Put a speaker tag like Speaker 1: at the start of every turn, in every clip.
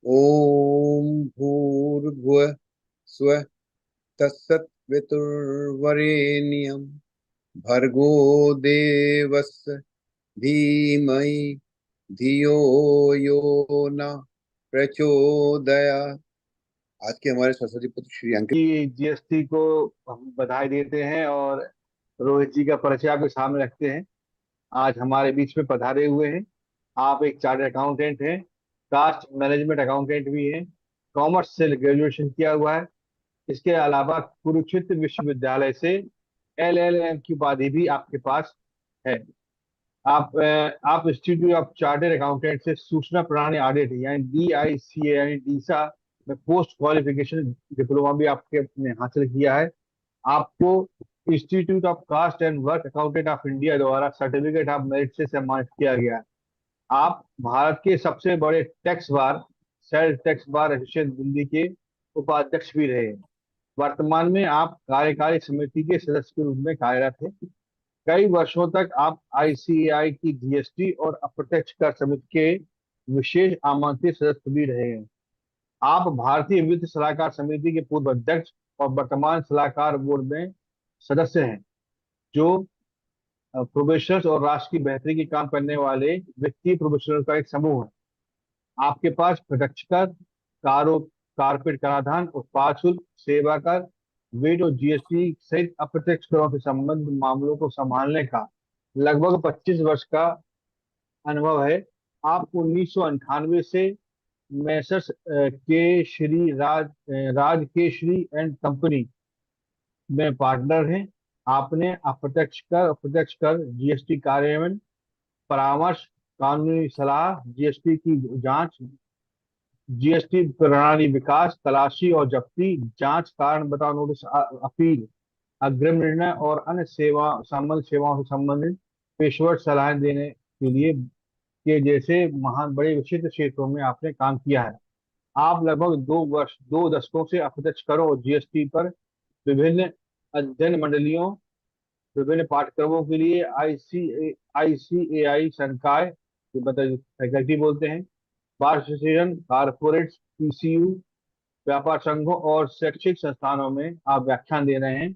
Speaker 1: ओम भूर्भुवः स्वः तत्सवितुर्वरेण्यं भर्गो देवस्य धीमहि धियो यो न प्रचोदयात्। आज के हमारे सरस्वती पुत्र श्री अंकित।
Speaker 2: कि जीएसटी को हम बधाई देते हैं और रोहित जी का परिचय आपके सामने रखते हैं। आज हमारे बीच में पधारे हुए हैं। आप एक चार्टर्ड अकाउंटेंट हैं, कास्ट मैनेजमेंट अकाउंटेंट भी हैं, कॉमर्स से ग्रेजुएशन किया हुआ है। इसके अलावा कुरुक्षेत्र विश्वविद्यालय से एलएलएम की उपाधि भी आपके पास है। आप इंस्टीट्यूट ऑफ चार्टर्ड अकाउंटेंट से सूचना प्रणाली ऑडिट यानी DICA यानी डीसा में पोस्ट क्वालिफिकेशन डिप्लोमा भी आपने हासिल किया है। आपको institute of cost and work accountant of India द्वारा सर्टिफिकेट ऑफ मेरिट से सम्मानित किया गया है। आप भारत के सबसे बड़े tax bar self tax bar association Delhi के उपाध्यक्ष भी रहे हैं। वर्तमान में आप कार्यकारी समिति के सदस्य के रूप में कार्यरत हैं। कई वर्षों तक आप ICAI की GST और अप्रत्यक्ष कर समिति के विशेष आमंत्रित सदस्य भी रहे हैं। आप भारतीय वित्त सलाहकार समिति के पूर्व अध्यक्ष और वर्तमान सलाहकार बोर्ड में सदस्य हैं, जो प्रोफेशनल्स और राष्ट्र की बेहतरी की काम करने वाले वित्तीय प्रोफेशनल का एक समूह है। आपके पास प्रत्यक्ष कर, कारो कारपेट कराधान, उत्पाद शुल्क, सेवा कर, वेट और GST सहित अप्रत्यक्ष करों से संबंधित मामलों को संभालने का लगभग 25 वर्ष का अनुभव है। आप 1998 से मैसर्स के श्री राज केशरी एंड कंपनी में पार्टनर हैं। आपने अप्रत्यक्ष कर GST कार्यान्वयन, परामर्श, कानूनी सलाह, GST की जांच, GST प्रणाली विकास, तलाशी और जब्ती, जांच, कारण बताओ नोटिस, अपील, अग्रिम निर्णय और अन्य संबंधित सेवाओं से संबंधित पेशेवर सलाह देने के लिए के जैसे महान बड़े विशिष्ट क्षेत्रों में आपने काम किया है। आप लगभग 2 दशकों से अप्रत्यक्ष करों और GST पर विभिन्न अध्ययन मंडलियों, विभिन्न पाठ्यक्रमों के लिए ICAI संकाय, ये मतलब फैकल्टी बोलते हैं, बार एसोसिएशन, कारपोरेट, PCU, व्यापार संघों और शैक्षिक संस्थानों में आप व्याख्यान दे रहे हैं।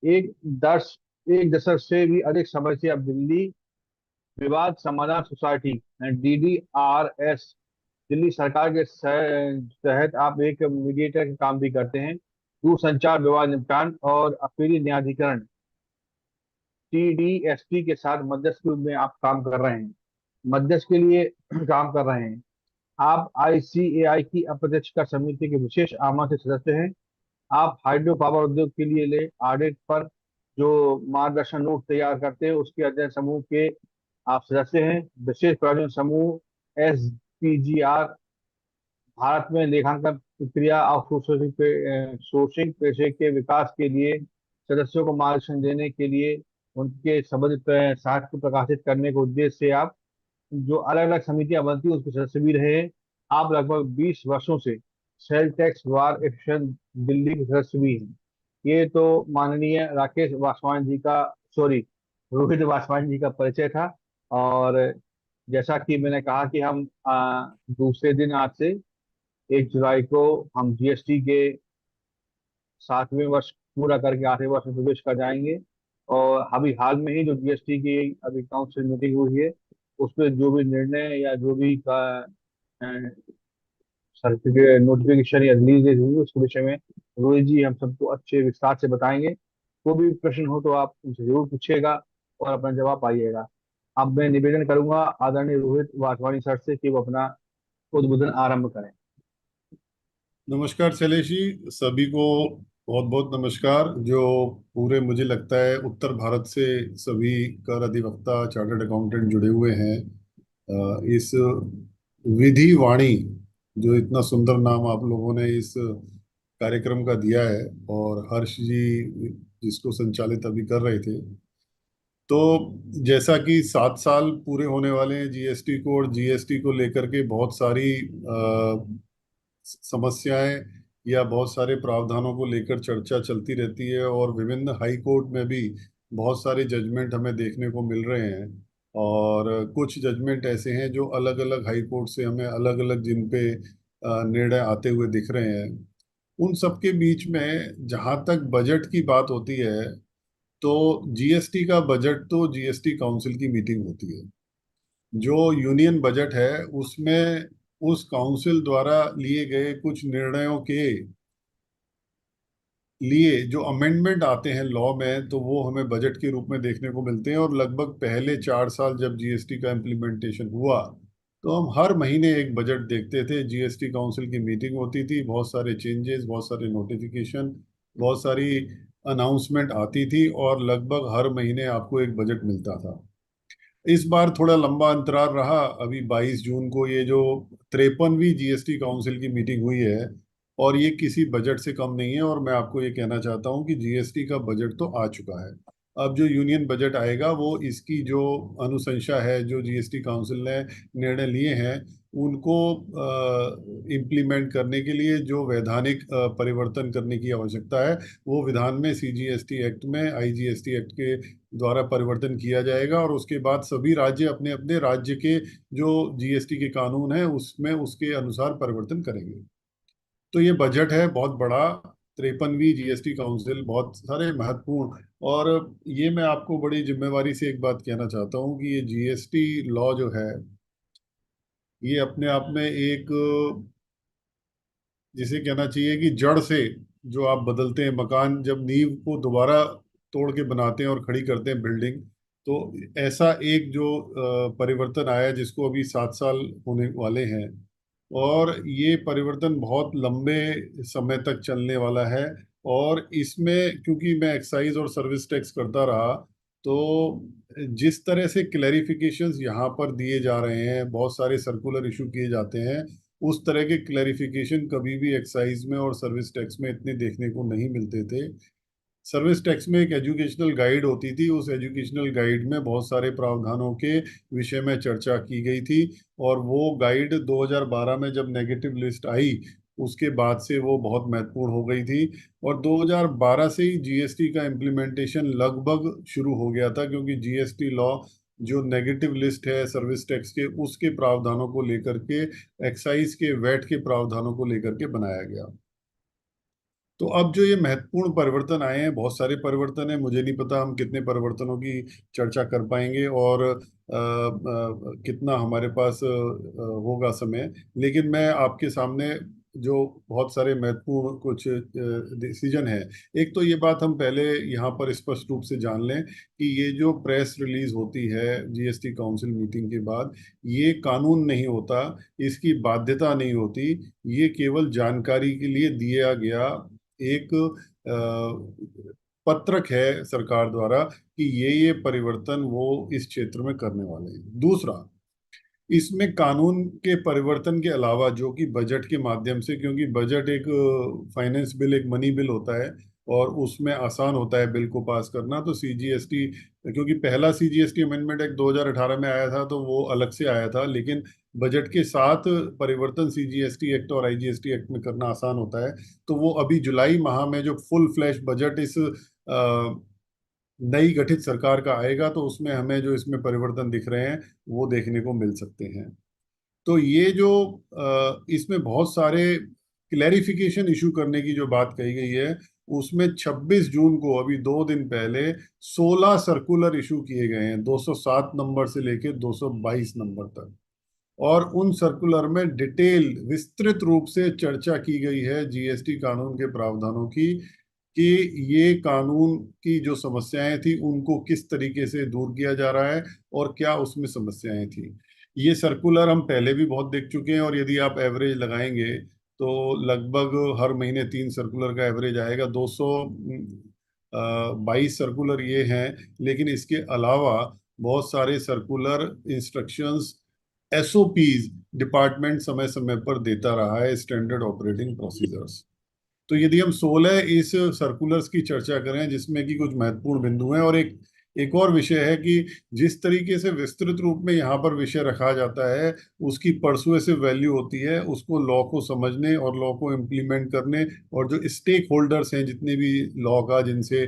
Speaker 2: एक दस एक दशक से भी अधिक समय से आप दिल्ली विवाद समाधान सोसाइटी DDRS दिल्ली सरकार के तहत आप एक मीडिएटर का काम भी करते हैं। दूरसंचार विवाद निपटान और अपीली न्यायाधिकरण TDSP के साथ मध्यस्थ के रूप में आप काम कर रहे हैं, मध्यस्थ के लिए काम कर रहे हैं। आप ICAI की अप्रत्यक्ष कर समिति के विशेष आमंत्रित सदस्य हैं। आप हाइड्रो पावर उद्योग के लिए ले ऑडिट पर जो मार्गदर्शन नोट तैयार करते हैं उसके अध्ययन समूह के आप सदस्य हैं। विशेष प्रयोजन समूह SPGR भारत में लेखांकन प्रक्रिया आउटसोर्सिंग सोर्सिंग पेशे के विकास के लिए सदस्यों को मार्गदर्शन देने के लिए उनके संबंधित साक्ष्य को प्रकाशित करने के उद्देश्य से आप जो अलग अलग समितियां बनती हैं उसके सदस्य भी रहे हैं। आप लगभग 20 वर्षों से sale tax bar association Delhi के सदस्य भी हैं। ये तो माननीय राकेश वासवान जी का, सॉरी, रोहित वासवान जी का परिचय था। और जैसा कि मैंने कहा कि हम दूसरे दिन आज से 1 जुलाई को हम GST के 7वें वर्ष पूरा करके 8वें वर्ष में प्रवेश कर जाएंगे। और अभी हाल में ही जो GST की अभी काउंसिल मीटिंग हुई है उसमें जो भी निर्णय या जो भी का सर्टिफिकेट नोटिफिकेशन या रिलीज हुई उसके विषय में रोहित जी हम सबको अच्छे विस्तार से बताएंगे। कोई भी प्रश्न हो तो आप उनसे जरूर पूछिएगा और अपना जवाब पाइएगा। अब मैं निवेदन करूंगा आदरणीय रोहित वासवानी सर से कि वो अपना उद्बोधन आरंभ करें।
Speaker 3: नमस्कार शैलेश जी, सभी को बहुत बहुत नमस्कार। जो पूरे मुझे लगता है उत्तर भारत से सभी कर अधिवक्ता चार्टर्ड अकाउंटेंट जुड़े हुए हैं इस विधि वाणी, जो इतना सुंदर नाम आप लोगों ने इस कार्यक्रम का दिया है, और हर्ष जी जिसको संचालित अभी कर रहे थे। तो जैसा कि 7 साल पूरे होने वाले हैं GST को, और GST को लेकर के बहुत सारी समस्याएं या बहुत सारे प्रावधानों को लेकर चर्चा चलती रहती है, और विभिन्न हाई कोर्ट में भी बहुत सारे जजमेंट हमें देखने को मिल रहे हैं। और कुछ जजमेंट ऐसे हैं जो अलग अलग हाई कोर्ट से हमें अलग अलग जिन पे निर्णय आते हुए दिख रहे हैं। उन सबके बीच में जहां तक बजट की बात होती है, तो जीएसटी का बजट तो जीएसटी काउंसिल की मीटिंग होती है। जो यूनियन बजट है उसमें उस काउंसिल द्वारा लिए गए कुछ निर्णयों के लिए जो अमेंडमेंट आते हैं लॉ में, तो वो हमें बजट के रूप में देखने को मिलते हैं। और लगभग पहले 4 साल जब जीएसटी का इम्प्लीमेंटेशन हुआ, तो हम हर महीने एक बजट देखते थे। जीएसटी काउंसिल की मीटिंग होती थी, बहुत सारे चेंजेस, बहुत सारे नोटिफिकेशन, बहुत सारी अनाउंसमेंट आती थी, और लगभग हर महीने आपको एक बजट मिलता था। इस बार थोड़ा लंबा अंतराल रहा। अभी 22 जून को ये जो 53वीं जीएसटी काउंसिल की मीटिंग हुई है, और ये किसी बजट से कम नहीं है। और मैं आपको ये कहना चाहता हूँ कि जीएसटी का बजट तो आ चुका है। अब जो यूनियन बजट आएगा वो इसकी जो अनुशंसा है, जो जीएसटी काउंसिल ने निर्णय लिए हैं, उनको इम्प्लीमेंट करने के लिए जो वैधानिक परिवर्तन करने की आवश्यकता है, वो विधान में सीजीएसटी एक्ट में, आईजीएसटी एक्ट के द्वारा परिवर्तन किया जाएगा। और उसके बाद सभी राज्य अपने अपने राज्य के जो जीएसटी के कानून है उसमें उसके अनुसार परिवर्तन करेंगे। तो ये बजट है बहुत बड़ा, 53वीं जीएसटी काउंसिल, बहुत सारे महत्वपूर्ण। और ये मैं आपको बड़ी जिम्मेवारी से एक बात कहना चाहता हूँ कि ये जीएसटी लॉ जो है, ये अपने आप में एक, जिसे कहना चाहिए कि जड़ से जो आप बदलते हैं मकान, जब नींव को दोबारा तोड़ के बनाते हैं और खड़ी करते हैं बिल्डिंग, तो ऐसा एक जो परिवर्तन आया, जिसको अभी 7 साल होने वाले हैं। और ये परिवर्तन बहुत लंबे समय तक चलने वाला है। और इसमें क्योंकि मैं एक्साइज और सर्विस टैक्स करता रहा, तो जिस तरह से क्लैरिफिकेशंस यहाँ पर दिए जा रहे हैं, बहुत सारे सर्कुलर इशू किए जाते हैं, उस तरह के क्लैरिफिकेशन कभी भी एक्साइज में और सर्विस टैक्स में इतने देखने को नहीं मिलते थे। सर्विस टैक्स में एक एजुकेशनल गाइड होती थी, उस एजुकेशनल गाइड में बहुत सारे प्रावधानों के विषय में चर्चा की गई थी। और वो गाइड 2012 में जब नेगेटिव लिस्ट आई, उसके बाद से वो बहुत महत्वपूर्ण हो गई थी। और 2012 से ही जीएसटी का इम्प्लीमेंटेशन लगभग शुरू हो गया था, क्योंकि जीएसटी लॉ जो नेगेटिव लिस्ट है सर्विस टैक्स के, उसके प्रावधानों को लेकर के, एक्साइज के वैट के प्रावधानों को लेकर के बनाया गया। तो अब जो ये महत्वपूर्ण परिवर्तन आए हैं, बहुत सारे परिवर्तन हैं, मुझे नहीं पता हम कितने परिवर्तनों की चर्चा कर पाएंगे, और कितना हमारे पास होगा समय। लेकिन मैं आपके सामने जो बहुत सारे महत्वपूर्ण कुछ डिसीजन है, एक तो ये बात हम पहले यहाँ पर स्पष्ट रूप से जान लें कि ये जो प्रेस रिलीज होती है जीएसटी काउंसिल मीटिंग के बाद, ये कानून नहीं होता, इसकी बाध्यता नहीं होती। ये केवल जानकारी के लिए दिया गया एक पत्रक है सरकार द्वारा कि ये परिवर्तन वो इस क्षेत्र में करने वाले हैं। दूसरा, इसमें कानून के परिवर्तन के अलावा, जो कि बजट के माध्यम से, क्योंकि बजट एक फाइनेंस बिल, एक मनी बिल होता है, और उसमें आसान होता है बिल को पास करना, तो सीजीएसटी, क्योंकि पहला सीजीएसटी अमेंडमेंट एक्ट 2018 में आया था, तो वो अलग से आया था। लेकिन बजट के साथ परिवर्तन सीजीएसटी एक्ट और आईजीएसटी एक्ट में करना आसान होता है। तो वो अभी जुलाई माह में जो फुल फ्लैश बजट इस नई गठित सरकार का आएगा, तो उसमें हमें जो इसमें परिवर्तन दिख रहे हैं वो देखने को मिल सकते हैं। तो ये जो इसमें बहुत सारे क्लैरिफिकेशन इशू करने की जो बात कही गई है, उसमें 26 जून को, अभी 2 दिन पहले, 16 सर्कुलर इशू किए गए हैं, 207 नंबर से लेकर 222 नंबर तक। और उन सर्कुलर में डिटेल, विस्तृत रूप से चर्चा की गई है जीएसटी कानून के प्रावधानों की, कि ये कानून की जो समस्याएं थी उनको किस तरीके से दूर किया जा रहा है, और क्या उसमें समस्याएं थी। ये सर्कुलर हम पहले भी बहुत देख चुके हैं, और यदि आप एवरेज लगाएंगे तो लगभग हर महीने 3 सर्कुलर का एवरेज आएगा। 222 सर्कुलर ये हैं। लेकिन इसके अलावा बहुत सारे सर्कुलर, इंस्ट्रक्शंस, एसओपीज डिपार्टमेंट समय समय पर देता रहा है, स्टैंडर्ड ऑपरेटिंग प्रोसीजर्स। तो यदि हम 16 इस सर्कुलर्स की चर्चा करें, जिसमें कि कुछ महत्वपूर्ण बिंदु हैं, और एक एक और विषय है कि जिस तरीके से विस्तृत रूप में यहाँ पर विषय रखा जाता है, उसकी परसुएसिव वैल्यू होती है, उसको लॉ को समझने और लॉ को इम्प्लीमेंट करने, और जो स्टेक होल्डर्स हैं, जितने भी लॉ का जिनसे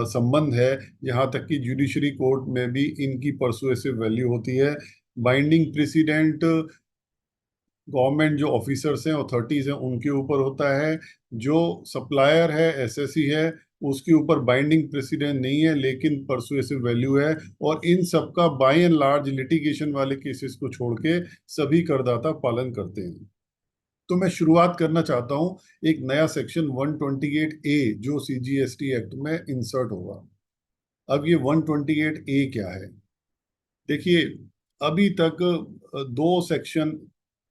Speaker 3: संबंध है, यहाँ तक कि जुडिशरी कोर्ट में भी इनकी परसुएसिव वैल्यू होती है। बाइंडिंग प्रेसिडेंट गवर्नमेंट जो ऑफिसर्स हैं, अथॉरिटीज हैं, उनके ऊपर होता है। जो सप्लायर है, एसएससी है, उसके ऊपर बाइंडिंग प्रेसिडेंट नहीं है लेकिन परसुएसिव वैल्यू है। और इन सबका बाय एंड लार्ज लिटिगेशन वाले केसेस को छोड़ के सभी करदाता पालन करते हैं। तो मैं शुरुआत करना चाहता हूं एक नया सेक्शन 128A जो सीजीएसटी एक्ट में इंसर्ट होगा। अब ये 128A क्या है? देखिए, अभी तक दो सेक्शन।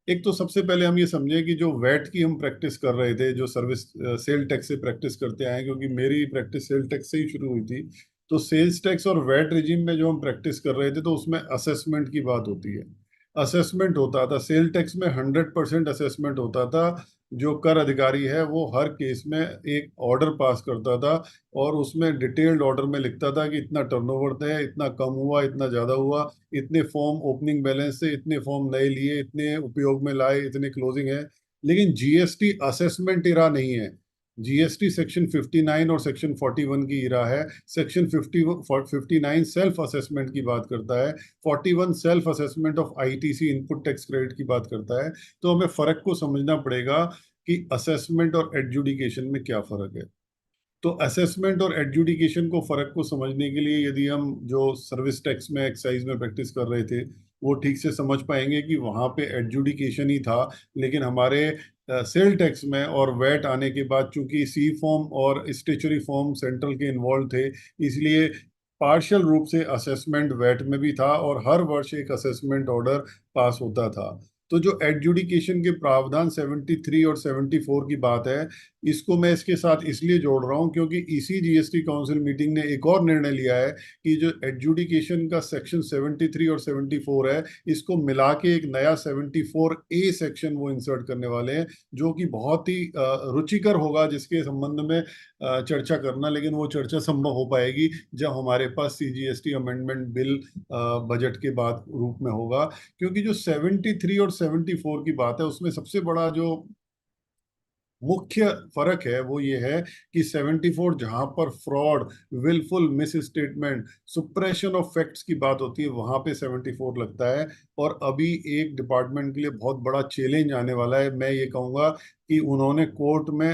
Speaker 3: एक तो सबसे पहले हम ये समझें कि जो वैट की हम प्रैक्टिस कर रहे थे, जो सर्विस सेल टैक्स से प्रैक्टिस करते आए हैं, क्योंकि मेरी प्रैक्टिस सेल टैक्स से ही शुरू हुई थी। तो सेल्स टैक्स और वैट रिजीम में जो हम प्रैक्टिस कर रहे थे, तो उसमें असेसमेंट की बात होती है। असेसमेंट होता था सेल टैक्स में, 100% असेसमेंट होता था। जो कर अधिकारी है वो हर केस में एक ऑर्डर पास करता था और उसमें डिटेल्ड ऑर्डर में लिखता था कि इतना टर्नओवर है, इतना कम हुआ, इतना ज्यादा हुआ, इतने फॉर्म ओपनिंग बैलेंस से, इतने फॉर्म नए लिए, इतने उपयोग में लाए, इतने क्लोजिंग है। लेकिन जीएसटी असेसमेंट इरा नहीं है। जीएसटी सेक्शन 59 और सेक्शन 41 की इरा है। सेक्शन 59 सेल्फ असेसमेंट की बात करता है। 41 self assessment of ITC input tax credit की बात करता है। तो हमें फर्क को समझना पड़ेगा कि असेसमेंट और एडजुडिकेशन में क्या फर्क है। तो असेसमेंट और एडजुडिकेशन को फर्क को समझने के लिए यदि हम जो सर्विस टैक्स में एक्साइज में प्रैक्टिस कर रहे थे वो ठीक से समझ पाएंगे कि वहां पे एडजुडिकेशन ही था। लेकिन हमारे सेल टैक्स में और वैट आने के बाद चूंकि सी फॉर्म और स्टेचुरी फॉर्म सेंट्रल के इन्वॉल्व थे, इसलिए पार्शियल रूप से असेसमेंट वैट में भी था और हर वर्ष एक असेसमेंट ऑर्डर पास होता था। तो जो एडजुडिकेशन के प्रावधान 73 और 74 की बात है, इसको मैं इसके साथ इसलिए जोड़ रहा हूं क्योंकि इसी जीएसटी काउंसिल मीटिंग ने एक और निर्णय लिया है कि जो एडजुडिकेशन का सेक्शन 73 और 74 है, इसको मिला के एक नया 74A सेक्शन वो इंसर्ट करने वाले हैं, जो कि बहुत ही रुचिकर होगा, जिसके संबंध में चर्चा करना, लेकिन वो चर्चा संभव हो पाएगी जब हमारे पास सीजीएसटी अमेंडमेंट बिल बजट के बाद रूप में होगा। क्योंकि जो 73 और 74 की बात है, उसमें सबसे बड़ा जो मुख्य फर्क है वो ये है कि 74 जहां पर fraud, wilful misstatement, suppression of facts की बात होती है, वहां पे 74 लगता है। और अभी एक डिपार्टमेंट के लिए बहुत बड़ा चैलेंज आने वाला है। मैं ये कहूंगा कि उन्होंने कोर्ट में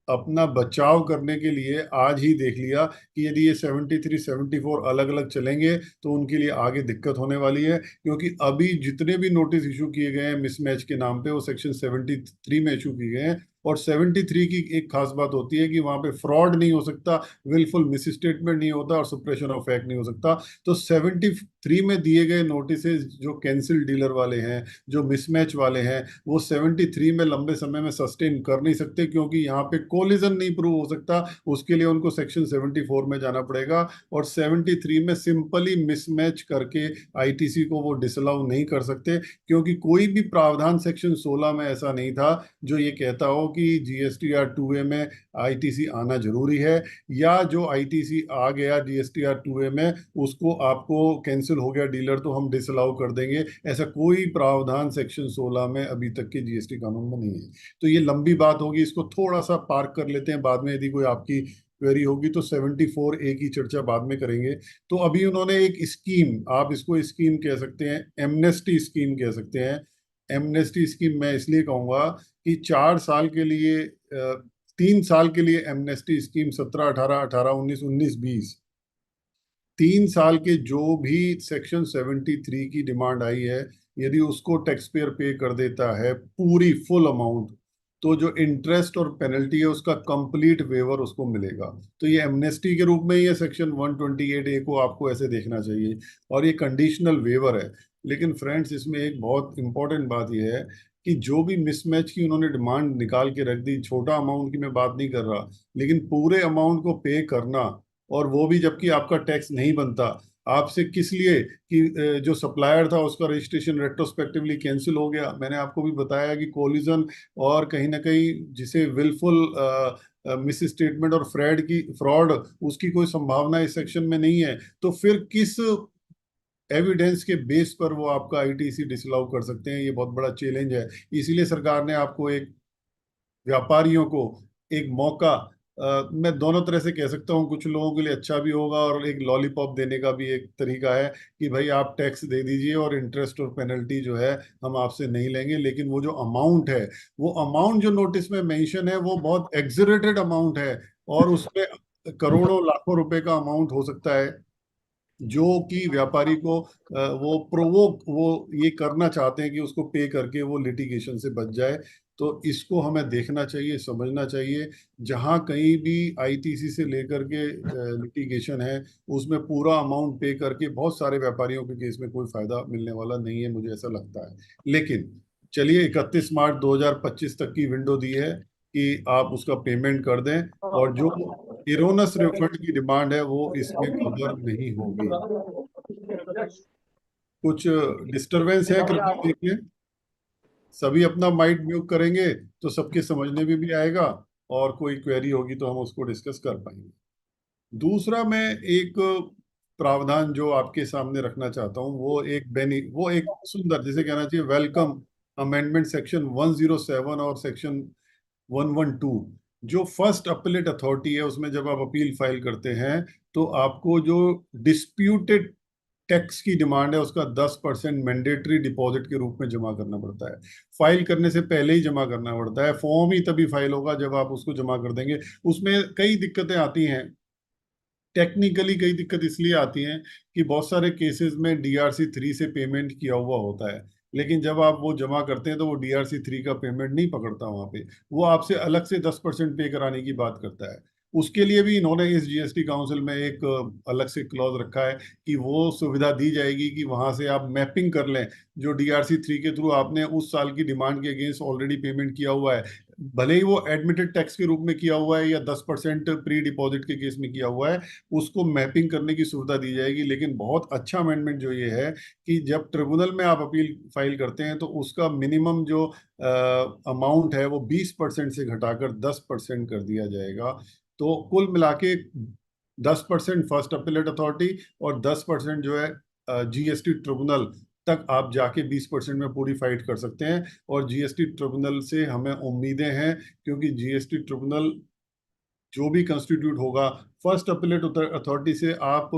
Speaker 3: अपना बचाव करने के लिए आज ही देख लिया कि यदि ये 73 74 अलग अलग चलेंगे तो उनके लिए आगे दिक्कत होने वाली है। क्योंकि अभी जितने भी नोटिस इशू किए गए हैं मिसमैच के नाम पे, वो सेक्शन 73 में इशू किए गए हैं। और 73 की एक खास बात होती है कि वहां पे फ्रॉड नहीं हो सकता, विलफुल मिस स्टेटमेंट नहीं होता और सुप्रेशन ऑफ फैक्ट नहीं हो सकता। तो 73 में दिए गए नोटिसेज जो कैंसिल डीलर वाले हैं, जो मिसमैच वाले हैं, वो 73 में लंबे समय में सस्टेन कर नहीं सकते, क्योंकि यहाँ पे कोलिजन नहीं प्रूव हो सकता। उसके लिए उनको सेक्शन 74 में जाना पड़ेगा। और 73 में सिंपली मिसमैच करके आईटीसी को वो डिसअलाउ नहीं कर सकते, क्योंकि कोई भी प्रावधान सेक्शन 16 में ऐसा नहीं था जो ये कहता हो कि जीएसटीआर 2A में आईटीसी आना जरूरी है, या जो आईटीसी आ गया जीएसटीआर 2A में उसको आपको कैंसिल हो गया डीलर तो हम डिसअलाउ कर देंगे। ऐसा कोई प्रावधान सेक्शन 16 में अभी तक के जीएसटी कानून में नहीं है। तो ये लंबी बात होगी, इसको थोड़ा सा पार्क कर लेते हैं, बाद में यदि कोई आपकी क्वेरी होगी तो 74A की चर्चा बाद में करेंगे। तो अभी उन्होंने एक स्कीम, आप इसको स्कीम कह सकते हैं, एमनेस्टी स्कीम कह सकते हैं। एमनेस्टी स्कीम मैं इसलिए कहूंगा कि 4 साल के लिए 3 साल के लिए एमनेस्टी स्कीम 17 18 18 19 19 20, 3 साल के जो भी सेक्शन 73 की डिमांड आई है, यदि उसको टैक्स पेयर पे कर देता है पूरी फुल अमाउंट, तो जो इंटरेस्ट और पेनल्टी है उसका कंप्लीट वेवर उसको मिलेगा। तो ये एमनेस्टी के रूप में ये सेक्शन 128A को आपको ऐसे देखना चाहिए। और ये कंडीशनल वेवर है। लेकिन फ्रेंड्स, इसमें एक बहुत इंपॉर्टेंट बात यह है कि जो भी मिसमैच की उन्होंने डिमांड निकाल के रख दी, छोटा अमाउंट की मैं बात नहीं कर रहा, लेकिन पूरे अमाउंट को पे करना, और वो भी जबकि आपका टैक्स नहीं बनता, आपसे किस लिए कि जो सप्लायर था उसका रजिस्ट्रेशन रेट्रोस्पेक्टिवली कैंसिल हो गया। मैंने आपको भी बताया कि कोलिजन और कहीं ना कहीं जिसे विलफुल मिस स्टेटमेंट और फ्रॉड उसकी कोई संभावना इस सेक्शन में नहीं है। तो फिर किस एविडेंस के बेस पर वो आपका आईटीसी डिसअलाउ कर सकते हैं? ये बहुत बड़ा चैलेंज है। इसीलिए सरकार ने आपको एक व्यापारियों को एक मौका मैं दोनों तरह से कह सकता हूँ, कुछ लोगों के लिए अच्छा भी होगा और एक लॉलीपॉप देने का भी एक तरीका है कि भाई आप टैक्स दे दीजिए और इंटरेस्ट और पेनल्टी जो है हम आपसे नहीं लेंगे, लेकिन वो जो अमाउंट है, वो अमाउंट जो नोटिस में मेंशन है वो बहुत एग्जरेटेड अमाउंट है, और उसमें करोड़ों लाखों रुपए का अमाउंट हो सकता है, जो कि व्यापारी को वो प्रोवोक वो ये करना चाहते हैं कि उसको पे करके वो लिटिगेशन से बच जाए। तो इसको हमें देखना चाहिए, समझना चाहिए। जहां कहीं भी आईटीसी से लेकर के लिटिगेशन है, उसमें पूरा अमाउंट पे करके बहुत सारे व्यापारियों के केस में कोई फायदा मिलने वाला नहीं है, मुझे ऐसा लगता है। लेकिन चलिए, 31 मार्च 2025 तक की विंडो दी है कि आप उसका पेमेंट कर दें, और जो इरोनस रिफंड की डिमांड है वो इसमें कवर नहीं होगी। कुछ डिस्टरबेंस है, कृपया देखिए। सभी अपना माइक म्यूट करेंगे तो सबके समझने में भी आएगा, और कोई क्वेरी होगी तो हम उसको डिस्कस कर पाएंगे। दूसरा, मैं एक प्रावधान जो आपके सामने रखना चाहता हूँ, वो एक सुंदर, जिसे कहना चाहिए वेलकम अमेंडमेंट, सेक्शन 107 और सेक्शन 112। जो फर्स्ट अपीलेट अथॉरिटी है, उसमें जब आप अपील फाइल करते हैं तो आपको जो डिस्प्यूटेड टैक्स की डिमांड है उसका 10% मैंडेटरी डिपॉजिट के रूप में जमा करना पड़ता है। फाइल करने से पहले ही जमा करना पड़ता है, फॉर्म ही तभी फाइल होगा जब आप उसको जमा कर देंगे। उसमें कई दिक्कतें आती हैं, टेक्निकली कई दिक्कत इसलिए आती हैं कि बहुत सारे केसेस में DRC 3 से पेमेंट किया हुआ होता है, लेकिन जब आप वो जमा करते हैं तो वो DRC 3 का पेमेंट नहीं पकड़ता वहां पे, वो आपसे अलग से 10% पे कराने की बात करता है। उसके लिए भी इन्होंने इस GST काउंसिल में एक अलग से क्लॉज रखा है कि वो सुविधा दी जाएगी कि वहां से आप मैपिंग कर लें, जो DRC 3 के थ्रू आपने उस साल की डिमांड के अगेंस्ट ऑलरेडी पेमेंट किया हुआ है, भले ही वो एडमिटेड टैक्स के रूप में किया हुआ है या 10% प्री डिपॉजिट के केस में किया हुआ है, उसको मैपिंग करने की सुविधा दी जाएगी। लेकिन बहुत अच्छा अमेंडमेंट जो ये है कि जब ट्रिब्यूनल में आप अपील फाइल करते हैं तो उसका मिनिमम जो अमाउंट है वो 20% से घटाकर 10% कर दिया जाएगा। तो कुल मिला के 10% फर्स्ट अपीलेट अथॉरिटी और 10% जो है GST ट्रिब्यूनल तक आप जाके 20% में पूरी फाइट कर सकते हैं। और GST ट्रिब्यूनल से हमें उम्मीदें हैं, क्योंकि GST ट्रिब्यूनल जो भी कंस्टिट्यूट होगा, फर्स्ट अपीलेट अथॉरिटी से आप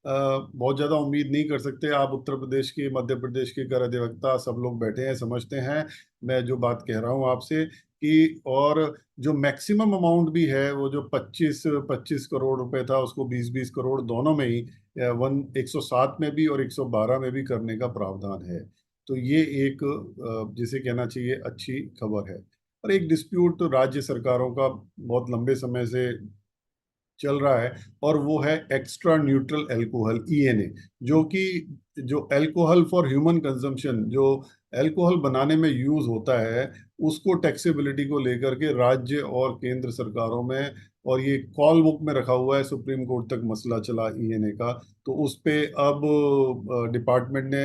Speaker 3: बहुत ज़्यादा उम्मीद नहीं कर सकते। आप उत्तर प्रदेश के, मध्य प्रदेश के कर अधिवक्ता सब लोग बैठे हैं, समझते हैं मैं जो बात कह रहा हूँ आपसे कि, और जो मैक्सिमम अमाउंट भी है वो जो 25 करोड़ रुपए था, उसको 20 करोड़ दोनों में ही 107 में भी और 112 में भी करने का प्रावधान है। तो ये एक जिसे कहना चाहिए अच्छी खबर है। और एक डिस्प्यूट राज्य सरकारों का बहुत लंबे समय से चल रहा है, और वो है एक्स्ट्रा न्यूट्रल एल्कोहल, ENA, जो कि जो एल्कोहल फॉर ह्यूमन कंजम्पशन, जो एल्कोहल बनाने में यूज होता है, उसको टैक्सेबिलिटी को लेकर के राज्य और केंद्र सरकारों में, और ये कॉल बुक में रखा हुआ है, सुप्रीम कोर्ट तक मसला चला ENA का। तो उस पे अब डिपार्टमेंट ने,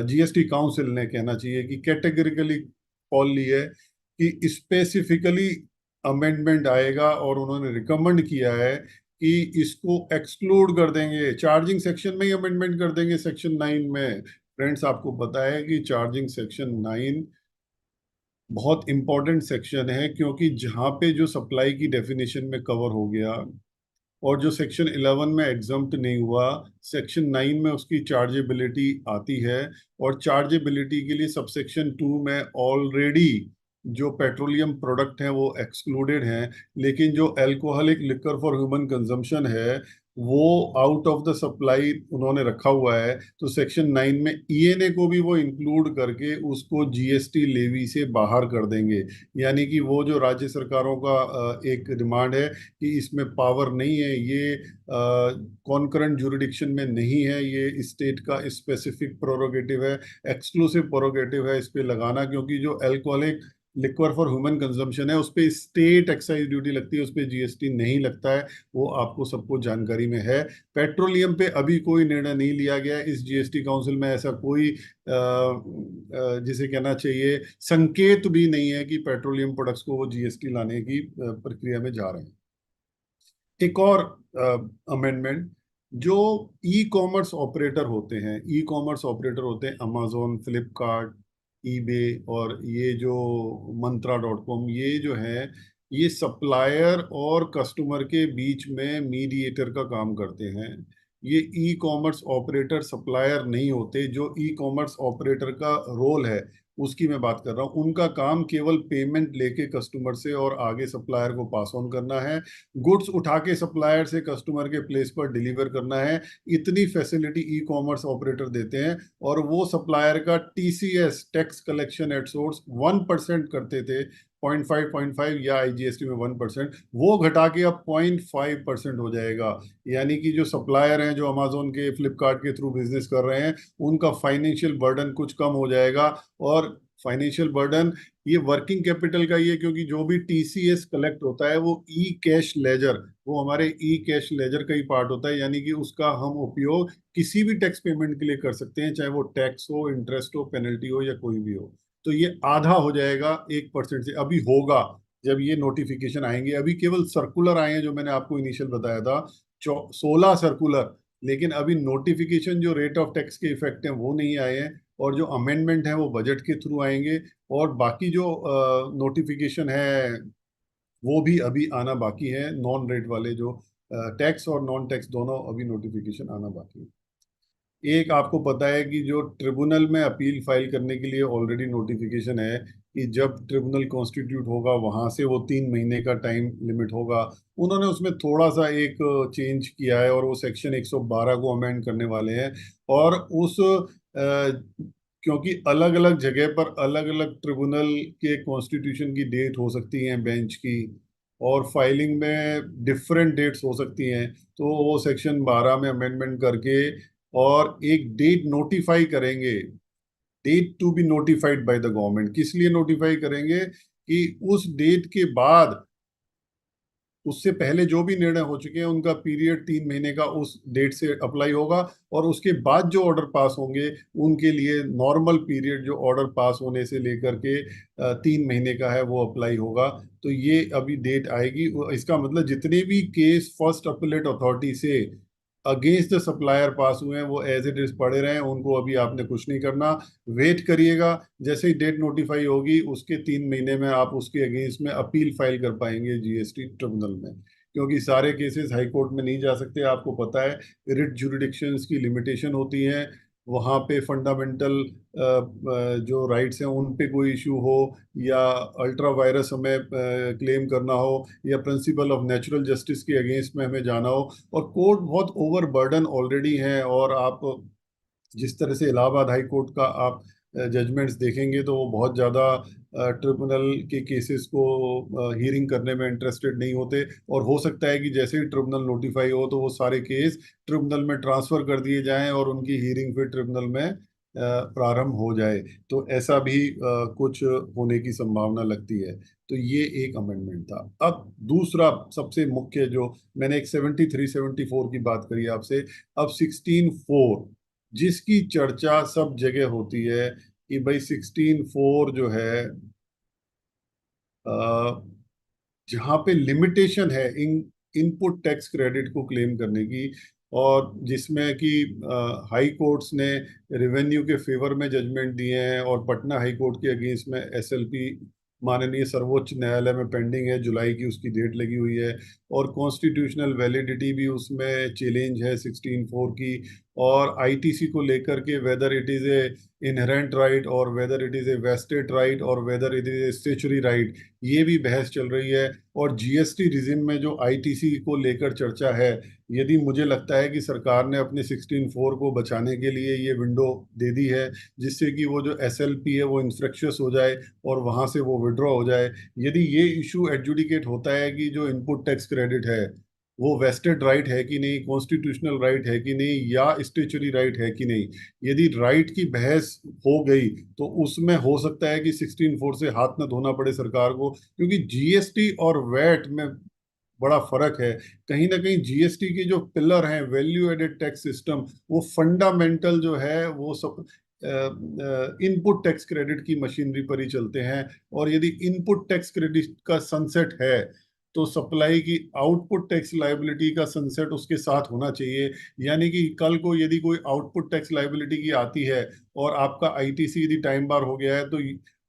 Speaker 3: GST काउंसिल ने कहना चाहिए कि कैटेगरिकली कॉल ली है कि स्पेसिफिकली अमेंडमेंट आएगा, और उन्होंने रिकमेंड किया है कि इसको एक्सक्लूड कर देंगे, चार्जिंग सेक्शन में ही अमेंडमेंट कर देंगे, सेक्शन 9 में। फ्रेंड्स, आपको पता है कि चार्जिंग सेक्शन 9 बहुत इंपॉर्टेंट सेक्शन है, क्योंकि जहाँ पे जो सप्लाई की डेफिनेशन में कवर हो गया, और जो सेक्शन 11 में एग्जम्प्ट नहीं हुआ, सेक्शन 9 में उसकी चार्जेबिलिटी आती है। और चार्जेबिलिटी के लिए सबसेक्शन 2 में ऑलरेडी जो पेट्रोलियम प्रोडक्ट हैं वो एक्सक्लूडेड हैं, लेकिन जो alcoholic liquor for human consumption है वो आउट ऑफ द सप्लाई उन्होंने रखा हुआ है। तो सेक्शन 9 में ENA को भी वो इंक्लूड करके उसको GST लेवी से बाहर कर देंगे। यानी कि वो जो राज्य सरकारों का एक डिमांड है कि इसमें पावर नहीं है, ये कॉन्करेंट जुरिडिक्शन में नहीं है, ये स्टेट का स्पेसिफिक प्रोरोगेटिव है, एक्सक्लूसिव प्रोरोगेटिव है इस पे लगाना, क्योंकि जो alcoholic liquor for human consumption है उस पे स्टेट एक्साइज ड्यूटी लगती है, उस पे GST नहीं लगता है। वो आपको सबको जानकारी में है। पेट्रोलियम पे अभी कोई निर्णय नहीं लिया गया इस GST काउंसिल में, ऐसा कोई जिसे कहना चाहिए संकेत भी नहीं है कि पेट्रोलियम प्रोडक्ट्स को वो GST लाने की प्रक्रिया में जा रहे हैं। एक और अमेंडमेंट, जो ई कॉमर्स ऑपरेटर होते हैं, अमेजोन, फ्लिपकार्ट, ईबे और ये जो Myntra.com, ये जो है ये सप्लायर और कस्टमर के बीच में मीडिएटर का काम करते हैं। ये ई कॉमर्स ऑपरेटर सप्लायर नहीं होते। जो ई कॉमर्स ऑपरेटर का रोल है उसकी मैं बात कर रहा हूँ। उनका काम केवल पेमेंट लेके कस्टमर से और आगे सप्लायर को पास ऑन करना है, गुड्स उठा के सप्लायर से कस्टमर के प्लेस पर डिलीवर करना है। इतनी फैसिलिटी ई कॉमर्स ऑपरेटर देते हैं। और वो सप्लायर का TCS, tax collection at source, 1% करते थे, 0.5 या आईजीएसटी में 1%, वो घटा के अब 0.5% हो जाएगा। यानी कि जो सप्लायर हैं, जो अमेजोन के, फ्लिपकार्ट के थ्रू बिजनेस कर रहे हैं, उनका फाइनेंशियल बर्डन कुछ कम हो जाएगा। और फाइनेंशियल बर्डन ये वर्किंग कैपिटल का ही है, क्योंकि जो भी टीसीएस कलेक्ट होता है वो ई कैश लेजर, वो हमारे ई कैश लेजर का ही पार्ट होता है। यानी कि उसका हम उपयोग किसी भी टैक्स पेमेंट के लिए कर सकते हैं, चाहे वो टैक्स हो, इंटरेस्ट हो, पेनल्टी हो या कोई भी हो। तो ये आधा हो जाएगा 1% से। अभी होगा जब ये नोटिफिकेशन आएंगे। अभी केवल सर्कुलर आए हैं, जो मैंने आपको इनिशियल बताया था, 16 सर्कुलर। लेकिन अभी नोटिफिकेशन जो रेट ऑफ टैक्स के इफेक्ट हैं वो नहीं आए हैं। और जो अमेंडमेंट है वो बजट के थ्रू आएंगे। और बाकी जो नोटिफिकेशन है वो भी अभी आना बाकी है। नॉन रेट वाले जो टैक्स और नॉन टैक्स दोनों अभी नोटिफिकेशन आना बाकी है। एक आपको पता है कि जो ट्रिब्यूनल में अपील फाइल करने के लिए ऑलरेडी नोटिफिकेशन है कि जब ट्रिब्यूनल कॉन्स्टिट्यूट होगा वहां से वो 3 महीने का टाइम लिमिट होगा। उन्होंने उसमें थोड़ा सा एक चेंज किया है और वो सेक्शन 112 को अमेंड करने वाले हैं। और उस क्योंकि अलग अलग जगह पर अलग अलग ट्रिब्यूनल के कॉन्स्टिट्यूशन की डेट हो सकती है बेंच की, और फाइलिंग में डिफरेंट डेट्स हो सकती हैं। तो वो सेक्शन 12 में अमेंडमेंट करके और एक डेट नोटिफाई करेंगे, date to be notified by the government. किस लिए नोटिफाई करेंगे कि उस डेट के बाद, उससे पहले जो भी निर्णय हो चुके हैं उनका पीरियड 3 महीने का उस डेट से अप्लाई होगा। और उसके बाद जो ऑर्डर पास होंगे उनके लिए नॉर्मल पीरियड जो ऑर्डर पास होने से लेकर के 3 महीने का है वो अप्लाई होगा। तो ये अभी डेट आएगी। इसका मतलब जितने भी केस फर्स्ट अपीलेट अथॉरिटी से अगेंस्ट द सप्लायर पास हुए हैं वो एज इट इज पड़े रहे हैं, उनको अभी आपने कुछ नहीं करना। वेट करिएगा, जैसे ही डेट नोटिफाई होगी उसके 3 महीने में आप उसके अगेंस्ट में अपील फाइल कर पाएंगे जीएसटी ट्रिब्यूनल में। क्योंकि सारे केसेस हाई कोर्ट में नहीं जा सकते, आपको पता है रिट जुरिडिक्शंस की लिमिटेशन होती है। वहाँ पे फंडामेंटल जो राइट्स हैं उन पे कोई इशू हो, या अल्ट्रा वायरस हमें क्लेम करना हो, या प्रिंसिपल ऑफ नेचुरल जस्टिस के अगेंस्ट में हमें जाना हो। और कोर्ट बहुत ओवर बर्डन ऑलरेडी है। और आप जिस तरह से इलाहाबाद हाई कोर्ट का आप जजमेंट्स देखेंगे तो वो बहुत ज़्यादा ट्रिब्यूनल के केसेस को हियरिंग करने में इंटरेस्टेड नहीं होते। और हो सकता है कि जैसे ही ट्रिब्यूनल नोटिफाई हो तो वो सारे केस ट्रिब्यूनल में ट्रांसफर कर दिए जाएं और उनकी हियरिंग फिर ट्रिब्यूनल में प्रारंभ हो जाए। तो ऐसा भी कुछ होने की संभावना लगती है। तो ये एक अमेंडमेंट था। अब दूसरा सबसे मुख्य, जो मैंने एक 73-74 की बात करी आपसे, अब 16(4), जिसकी चर्चा सब जगह होती है कि भाई 16(4) जो है जहाँ पे लिमिटेशन है इन इनपुट टैक्स क्रेडिट को क्लेम करने की, और जिसमें कि हाई कोर्ट्स ने रेवेन्यू के फेवर में जजमेंट दिए हैं, और पटना हाई कोर्ट के अगेंस्ट में एसएलपी माननीय सर्वोच्च न्यायालय में पेंडिंग है, जुलाई की उसकी डेट लगी हुई है। और कॉन्स्टिट्यूशनल वैलिडिटी भी उसमें चैलेंज है 16(4) की। और आईटीसी को लेकर के whether it is a inherent right, और whether it is a vested right, और whether it is a statutory right, ये भी बहस चल रही है। और जीएसटी रिजिम में जो आईटीसी को लेकर चर्चा है, यदि मुझे लगता है कि सरकार ने अपने 16(4) को बचाने के लिए ये विंडो दे दी है, जिससे कि वो जो एसएलपी है वो इंफ्रेक्शियस हो जाए और वहां से वो विड्रॉ हो जाए। यदि ये इशू एडजुडिकेट होता है कि जो इनपुट टैक्स क्रेडिट है वो वेस्टेड राइट है कि नहीं, कॉन्स्टिट्यूशनल राइट है कि नहीं, या स्टेचुरी राइट है कि नहीं, यदि राइट की बहस हो गई तो उसमें हो सकता है कि 16(4) से हाथ न धोना पड़े सरकार को। क्योंकि जीएसटी और वैट में बड़ा फर्क है। कहीं ना कहीं जीएसटी के जो पिलर हैं, वैल्यू एडेड टैक्स सिस्टम, वो फंडामेंटल जो है वो सब इनपुट टैक्स क्रेडिट की मशीनरी पर ही चलते हैं। और यदि इनपुट टैक्स क्रेडिट का सनसेट है तो सप्लाई की आउटपुट टैक्स लायबिलिटी का सनसेट उसके साथ होना चाहिए। यानी कि कल को यदि कोई आउटपुट टैक्स लायबिलिटी की आती है और आपका आईटीसी यदि टाइम बार हो गया है, तो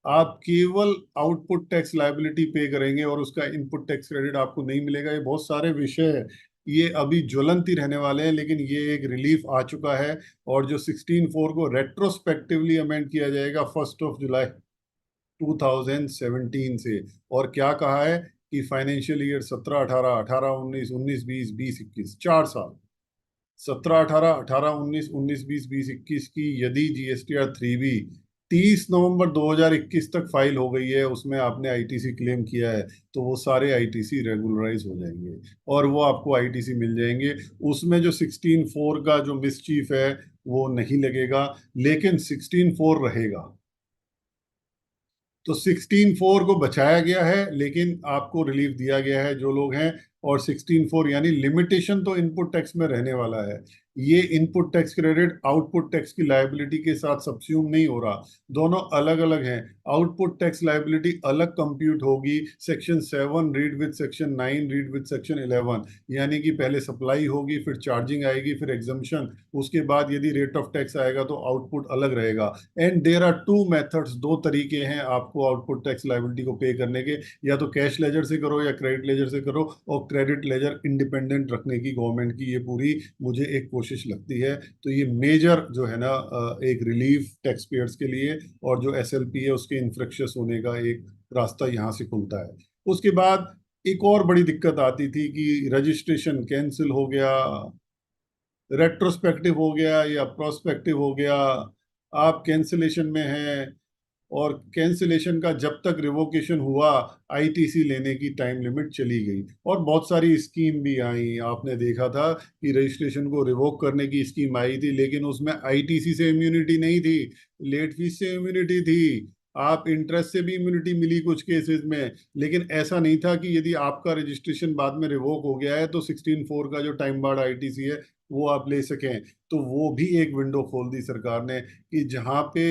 Speaker 3: आप केवल आउटपुट टैक्स लायबिलिटी पे करेंगे और उसका इनपुट टैक्स क्रेडिट आपको नहीं मिलेगा। ये बहुत सारे विषय है, ये अभी ज्वलंत ही रहने वाले हैं, लेकिन ये एक रिलीफ आ चुका है। और जो 16(4) को रेट्रोस्पेक्टिवली अमेंड किया जाएगा 1 जुलाई 2017 से। और क्या कहा है कि फाइनेंशियल ईयर 17-18, 18-19, 19-20, 20-21, 4 साल, 17-18, 18-19, 19-20, 20-21 की यदि GSTR 3B 30 नवंबर 2021 तक फाइल हो गई है, उसमें आपने आईटीसी क्लेम किया है, तो वो सारे आईटीसी रेगुलराइज हो जाएंगे और वो आपको आईटीसी मिल जाएंगे। उसमें जो 16(4) का जो मिसचीफ है वो नहीं लगेगा, लेकिन 16(4) रहेगा। तो 16(4) को बचाया गया है, लेकिन आपको रिलीफ दिया गया है जो लोग हैं। और 16(4) यानी लिमिटेशन तो इनपुट टैक्स में रहने वाला है। ये input tax credit output tax की लायबिलिटी के साथ सब्स्यूम नहीं हो रहा, दोनों अलग अलग हैं। आउटपुट टैक्स लायबिलिटी अलग कंप्यूट होगी, section 7 read with section 9 read with section 11। यानी कि पहले सप्लाई होगी, फिर चार्जिंग आएगी, फिर एग्जम्पशन, उसके बाद यदि रेट ऑफ टैक्स आएगा तो आउटपुट अलग रहेगा। And there are two methods, दो तरीके हैं आपको आउटपुट टैक्स लायबिलिटी को पे करने के, या तो कैश लेजर से करो या क्रेडिट लेजर से करो। और क्रेडिट लेजर इंडिपेंडेंट रखने की गवर्नमेंट की ये पूरी मुझे एक कोशिश लगती है। तो ये मेजर जो है ना एक रिलीफ टैक्स पेयर्स के लिए, और जो एसएलपी है उसके इन्फ्रेक्शस होने का एक रास्ता यहाँ से खुलता है। उसके बाद एक और बड़ी दिक्कत आती थी कि रजिस्ट्रेशन कैंसिल हो गया, रेट्रोस्पेक्टिव हो गया या प्रोस्पेक्टिव हो गया, आप कैंसिलेशन में हैं, और कैंसिलेशन का जब तक रिवोकेशन हुआ आईटीसी लेने की टाइम लिमिट चली गई। और बहुत सारी स्कीम भी आई, आपने देखा था कि रजिस्ट्रेशन को रिवोक करने की स्कीम आई थी, लेकिन उसमें आईटीसी से इम्यूनिटी नहीं थी, लेट फीस से इम्यूनिटी थी, आप इंटरेस्ट से भी इम्यूनिटी मिली कुछ केसेस में। लेकिन ऐसा नहीं था कि यदि आपका रजिस्ट्रेशन बाद में रिवोक हो गया है तो 16(4) का जो टाइम बार्ड आईटीसी है वो आप ले सकें। तो वो भी एक विंडो खोल दी सरकार ने कि जहां पे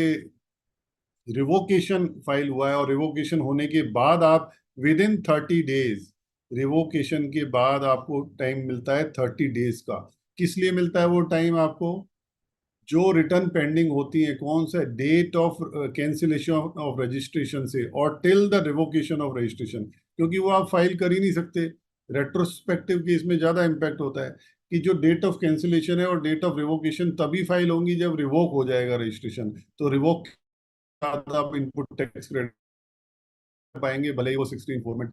Speaker 3: रिवोकेशन फाइल हुआ है और रिवोकेशन होने के बाद आप विद इन 30 डेज, रिवोकेशन के बाद आपको टाइम मिलता है 30 डेज का। किस लिए मिलता है वो टाइम आपको? जो रिटर्न पेंडिंग होती है, कौन सा date of cancellation of registration से और till the revocation of registration, क्योंकि वो आप फाइल कर ही नहीं सकते। रेट्रोस्पेक्टिव केस में ज्यादा इम्पैक्ट होता है कि जो डेट ऑफ कैंसिलेशन है और डेट ऑफ रिवोकेशन तभी फाइल होंगी जब रिवोक हो जाएगा रजिस्ट्रेशन। तो रिवोक आप इनपुट टैक्स क्रेडिट पाएंगे, भले ही वो 16(4) में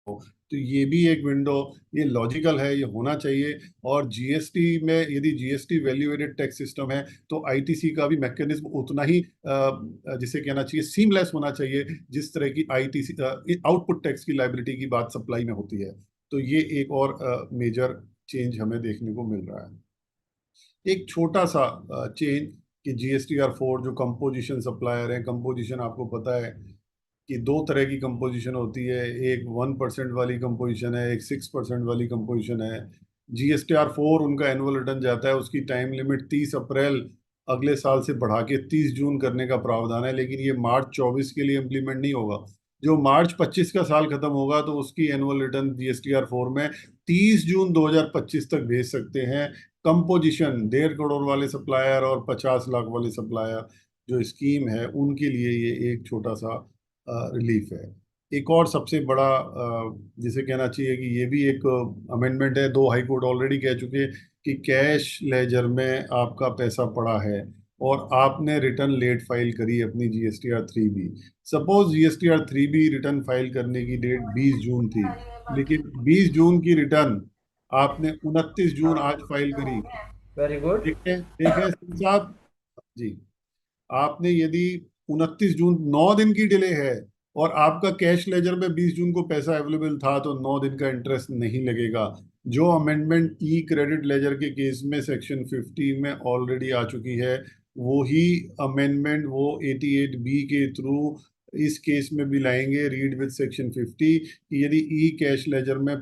Speaker 3: हो। तो ये भी एक विंडो, ये लॉजिकल है, ये होना चाहिए। और जीएसटी में यदि GST value added tax system है तो आईटीसी का भी मैकेनिज्म उतना ही जिसे कहना चाहिए सीमलेस होना चाहिए, जिस तरह की आईटीसी आउटपुट टैक्स की लायबिलिटी की बात सप्लाई में होती है। तो ये एक और मेजर चेंज हमें देखने को मिल रहा है। एक छोटा सा चेंज कि GSTR 4 जो कंपोजिशन सप्लायर है, कंपोजिशन आपको पता है कि दो तरह की कंपोजिशन होती है, एक 1% वाली कंपोजिशन है, एक 6% वाली कंपोजिशन है। GSTR 4 उनका एनुअल रिटर्न जाता है, उसकी टाइम लिमिट 30 अप्रैल अगले साल से बढ़ा के 30 जून करने का प्रावधान है, लेकिन ये मार्च 24 के लिए इम्प्लीमेंट नहीं होगा। जो मार्च 25 का साल खत्म होगा तो उसकी एनुअल रिटर्न GSTR 4 में 30 जून 2025 तक भेज सकते हैं। कंपोजिशन 1.5 करोड़ वाले सप्लायर और 50 लाख वाले सप्लायर जो स्कीम है उनके लिए ये एक छोटा सा रिलीफ है। एक और सबसे बड़ा जिसे कहना चाहिए कि ये भी एक अमेंडमेंट है, दो हाई कोर्ट ऑलरेडी कह चुके हैं कि कैश लेजर में आपका पैसा पड़ा है और आपने रिटर्न लेट फाइल करी अपनी GSTR 3B। Suppose GSTR 3B return file करने की डेट 20 जून थी, लेकिन 20 जून की रिटर्न आपने 29 जून आज फाइल करी।
Speaker 4: Very good.
Speaker 3: देखें देखें सिंह साहब जी, आपने यदि 29 जून 9 दिन की डिले है और आपका कैश लेजर में 20 जून को पैसा अवेलेबल था तो 9 दिन का इंटरेस्ट नहीं लगेगा। जो अमेंडमेंट ई क्रेडिट लेजर के केस में सेक्शन 50 में ऑलरेडी आ चुकी है, वो ही अमेंडमेंट वो 88B के थ्रू इस केस में भी लाएंगे, रीड विद सेक्शन 50, कि यदि ई कैश लेजर में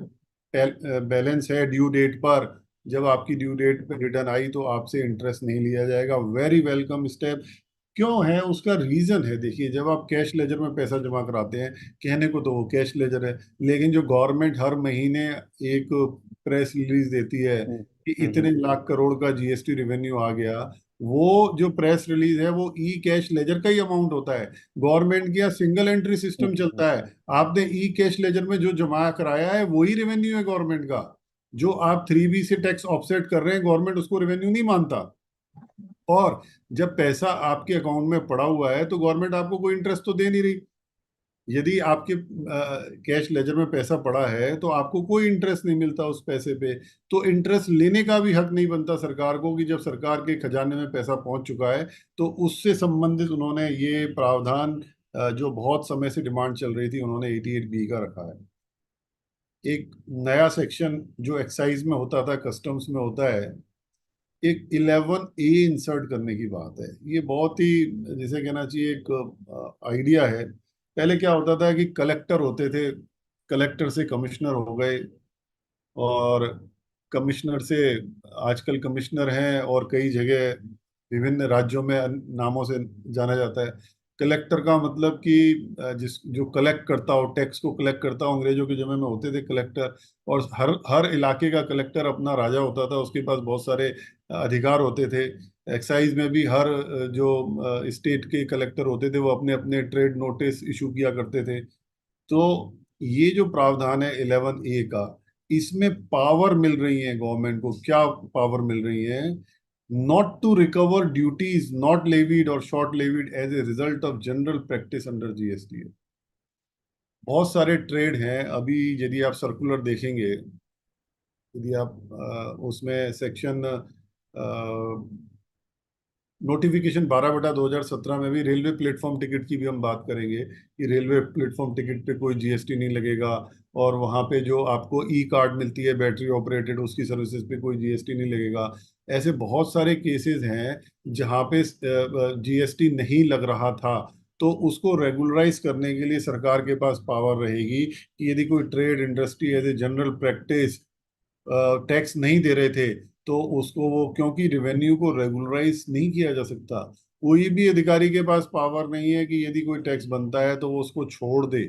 Speaker 3: बैलेंस है ड्यू डेट पर, जब आपकी ड्यू डेट पर रिटर्न आई तो आपसे इंटरेस्ट नहीं लिया जाएगा। Very welcome step. क्यों है? उसका रीजन है, देखिए जब आप कैश लेजर में पैसा जमा कराते हैं, कहने को तो वो कैश लेजर है, लेकिन जो गवर्नमेंट हर महीने एक प्रेस रिलीज देती है कि इतने लाख करोड़ का जीएसटी रेवेन्यू आ गया, वो जो प्रेस रिलीज है वो ई कैश लेजर का ही अमाउंट होता है। गवर्नमेंट का सिंगल एंट्री सिस्टम चलता है। आपने ई कैश लेजर में जो जमा कराया है वही रेवेन्यू है गवर्नमेंट का। जो आप 3B से टैक्स ऑफसेट कर रहे हैं गवर्नमेंट उसको रेवेन्यू नहीं मानता। और जब पैसा आपके अकाउंट में पड़ा हुआ है तो गवर्नमेंट आपको कोई इंटरेस्ट तो दे नहीं रही। यदि आपके कैश लेजर में पैसा पड़ा है तो आपको कोई इंटरेस्ट नहीं मिलता उस पैसे पे। तो इंटरेस्ट लेने का भी हक नहीं बनता सरकार को कि जब सरकार के खजाने में पैसा पहुंच चुका है। तो उससे संबंधित उन्होंने ये प्रावधान जो बहुत समय से डिमांड चल रही थी उन्होंने 88B का रखा है। एक नया सेक्शन जो एक्साइज में होता था कस्टम्स में होता है, एक 11A इंसर्ट करने की बात है। ये बहुत ही जिसे कहना चाहिए एक आइडिया है। पहले क्या होता था कि कलेक्टर होते थे, कलेक्टर से कमिश्नर हो गए, और कमिश्नर से आजकल कमिश्नर हैं और कई जगह विभिन्न राज्यों में नामों से जाना जाता है। कलेक्टर का मतलब कि जिस जो कलेक्ट करता हो, टैक्स को कलेक्ट करता हो। अंग्रेजों के समय में होते थे कलेक्टर, और हर हर इलाके का कलेक्टर अपना राजा होता था, उसके पास बहुत सारे अधिकार होते थे। एक्साइज में भी हर जो स्टेट के कलेक्टर होते थे वो अपने अपने ट्रेड नोटिस इशू किया करते थे। तो ये जो प्रावधान है 11A का, इसमें पावर मिल रही है गवर्नमेंट को। क्या पावर मिल रही है? Not to recover duties not levied और short levied as a result of general practice under GST। बहुत सारे ट्रेड हैं अभी। यदि आप सर्कुलर देखेंगे, यदि आप उसमें सेक्शन नोटिफिकेशन 12/2017 में भी रेलवे प्लेटफॉर्म टिकट की भी हम बात करेंगे कि रेलवे प्लेटफॉर्म टिकट पे कोई GST नहीं लगेगा। और वहाँ पे जो आपको ई कार्ड मिलती है बैटरी ऑपरेटेड, उसकी सर्विसेज पे कोई GST नहीं लगेगा। ऐसे बहुत सारे केसेस हैं जहाँ पे GST नहीं लग रहा था। तो उसको रेगुलराइज करने के लिए सरकार के पास पावर रहेगी कि यदि कोई trade industry as a general practice tax नहीं दे रहे थे तो उसको वो, क्योंकि रेवेन्यू को रेगुलराइज नहीं किया जा सकता। कोई भी अधिकारी के पास पावर नहीं है कि यदि कोई टैक्स बनता है तो वो उसको छोड़ दे।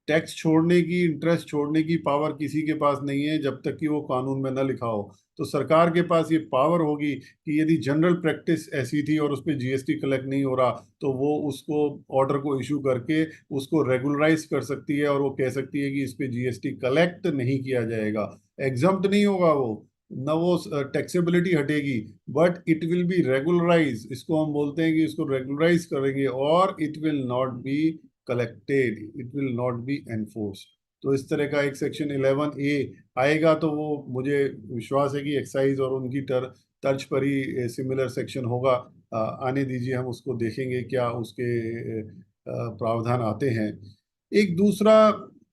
Speaker 3: टैक्स छोड़ने की, इंटरेस्ट छोड़ने की पावर किसी के पास नहीं है जब तक कि वो कानून में न लिखा हो। तो सरकार के पास ये पावर होगी कि यदि जनरल प्रैक्टिस ऐसी थी और उस पर GST कलेक्ट नहीं हो रहा तो वो उसको ऑर्डर को इशू करके उसको रेगुलराइज कर सकती है, और वो कह सकती है कि इस पे GST कलेक्ट नहीं किया जाएगा। एग्जम्प्ट नहीं होगा वो, न वो टैक्सेबिलिटी हटेगी, but it will be regularise. इसको हम बोलते हैं कि इसको रेगुलराइज करेंगे, और it will not be collected, it will not be enforced. तो इस तरह का एक सेक्शन 11A आएगा तो वो मुझे विश्वास है कि एक्साइज और उनकी तर्ज पर ही सिमिलर सेक्शन होगा। आने दीजिए, हम उसको देखेंगे क्या उसके प्रावधान आते हैं। एक दूसरा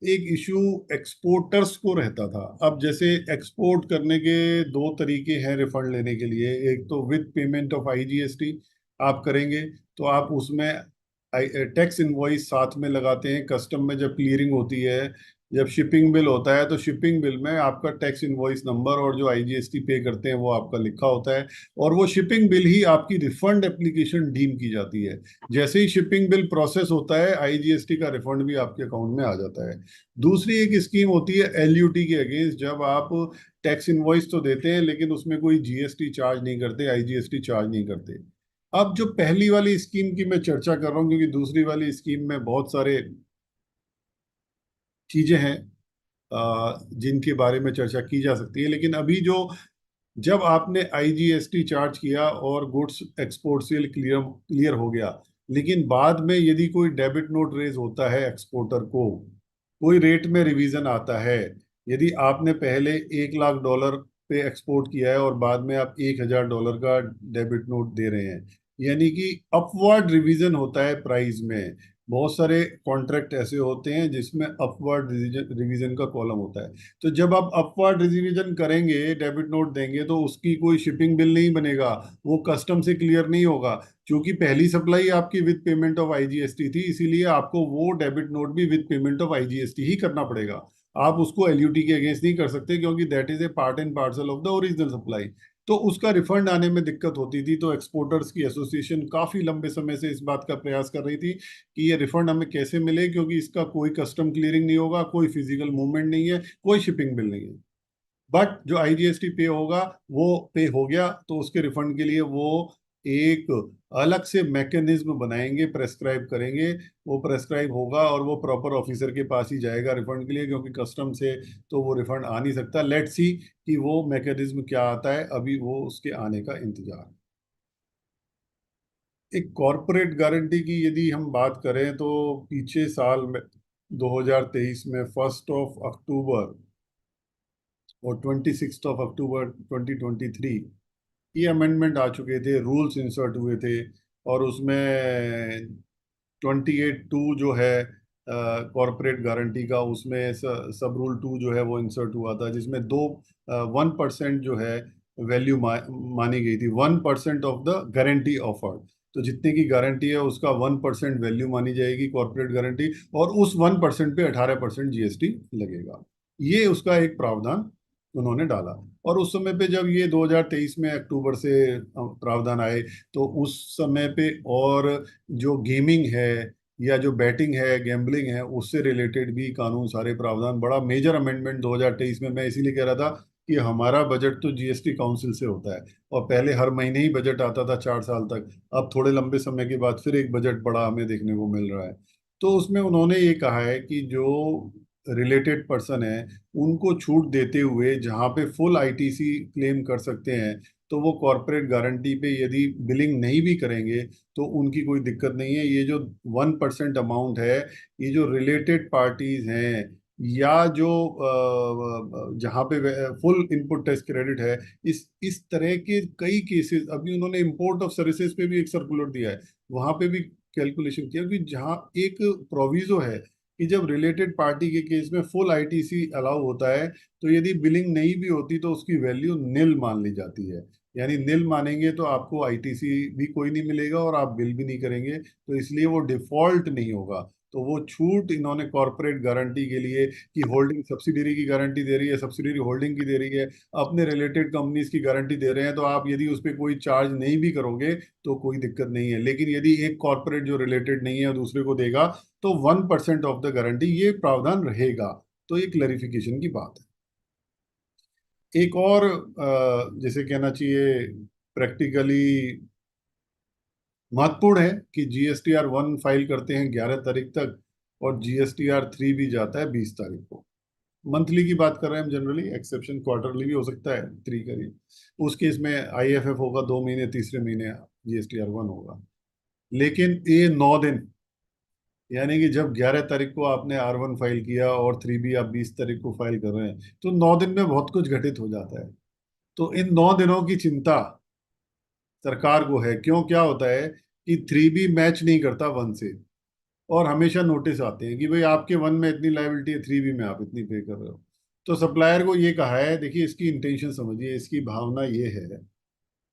Speaker 3: एक इशू एक्सपोर्टर्स को रहता था। अब जैसे एक्सपोर्ट करने के दो तरीके हैं रिफंड लेने के लिए। एक तो विद पेमेंट ऑफ IGST आप करेंगे तो आप उसमें टैक्स इनवॉइस साथ में लगाते हैं। कस्टम में जब क्लियरिंग होती है, जब शिपिंग बिल होता है तो शिपिंग बिल में आपका टैक्स इनवॉइस नंबर और जो IGST पे करते हैं वो आपका लिखा होता है, और वो शिपिंग बिल ही आपकी रिफंड एप्लीकेशन डीम की जाती है। जैसे ही शिपिंग बिल प्रोसेस होता है IGST का रिफंड भी आपके अकाउंट में आ जाता है। दूसरी एक स्कीम होती है LUT के अगेंस्ट, जब आप टैक्स इनवॉइस तो देते हैं लेकिन उसमें कोई GST चार्ज नहीं करते, IGST चार्ज नहीं करते। अब जो पहली वाली स्कीम की मैं चर्चा कर रहा हूँ, क्योंकि दूसरी वाली स्कीम में बहुत सारे चीजें हैं जिनके बारे में चर्चा की जा सकती है। लेकिन अभी जो, जब आपने IGST चार्ज किया और goods export cell clear clear हो गया, लेकिन बाद में यदि कोई डेबिट नोट रेज होता है एक्सपोर्टर को, कोई रेट में रिवीजन आता है, यदि आपने पहले $1 लाख पे एक्सपोर्ट किया है और बाद में आप $1,000 का डेबिट नोट दे रहे हैं, यानी कि अपवर्ड रिवीजन होता है प्राइस में। बहुत सारे कॉन्ट्रैक्ट ऐसे होते हैं जिसमें अपवर्ड रिवीजन का कॉलम होता है। तो जब आप अपवर्ड रिवीजन करेंगे, डेबिट नोट देंगे, तो उसकी कोई शिपिंग बिल नहीं बनेगा, वो कस्टम से क्लियर नहीं होगा। क्योंकि पहली सप्लाई आपकी विद पेमेंट ऑफ IGST थी, इसीलिए आपको वो डेबिट नोट भी विद पेमेंट ऑफ IGST ही करना पड़ेगा। आप उसको LUT के अगेंस्ट नहीं कर सकते, क्योंकि that is a part and parcel of the original supply. तो उसका रिफंड आने में दिक्कत होती थी। तो एक्सपोर्टर्स की एसोसिएशन काफी लंबे समय से इस बात का प्रयास कर रही थी कि ये रिफंड हमें कैसे मिले, क्योंकि इसका कोई कस्टम क्लियरिंग नहीं होगा, कोई फिजिकल मूवमेंट नहीं है, कोई शिपिंग बिल नहीं है। बट जो IGST पे होगा वो पे हो गया, तो उसके रिफंड के लिए वो एक अलग से मैकेनिज्म बनाएंगे, प्रेस्क्राइब करेंगे। वो प्रेस्क्राइब होगा और वो प्रॉपर ऑफिसर के पास ही जाएगा रिफंड के लिए, क्योंकि कस्टम से तो वो रिफंड आ नहीं सकता। लेट्स सी कि वो मैकेनिज्म क्या आता है, अभी वो उसके आने का इंतजार है। एक कॉरपोरेट गारंटी की यदि हम बात करें तो पीछे साल में 2023 में 1 अक्टूबर और 26 अक्टूबर 2023 ये अमेंडमेंट आ चुके थे, रूल्स इंसर्ट हुए थे। और उसमें 28(2) जो है कॉरपोरेट गारंटी का, उसमें सब रूल 2 जो है वो इंसर्ट हुआ था, जिसमें 1% जो है वैल्यू मानी गई थी। 1% ऑफ द गारंटी ऑफर्ड, तो जितने की गारंटी है उसका 1% वैल्यू मानी जाएगी कॉरपोरेट गारंटी, और उस 1% पे 18% जीएसटी लगेगा। ये उसका एक प्रावधान उन्होंने डाला। और उस समय पे जब ये 2023 में अक्टूबर से प्रावधान आए, तो उस समय पे और जो गेमिंग है या जो बैटिंग है, गैम्बलिंग है, उससे रिलेटेड भी कानून, सारे प्रावधान, बड़ा मेजर अमेंडमेंट 2023 में। मैं इसीलिए कह रहा था कि हमारा बजट तो जीएसटी काउंसिल से होता है, और पहले हर महीने ही बजट आता था 4 साल तक। अब थोड़े लंबे समय के बाद फिर एक बजट बड़ा हमें देखने को मिल रहा है। तो उसमें उन्होंने ये कहा है कि जो रिलेटेड पर्सन है उनको छूट देते हुए, जहां पे फुल आईटीसी क्लेम कर सकते हैं, तो वो कॉरपोरेट गारंटी पे यदि बिलिंग नहीं भी करेंगे तो उनकी कोई दिक्कत नहीं है। ये जो 1% अमाउंट है, ये जो रिलेटेड पार्टीज हैं या जो जहाँ पे फुल इनपुट टैक्स क्रेडिट है, इस तरह के कई केसेस, अभी उन्होंने इंपोर्ट ऑफ सर्विसेज पे भी एक सर्कुलर दिया है, वहां पे भी कैलकुलेशन किया कि जहाँ एक प्रोविजो है कि जब रिलेटेड पार्टी के केस में फुल आईटीसी अलाउ होता है, तो यदि बिलिंग नहीं भी होती तो उसकी वैल्यू निल मान ली जाती है। यानी निल मानेंगे तो आपको आईटीसी भी कोई नहीं मिलेगा और आप बिल भी नहीं करेंगे, तो इसलिए वो डिफॉल्ट नहीं होगा। तो वो छूट इन्होंने कॉरपोरेट गारंटी के लिए, कि होल्डिंग सब्सिडरी की गारंटी दे रही है, सब्सिडरी होल्डिंग की दे रही है, अपने रिलेटेड कंपनीज की गारंटी दे रहे हैं, तो आप यदि उस पर कोई चार्ज नहीं भी करोगे तो कोई दिक्कत नहीं है। लेकिन यदि एक कॉरपोरेट जो रिलेटेड नहीं है और दूसरे को देगा, तो 1% ऑफ द गारंटी ये प्रावधान रहेगा। तो ये क्लैरिफिकेशन की बात है। एक और जैसे कहना चाहिए प्रैक्टिकली महत्वपूर्ण है कि GSTR 1 फाइल करते हैं 11 तारीख तक, और GSTR 3 भी जाता है 20 तारीख को। मंथली की बात कर रहे हैं हम जनरली, एक्सेप्शन क्वार्टरली भी हो सकता है 3 करिए। उस केस में IFF होगा 2 महीने, तीसरे महीने GSTR 1 होगा। लेकिन ये 9 दिन, यानी कि जब 11 तारीख को आपने R1 फाइल किया और 3 भी आप 20 तारीख को फाइल कर रहे हैं, तो 9 दिन में बहुत कुछ घटित हो जाता है। तो इन 9 दिनों की चिंता सरकार को है। क्यों, क्या होता है कि 3B मैच नहीं करता 1 से, और हमेशा नोटिस आते हैं कि भाई आपके 1 में इतनी लायबिलिटी है, 3B में आप इतनी पे कर रहे हो। तो सप्लायर को ये कहा है, देखिए इसकी इंटेंशन समझिए, इसकी भावना ये है।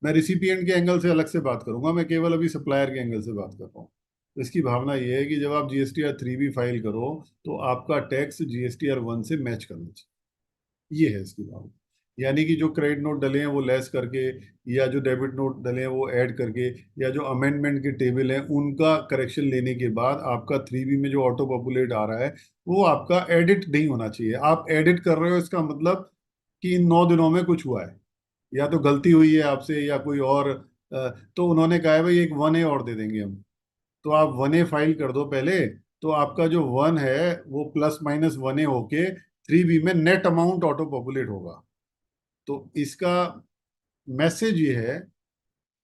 Speaker 3: मैं रिसिपिएंट के एंगल से अलग से बात करूंगा, मैं केवल अभी सप्लायर के एंगल से बात कर रहा हूँ। तो इसकी भावना ये है कि जब आप GSTR 3 भी फाइल करो, तो आपका टैक्स GSTR 1 से मैच करना चाहिए। ये है इसकी भावना। यानी कि जो क्रेडिट नोट डले हैं वो लेस करके, या जो डेबिट नोट डले हैं वो ऐड करके, या जो अमेंडमेंट के टेबल हैं उनका करेक्शन लेने के बाद आपका 3B में जो ऑटो पॉपुलेट आ रहा है, वो आपका एडिट नहीं होना चाहिए। आप एडिट कर रहे हो, इसका मतलब कि इन 9 दिनों में कुछ हुआ है, या तो गलती हुई है आपसे या कोई और। तो उन्होंने कहा है भाई एक 1A और दे देंगे हम, तो आप 1A फाइल कर दो पहले। तो आपका जो 1 है वो प्लस माइनस 1A होके 3B में नेट अमाउंट ऑटो पॉपुलेट होगा। तो इसका मैसेज ये है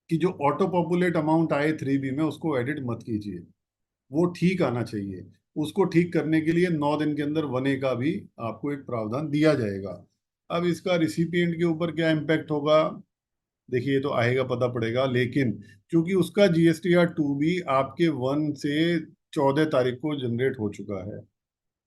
Speaker 3: कि जो ऑटो पॉपुलेट अमाउंट आए 3B में, उसको एडिट मत कीजिए, वो ठीक आना चाहिए। उसको ठीक करने के लिए 9 दिन के अंदर 1A का भी आपको एक प्रावधान दिया जाएगा। अब इसका रिसिपिएंट के ऊपर क्या इम्पैक्ट होगा, देखिए ये तो आएगा पता पड़ेगा। लेकिन क्योंकि उसका GSTR 2 भी आपके 1 से 14 तारीख को जनरेट हो चुका है,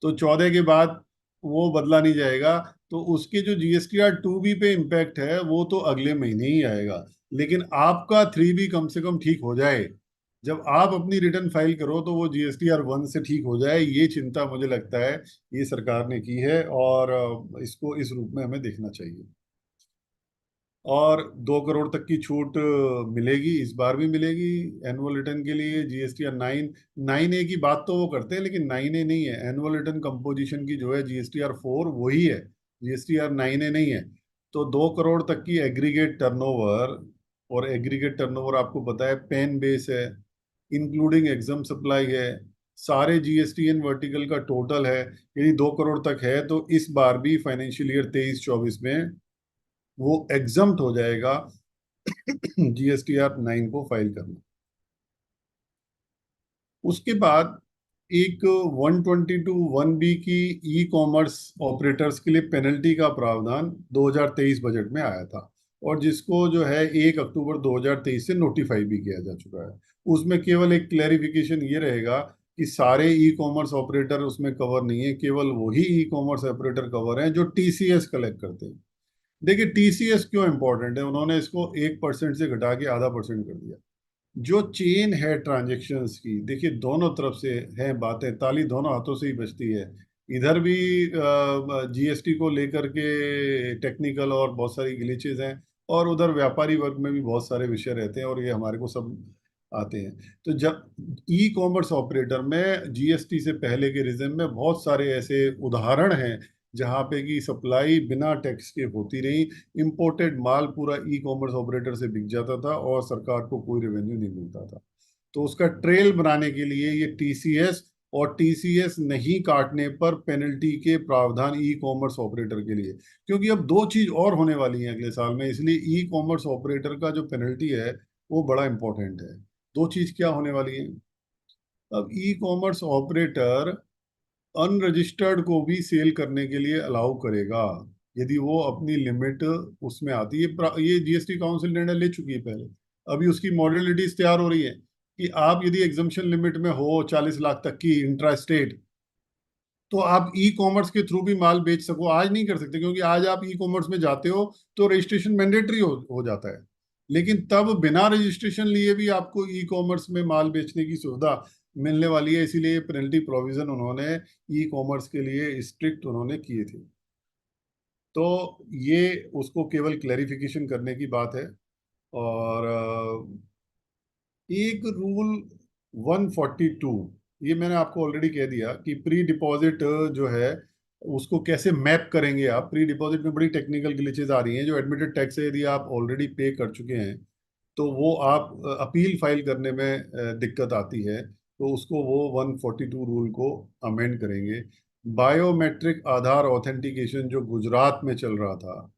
Speaker 3: तो 14 के बाद वो बदला नहीं जाएगा। तो उसके जो GSTR 2 भी पे इम्पैक्ट है वो तो अगले महीने ही आएगा। लेकिन आपका 3B कम से कम ठीक हो जाए, जब आप अपनी रिटर्न फाइल करो तो वो GSTR 1 से ठीक हो जाए, ये चिंता मुझे लगता है ये सरकार ने की है, और इसको इस रूप में हमें देखना चाहिए। और 2 करोड़ तक की छूट मिलेगी, इस बार भी मिलेगी एनुअल रिटर्न के लिए। GSTR 9, 9A की बात तो वो करते हैं, लेकिन 9A नहीं है एनुअल रिटर्न कंपोजिशन की, जो है GSTR 4 वही है, GSTR 9A नहीं है। तो 2 करोड़ तक की एग्रीगेट टर्नओवर और एग्रीगेट टर्नओवर आपको पता है पेन बेस है, इंक्लूडिंग एग्जाम सप्लाई है, सारे जीएसटीएन वर्टिकल का टोटल है, यदि 2 करोड़ तक है तो इस बार भी फाइनेंशियल ईयर 23-24 में वो एग्जम्प्ट हो जाएगा GSTR 9 को फाइल करना। उसके बाद एक 122(1)(b) की ई कॉमर्स ऑपरेटर्स के लिए पेनल्टी का प्रावधान 2023 बजट में आया था, और जिसको जो है 1 अक्टूबर 2023 से नोटिफाई भी किया जा चुका है। उसमें केवल एक क्लैरिफिकेशन ये रहेगा कि सारे ई कॉमर्स ऑपरेटर उसमें कवर नहीं है, केवल वही ई कॉमर्स ऑपरेटर कवर हैं जो टीसीएस कलेक्ट करते हैं। देखिए टीसीएस क्यों इंपॉर्टेंट है, उन्होंने इसको 1% से घटा के ½ % कर दिया। जो चेन है ट्रांजेक्शन्स की, देखिए दोनों तरफ से है बातें, ताली दोनों हाथों से ही बजती है। इधर भी जीएसटी को लेकर के टेक्निकल और बहुत सारी ग्लिचेज हैं, और उधर व्यापारी वर्ग में भी बहुत सारे विषय रहते हैं, और ये हमारे को सब आते हैं। तो जब ई कॉमर्स ऑपरेटर में जीएसटी से पहले के रिजिम में बहुत सारे ऐसे उदाहरण हैं जहाँ पे कि सप्लाई बिना टैक्स के होती रही, इंपोर्टेड माल पूरा ई कॉमर्स ऑपरेटर से बिक जाता था और सरकार को कोई रेवेन्यू नहीं मिलता था। तो उसका ट्रेल बनाने के लिए ये टीसीएस और टीसीएस नहीं काटने पर पेनल्टी के प्रावधान ई कॉमर्स ऑपरेटर के लिए, क्योंकि अब दो चीज और होने वाली है अगले साल में, इसलिए ई कॉमर्स ऑपरेटर का जो पेनल्टी है वो बड़ा इंपॉर्टेंट है। दो चीज क्या होने वाली है, अब ई कॉमर्स ऑपरेटर अनरजिस्टर्ड को भी सेल करने के लिए अलाउ करेगा, यदि वो अपनी लिमिट उसमें आती है। ये जीएसटी काउंसिल निर्णय ले चुकी है पहले, अभी उसकी मॉडलिटीज तैयार हो रही है कि आप यदि एग्जम्पशन लिमिट में हो 40 लाख तक की इंट्रा स्टेट, तो आप ई कॉमर्स के थ्रू भी माल बेच सको। आज नहीं कर सकते, क्योंकि आज आप ई कॉमर्स में जाते हो तो रजिस्ट्रेशन मैंडेटरी हो जाता है, लेकिन तब बिना रजिस्ट्रेशन लिए भी आपको ई कॉमर्स में माल बेचने की सुविधा मिलने वाली है। इसीलिए पेनल्टी प्रोविजन उन्होंने ई कॉमर्स के लिए स्ट्रिक्ट उन्होंने किए थे। तो ये उसको केवल क्लैरिफिकेशन करने की बात है। और एक रूल 142, ये मैंने आपको ऑलरेडी कह दिया कि प्री डिपॉजिट जो है उसको कैसे मैप करेंगे आप। प्री डिपॉजिट में बड़ी टेक्निकल ग्लिचेज आ रही हैं। जो एडमिटेड टैक्स है, यदि आप ऑलरेडी पे कर चुके हैं तो वो आप अपील फाइल करने में दिक्कत आती है, तो उसको वो 142 रूल को अमेंड करेंगे। बायोमेट्रिक आधार ऑथेंटिकेशन जो गुजरात में चल रहा था,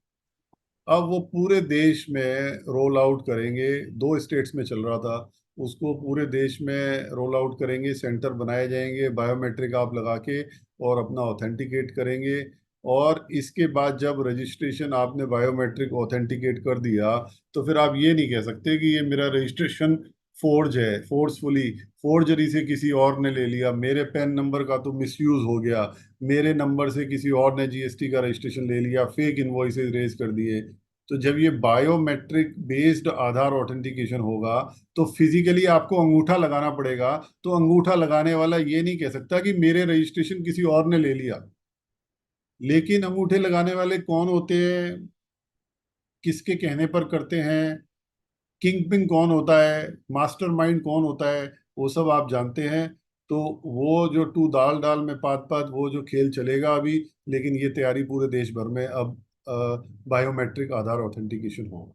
Speaker 3: अब वो पूरे देश में रोल आउट करेंगे। 2 स्टेट्स में चल रहा था, उसको पूरे देश में रोल आउट करेंगे। सेंटर बनाए जाएंगे, बायोमेट्रिक आप लगा के और अपना ऑथेंटिकेट करेंगे। और इसके बाद जब रजिस्ट्रेशन आपने बायोमेट्रिक ऑथेंटिकेट कर दिया, तो फिर आप ये नहीं कह सकते कि ये मेरा रजिस्ट्रेशन फोर्ज है, फोर्सफुली फोर्जरी से किसी और ने ले लिया, मेरे पैन नंबर का तो मिसयूज हो गया, मेरे नंबर से किसी और ने जीएसटी का रजिस्ट्रेशन ले लिया, फेक इनवॉइसेस रेज कर दिए। तो जब ये बायोमेट्रिक बेस्ड आधार ऑथेंटिकेशन होगा तो फिजिकली आपको अंगूठा लगाना पड़ेगा। तो अंगूठा लगाने वाला ये नहीं कह सकता कि मेरे रजिस्ट्रेशन किसी और ने ले लिया। लेकिन अंगूठे लगाने वाले कौन होते हैं, किसके कहने पर करते हैं, किंग पिन कौन होता है, मास्टरमाइंड कौन होता है, वो सब आप जानते हैं। तो वो जो टू दाल डाल में पात पात, वो जो खेल चलेगा अभी। लेकिन ये तैयारी पूरे देश भर में अब बायोमेट्रिक आधार ऑथेंटिकेशन होगा।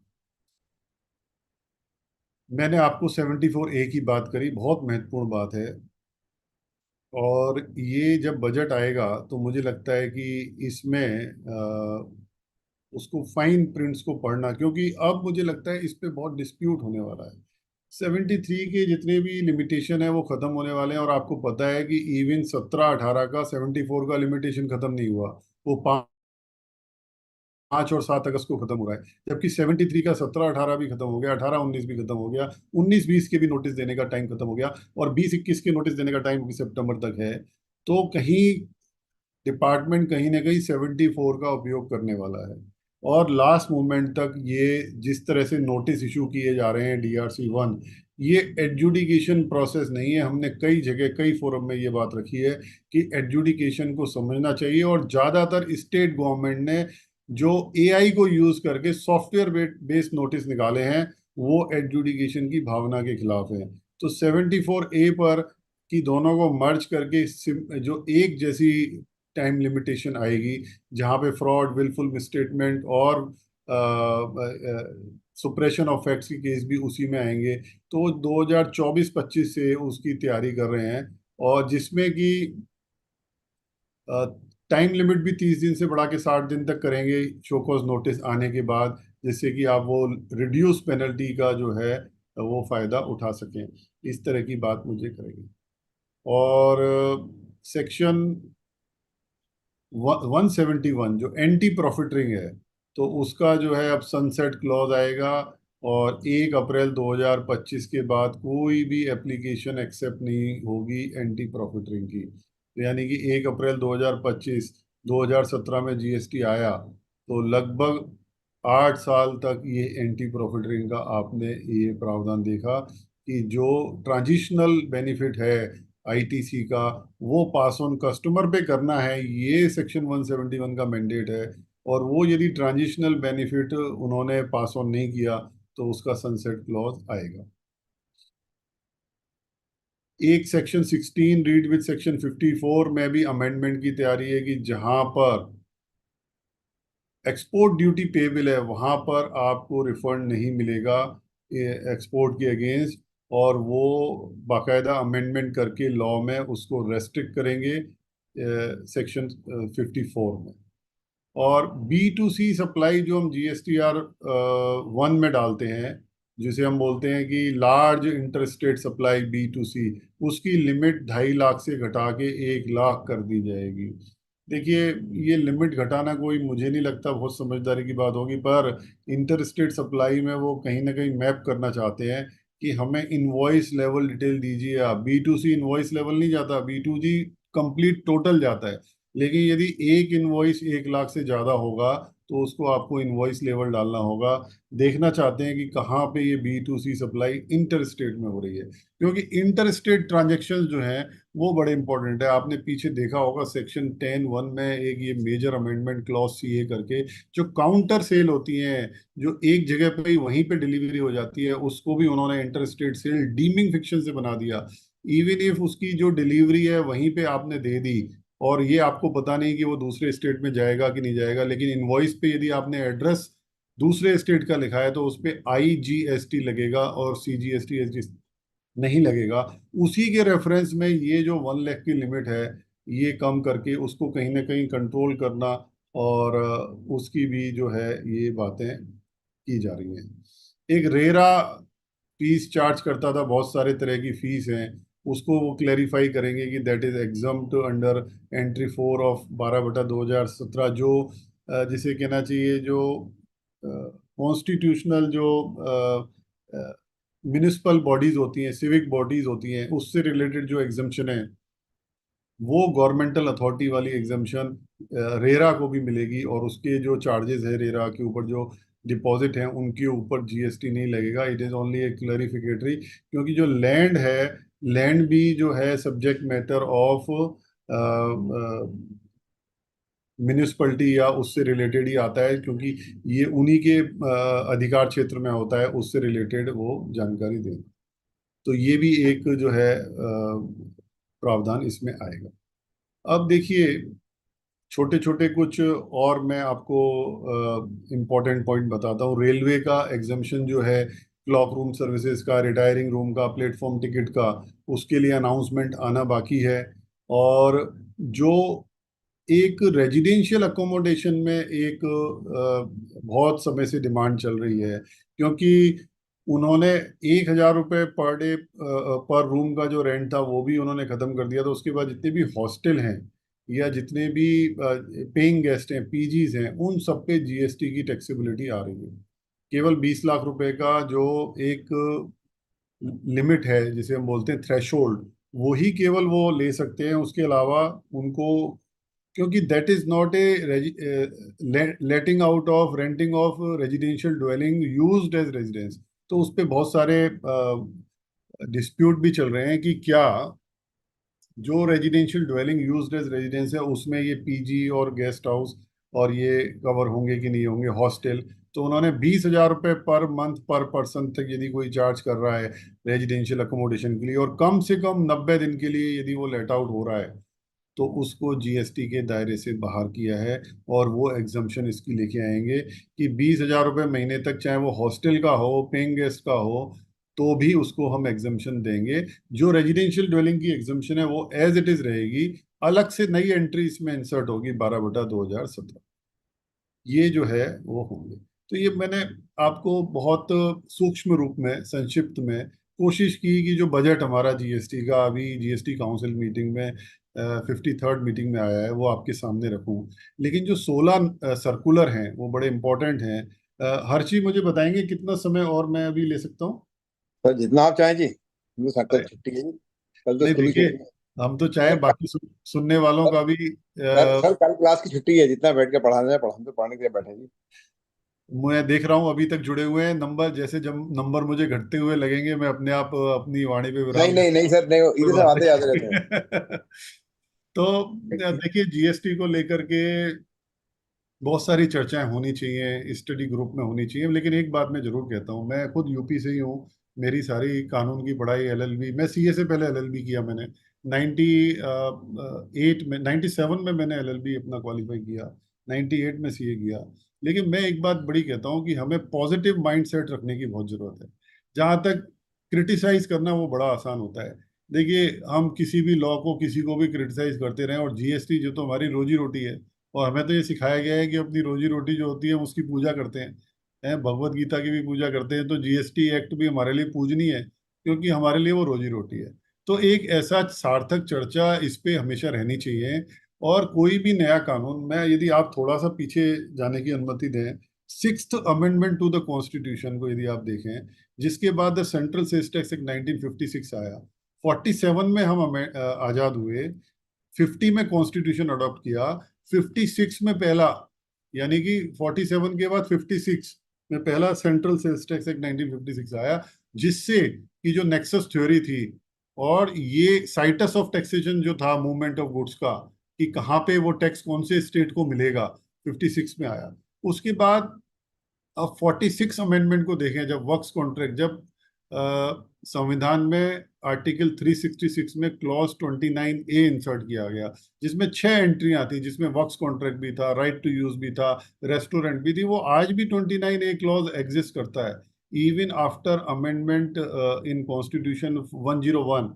Speaker 3: मैंने आपको 74A की बात करी, बहुत महत्वपूर्ण बात है। और ये जब बजट आएगा तो मुझे लगता है कि इसमें उसको फाइन प्रिंट्स को पढ़ना, क्योंकि अब मुझे लगता है इस पे बहुत डिस्प्यूट होने वाला है। 73 के जितने भी लिमिटेशन है वो खत्म होने वाले हैं। और आपको पता है कि इवन 17-18 का 74 का लिमिटेशन खत्म नहीं हुआ, वो 5 और 7 अगस्त को खत्म हो रहा है। जबकि 73 का 17-18 भी खत्म हो गया, 18-19 भी खत्म हो गया, 19-20 के भी नोटिस देने का टाइम खत्म हो गया, और 20-21 के नोटिस देने का टाइम सितंबर तक है। तो कहीं डिपार्टमेंट कहीं ना कहीं 74 का उपयोग करने वाला है। और लास्ट मोमेंट तक ये जिस तरह से नोटिस इशू किए जा रहे हैं DRC 1, ये एडजुडिकेशन प्रोसेस नहीं है। हमने कई जगह कई फोरम में ये बात रखी है कि एडजुडिकेशन को समझना चाहिए। और ज़्यादातर स्टेट गवर्नमेंट ने जो AI को यूज़ करके सॉफ्टवेयर बेस्ड नोटिस निकाले हैं, वो एडजुडिकेशन की भावना के खिलाफ है। तो 74A पर कि दोनों को मर्ज करके जो एक जैसी टाइम लिमिटेशन आएगी, जहां पे फ्रॉड, विलफुल मिसस्टेटमेंट और सुप्रेशन ऑफ फैक्ट्स के केस भी उसी में आएंगे। तो 2024-25 से उसकी तैयारी कर रहे हैं, और जिसमें कि टाइम लिमिट भी 30 दिन से बढ़ा के 60 दिन तक करेंगे शो कॉज नोटिस आने के बाद, जिससे कि आप वो रिड्यूस पेनल्टी का जो है वो फायदा उठा सकें। इस तरह की बात मुझे करेंगे। और सेक्शन 171 जो एंटी प्रॉफिटरिंग है, तो उसका जो है अब सनसेट क्लॉज आएगा, और 1 अप्रैल 2025 के बाद कोई भी एप्लीकेशन एक्सेप्ट नहीं होगी एंटी प्रॉफिटरिंग की। तो यानी कि 1 अप्रैल 2025, 2017 में जीएसटी आया, तो लगभग 8 साल तक ये एंटी प्रॉफिटरिंग का आपने ये प्रावधान देखा कि जो ट्रांजिशनल बेनिफिट है आईटीसी का, वो पास ऑन कस्टमर पे करना है, ये सेक्शन 171 का मैंडेट है। और वो यदि ट्रांजिशनल बेनिफिट उन्होंने पास ऑन नहीं किया तो उसका सनसेट क्लॉज आएगा। एक सेक्शन 16 रीड विद सेक्शन 54 में भी अमेंडमेंट की तैयारी है कि जहां पर एक्सपोर्ट ड्यूटी पेबल है वहां पर आपको रिफंड नहीं मिलेगा एक्सपोर्ट के अगेंस्ट, और वो बाकायदा अमेंडमेंट करके लॉ में उसको रेस्ट्रिक्ट करेंगे सेक्शन 54 में। और B2C सप्लाई जो हम GSTR 1 में डालते हैं, जिसे हम बोलते हैं कि लार्ज इंटरस्टेट सप्लाई B2C, उसकी लिमिट 2.5 लाख से घटा के 1 लाख कर दी जाएगी। देखिए, ये लिमिट घटाना कोई मुझे नहीं लगता बहुत समझदारी की बात होगी, पर इंटरस्टेट सप्लाई में वो कहीं ना कहीं मैप करना चाहते हैं कि हमें इनवॉइस लेवल डिटेल दीजिए। आप B2C इनवॉइस लेवल नहीं जाता, B2G कंप्लीट टोटल जाता है। लेकिन यदि एक इनवॉइस 1 लाख से ज्यादा होगा तो उसको आपको इनवॉइस लेवल डालना होगा। देखना चाहते हैं कि कहाँ पे ये B2C सप्लाई इंटर स्टेट में हो रही है, क्योंकि इंटर स्टेट ट्रांजेक्शन जो हैं वो बड़े इंपॉर्टेंट है। आपने पीछे देखा होगा सेक्शन 10(1) में एक ये मेजर अमेंडमेंट क्लॉज CA करके, जो काउंटर सेल होती हैं, जो एक जगह पे ही वहीं पे डिलीवरी हो जाती है, उसको भी उन्होंने inter state sale deeming fiction से बना दिया। इवन इफ उसकी जो डिलीवरी है वहीं पे आपने दे दी, और ये आपको पता नहीं कि वो दूसरे स्टेट में जाएगा कि नहीं जाएगा, लेकिन इनवॉइस पे यदि आपने एड्रेस दूसरे स्टेट का लिखा है तो उस पे IGST लगेगा और CGST नहीं लगेगा। उसी के रेफरेंस में ये जो 1 लाख की लिमिट है, ये कम करके उसको कहीं ना कहीं कंट्रोल करना, और उसकी भी जो है ये बातें की जा रही हैं। एक रेरा फीस चार्ज करता था, बहुत सारे तरह की फीस हैं, उसको वो क्लेरिफाई करेंगे कि that is exempt under entry 4 of 12/2017, जो जिसे कहना चाहिए जो कॉन्स्टिट्यूशनल जो म्यूनिसिपल बॉडीज होती हैं, सिविक बॉडीज होती हैं, उससे रिलेटेड जो एग्जम्पशन है, वो गवर्नमेंटल अथॉरिटी वाली एग्जम्पशन रेरा को भी मिलेगी, और उसके जो चार्जेस है रेरा के ऊपर जो डिपॉजिट हैं उनके ऊपर GST नहीं लगेगा। इट इज ओनली ए क्लैरिफिकेटरी, क्योंकि जो लैंड है, लैंड भी जो है सब्जेक्ट मैटर ऑफ म्यूनिसपैलिटी या उससे रिलेटेड ही आता है, क्योंकि ये उन्हीं के अधिकार क्षेत्र में होता है, उससे रिलेटेड वो जानकारी देना। तो ये भी एक जो है प्रावधान इसमें आएगा। अब देखिए, छोटे छोटे कुछ और मैं आपको इम्पोर्टेंट पॉइंट बताता हूँ। रेलवे का एग्जम्पशन जो है, क्लॉक रूम सर्विसेज का, रिटायरिंग रूम का, प्लेटफॉर्म टिकट का, उसके लिए अनाउंसमेंट आना बाकी है। और जो एक रेजिडेंशियल अकोमोडेशन में एक बहुत समय से डिमांड चल रही है, क्योंकि उन्होंने 1,000 रुपये पर डे पर रूम का जो रेंट था वो भी उन्होंने ख़त्म कर दिया। तो उसके बाद जितने भी हॉस्टल हैं या जितने भी पेइंग गेस्ट हैं, पीजीज हैं, उन सब पे GST की टैक्सेबिलिटी आ रही है। केवल 20 लाख रुपए का जो एक लिमिट है, जिसे हम बोलते हैं थ्रेशोल्ड, वो ही केवल वो ले सकते हैं। उसके अलावा उनको, क्योंकि that is not a letting out of renting of residential dwelling used as residence, तो उस पे बहुत सारे डिस्प्यूट भी चल रहे हैं कि क्या जो residential dwelling used as residence है उसमें ये पीजी और गेस्ट हाउस और ये कवर होंगे कि नहीं होंगे, हॉस्टल। तो उन्होंने 20,000 रुपये पर मंथ पर पर्सन तक यदि कोई चार्ज कर रहा है रेजिडेंशियल अकोमोडेशन के लिए, और कम से कम 90 दिन के लिए यदि वो लेट आउट हो रहा है, तो उसको जीएसटी के दायरे से बाहर किया है। और वो एग्जम्पशन इसकी लेके आएंगे कि 20,000 रुपये महीने तक, चाहे वो हॉस्टल का हो, पेइंग गेस्ट का हो, तो भी उसको हम एग्जम्पशन देंगे। जो रेजिडेंशियल ड्वेलिंग की एग्जम्पशन है वो एज इट इज रहेगी, अलग से नई एंट्री इसमें इंसर्ट होगी 12/2017। ये जो है वो होंगे। तो ये मैंने आपको बहुत सूक्ष्म रूप में, संक्षिप्त में कोशिश की कि जो बजट हमारा जीएसटी का अभी जीएसटी काउंसिल मीटिंग में 53rd मीटिंग में आया है वो आपके सामने रखूं। लेकिन जो 16 सर्कुलर हैं वो बड़े इंपॉर्टेंट हैं। हर चीज मुझे बताएंगे कितना समय और मैं अभी ले सकता हूँ?
Speaker 1: सर जितना आप चाहें जी, मुझे कल
Speaker 3: अरे
Speaker 1: छुट्टी है जी। कल तो
Speaker 3: नहीं,
Speaker 1: स्कूल की
Speaker 3: देखिए,
Speaker 1: छुट्टी है।
Speaker 3: हम तो चाहे
Speaker 1: सर
Speaker 3: बाकी सुनने वालों का भी
Speaker 1: सर कल क्लास की छुट्टी है, जितना बैठ के पढ़ाना है पढ़ा, हम तो पढ़ाने के लिए बैठे हैं जी।
Speaker 3: मैं देख रहा हूँ अभी तक जुड़े हुए हैं नंबर। जैसे जब नंबर मुझे घटते हुए लगेंगे मैं अपने आप अपनी वाणी पे
Speaker 1: नहीं
Speaker 3: विराम
Speaker 1: नहीं नहीं सर, नहीं,
Speaker 3: कोई
Speaker 1: इधर से
Speaker 3: बात
Speaker 1: आते आते रहते हैं।
Speaker 3: नहीं। तो देखिए, जीएसटी को लेकर के बहुत सारी चर्चाएं होनी चाहिए, स्टडी ग्रुप में होनी चाहिए। लेकिन एक बात मैं जरूर कहता हूँ, मैं खुद यूपी से ही हूँ। मेरी सारी कानून की पढ़ाई एलएलबी, मैं सीए से पहले एलएलबी किया मैंने। 98 में, 97 में मैंने एलएलबी अपना क्वालिफाई किया, 98 में सीए किया। लेकिन मैं एक बात बड़ी कहता हूँ कि हमें पॉजिटिव माइंडसेट रखने की बहुत जरूरत है। जहाँ तक क्रिटिसाइज करना, वो बड़ा आसान होता है। देखिए, हम किसी भी लॉ को, किसी को भी क्रिटिसाइज करते रहें, और जीएसटी जो तो हमारी रोजी रोटी है, और हमें तो ये सिखाया गया है कि अपनी रोजी रोटी जो होती है हम उसकी पूजा करते हैं भगवत गीता की भी पूजा करते हैं, तो जीएसटी एक्ट भी हमारे लिए पूजनीय है, क्योंकि हमारे लिए वो रोजी रोटी है। तो एक ऐसा सार्थक चर्चा इस पे हमेशा रहनी चाहिए। और कोई भी नया कानून, मैं यदि आप थोड़ा सा पीछे जाने की अनुमति दें, 6th amendment to the constitution को यदि आप देखें, जिसके बाद the central sales tax act 1956 आया, 47 में हम आजाद हुए, 50 में कॉन्स्टिट्यूशन अडॉप्ट किया, 56 में पहला, यानी कि 47 के बाद 56 में पहला सेंट्रल सेल्स टैक्स एक्ट 1956 आया, जिससे कि जो नेक्सस थ्योरी थी और ये साइटस ऑफ टैक्सेशन जो था मूवमेंट ऑफ गुड्स का, कि कहाँ पे वो टैक्स कौन से स्टेट को मिलेगा, 56 में आया। उसके बाद अब 46 अमेंडमेंट को देखें, जब वर्क्स कॉन्ट्रैक्ट, जब संविधान में आर्टिकल 366 में क्लॉज 29A इंसर्ट किया गया, जिसमें 6 एंट्रियां थी, जिसमें वर्क्स कॉन्ट्रैक्ट भी था, राइट टू यूज भी था, रेस्टोरेंट भी थी, वो आज भी 29A क्लॉज एग्जिस्ट करता है। Even after amendment in constitution 101,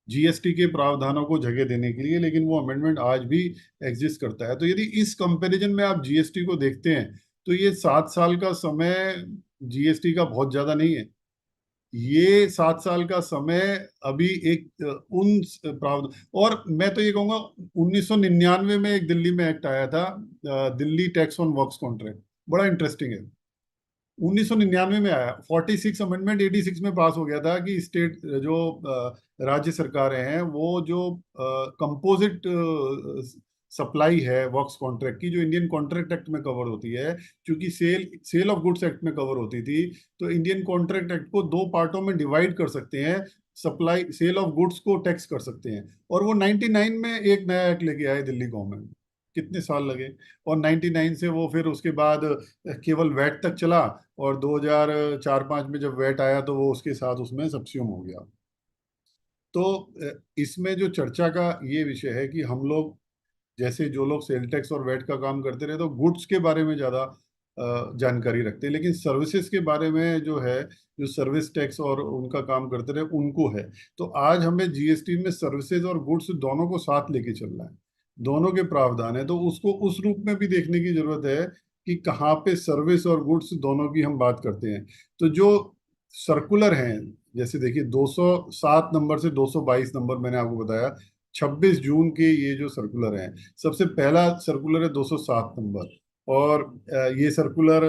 Speaker 3: GST के प्रावधानों को जगह देने के लिए, लेकिन वो अमेंडमेंट आज भी एग्जिस्ट करता है। तो यदि इस कंपैरिजन में आप जीएसटी को देखते हैं, तो ये 7 साल का समय जीएसटी का बहुत ज्यादा नहीं है। ये 7 साल का समय अभी एक उन प्रावधान, और मैं तो ये कहूंगा 1999 में एक दिल्ली में एक्ट आया था, Delhi tax on works contract, बड़ा इंटरेस्टिंग है। 1999 में आया, 46 अमेंडमेंट 86 में पास हो गया था कि स्टेट जो राज्य सरकारें हैं, वो जो कंपोजिट सप्लाई है वर्क्स कॉन्ट्रैक्ट की, जो इंडियन कॉन्ट्रैक्ट एक्ट में कवर होती है, क्योंकि सेल ऑफ गुड्स एक्ट में कवर होती थी, तो इंडियन कॉन्ट्रैक्ट एक्ट को 2 पार्टों में डिवाइड कर सकते हैं। सप्लाई, सेल ऑफ गुड्स को टैक्स कर सकते हैं। और वो 99 में एक नया एक्ट लेके आए दिल्ली गवर्नमेंट। कितने साल लगे, और 99 से वो फिर उसके बाद केवल वैट तक चला, और 2004-05 में जब वैट आया तो वो उसके साथ उसमें सब्सिट्यूट हो गया। तो इसमें जो चर्चा का ये विषय है कि हम लोग, जैसे जो लोग सेल टैक्स और वैट का काम करते रहे, तो गुड्स के बारे में ज्यादा जानकारी रखते हैं, लेकिन सर्विसेज के बारे में जो है, जो सर्विस टैक्स और उनका काम करते रहे उनको है। तो आज हमें जीएसटी में सर्विसेज और गुड्स दोनों को साथ लेके चलना है, दोनों के प्रावधान है, तो उसको उस रूप में भी देखने की जरूरत है कि कहाँ पे सर्विस और गुड्स दोनों की हम बात करते हैं। तो जो सर्कुलर हैं, जैसे देखिए 207 नंबर से 222 नंबर मैंने आपको बताया, 26 जून के ये जो सर्कुलर हैं, सबसे पहला सर्कुलर है 207 नंबर। और ये सर्कुलर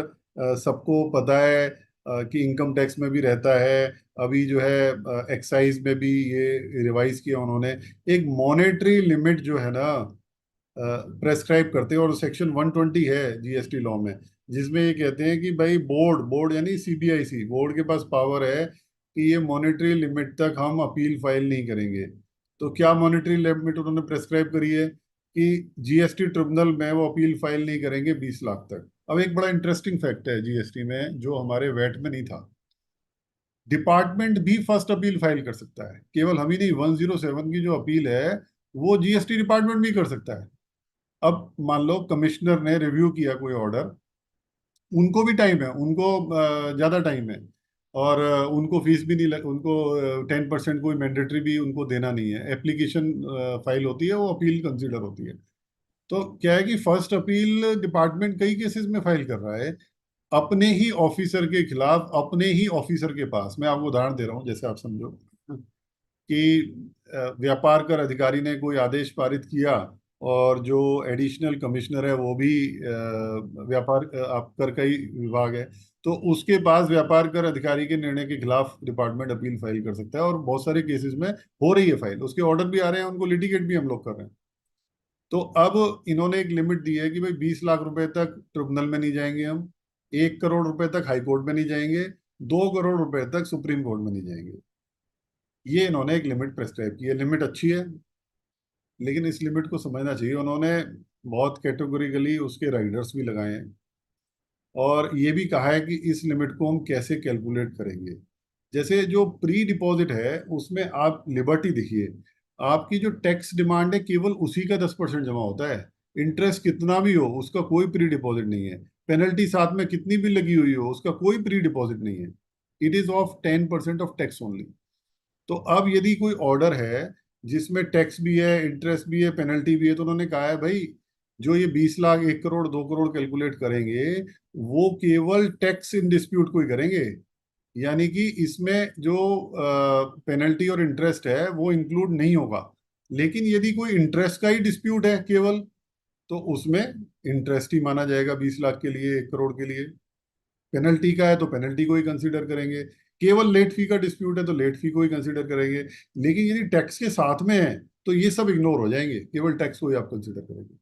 Speaker 3: सबको पता है कि इनकम टैक्स में भी रहता है। अभी जो है एक्साइज में भी ये रिवाइज किया उन्होंने, एक मॉनेटरी लिमिट जो है ना प्रेस्क्राइब करते हैं, और सेक्शन 120 है जीएसटी लॉ में, जिसमें ये कहते हैं कि भाई बोर्ड बोर्ड यानी सीबीआईसी बोर्ड के पास पावर है कि ये मॉनेटरी लिमिट तक हम अपील फाइल नहीं करेंगे। तो क्या मॉनेटरी लिमिट उन्होंने प्रेस्क्राइब करी है कि जीएसटी ट्रिब्यूनल में वो अपील फाइल नहीं करेंगे 20 लाख तक। अब एक बड़ा इंटरेस्टिंग फैक्ट है जीएसटी में, जो हमारे वैट में नहीं था, डिपार्टमेंट भी फर्स्ट अपील फाइल कर सकता है। केवल हम ही नहीं, 107 की जो अपील है वो जीएसटी डिपार्टमेंट भी कर सकता है। अब मान लो कमिश्नर ने रिव्यू किया कोई ऑर्डर, उनको भी टाइम है, उनको ज्यादा टाइम है, और उनको फीस भी नहीं उनको 10% कोई मैंडेटरी भी उनको देना नहीं है। एप्लीकेशन फाइल होती है, वो अपील कंसीडर होती है। तो क्या है कि फर्स्ट अपील डिपार्टमेंट कई केसेस में फाइल कर रहा है अपने ही ऑफिसर के खिलाफ, अपने ही ऑफिसर के पास। मैं आपको उदाहरण दे रहा हूँ, जैसे आप समझो कि व्यापार कर अधिकारी ने कोई आदेश पारित किया, और जो एडिशनल कमिश्नर है वो भी व्यापार आप कर का ही विभाग है, तो उसके पास व्यापार कर अधिकारी के निर्णय के खिलाफ डिपार्टमेंट अपील फाइल कर सकता है। और बहुत सारे केसेस में हो रही है फाइल, उसके ऑर्डर भी आ रहे हैं, उनको लिटिगेट भी हम लोग कर रहे हैं। तो अब इन्होंने एक लिमिट दी है कि भाई 20 लाख रुपए तक ट्रिब्यूनल में नहीं जाएंगे हम, 1 करोड़ रुपए तक हाई कोर्ट में नहीं जाएंगे, 2 करोड़ रुपए तक सुप्रीम कोर्ट में नहीं जाएंगे। ये इन्होंने एक लिमिट प्रेस्क्राइब की है। लिमिट अच्छी है, लेकिन इस लिमिट को समझना चाहिए। उन्होंने बहुत कैटेगोरिकली उसके राइडर्स भी लगाए हैं, और ये भी कहा है कि इस लिमिट को हम कैसे कैलकुलेट करेंगे। जैसे जो प्री डिपॉजिट है उसमें आप लिबर्टी देखिए, आपकी जो टैक्स डिमांड है केवल उसी का 10% जमा होता है। इंटरेस्ट कितना भी हो उसका कोई प्री डिपॉजिट नहीं है। पेनल्टी साथ में कितनी भी लगी हुई हो उसका कोई प्री डिपॉजिट नहीं है। It is of 10% of tax only. तो अब यदि कोई ऑर्डर है जिसमें टैक्स भी है, इंटरेस्ट भी है, पेनल्टी भी है, तो उन्होंने कहा है भाई जो ये 20 लाख, 1 करोड़, 2 करोड़ कैलकुलेट करेंगे वो केवल टैक्स इन डिस्प्यूट को ही करेंगे। यानी कि इसमें जो पेनल्टी और इंटरेस्ट है वो इंक्लूड नहीं होगा। लेकिन यदि कोई इंटरेस्ट का ही डिस्प्यूट है केवल, तो उसमें इंटरेस्ट ही माना जाएगा 20 लाख के लिए, 1 करोड़ के लिए। पेनल्टी का है तो पेनल्टी को ही कंसीडर करेंगे। केवल लेट फी का डिस्प्यूट है तो लेट फी को ही कंसीडर करेंगे। लेकिन यदि टैक्स के साथ में है तो ये सब इग्नोर हो जाएंगे, केवल टैक्स को ही आप कंसीडर करेंगे।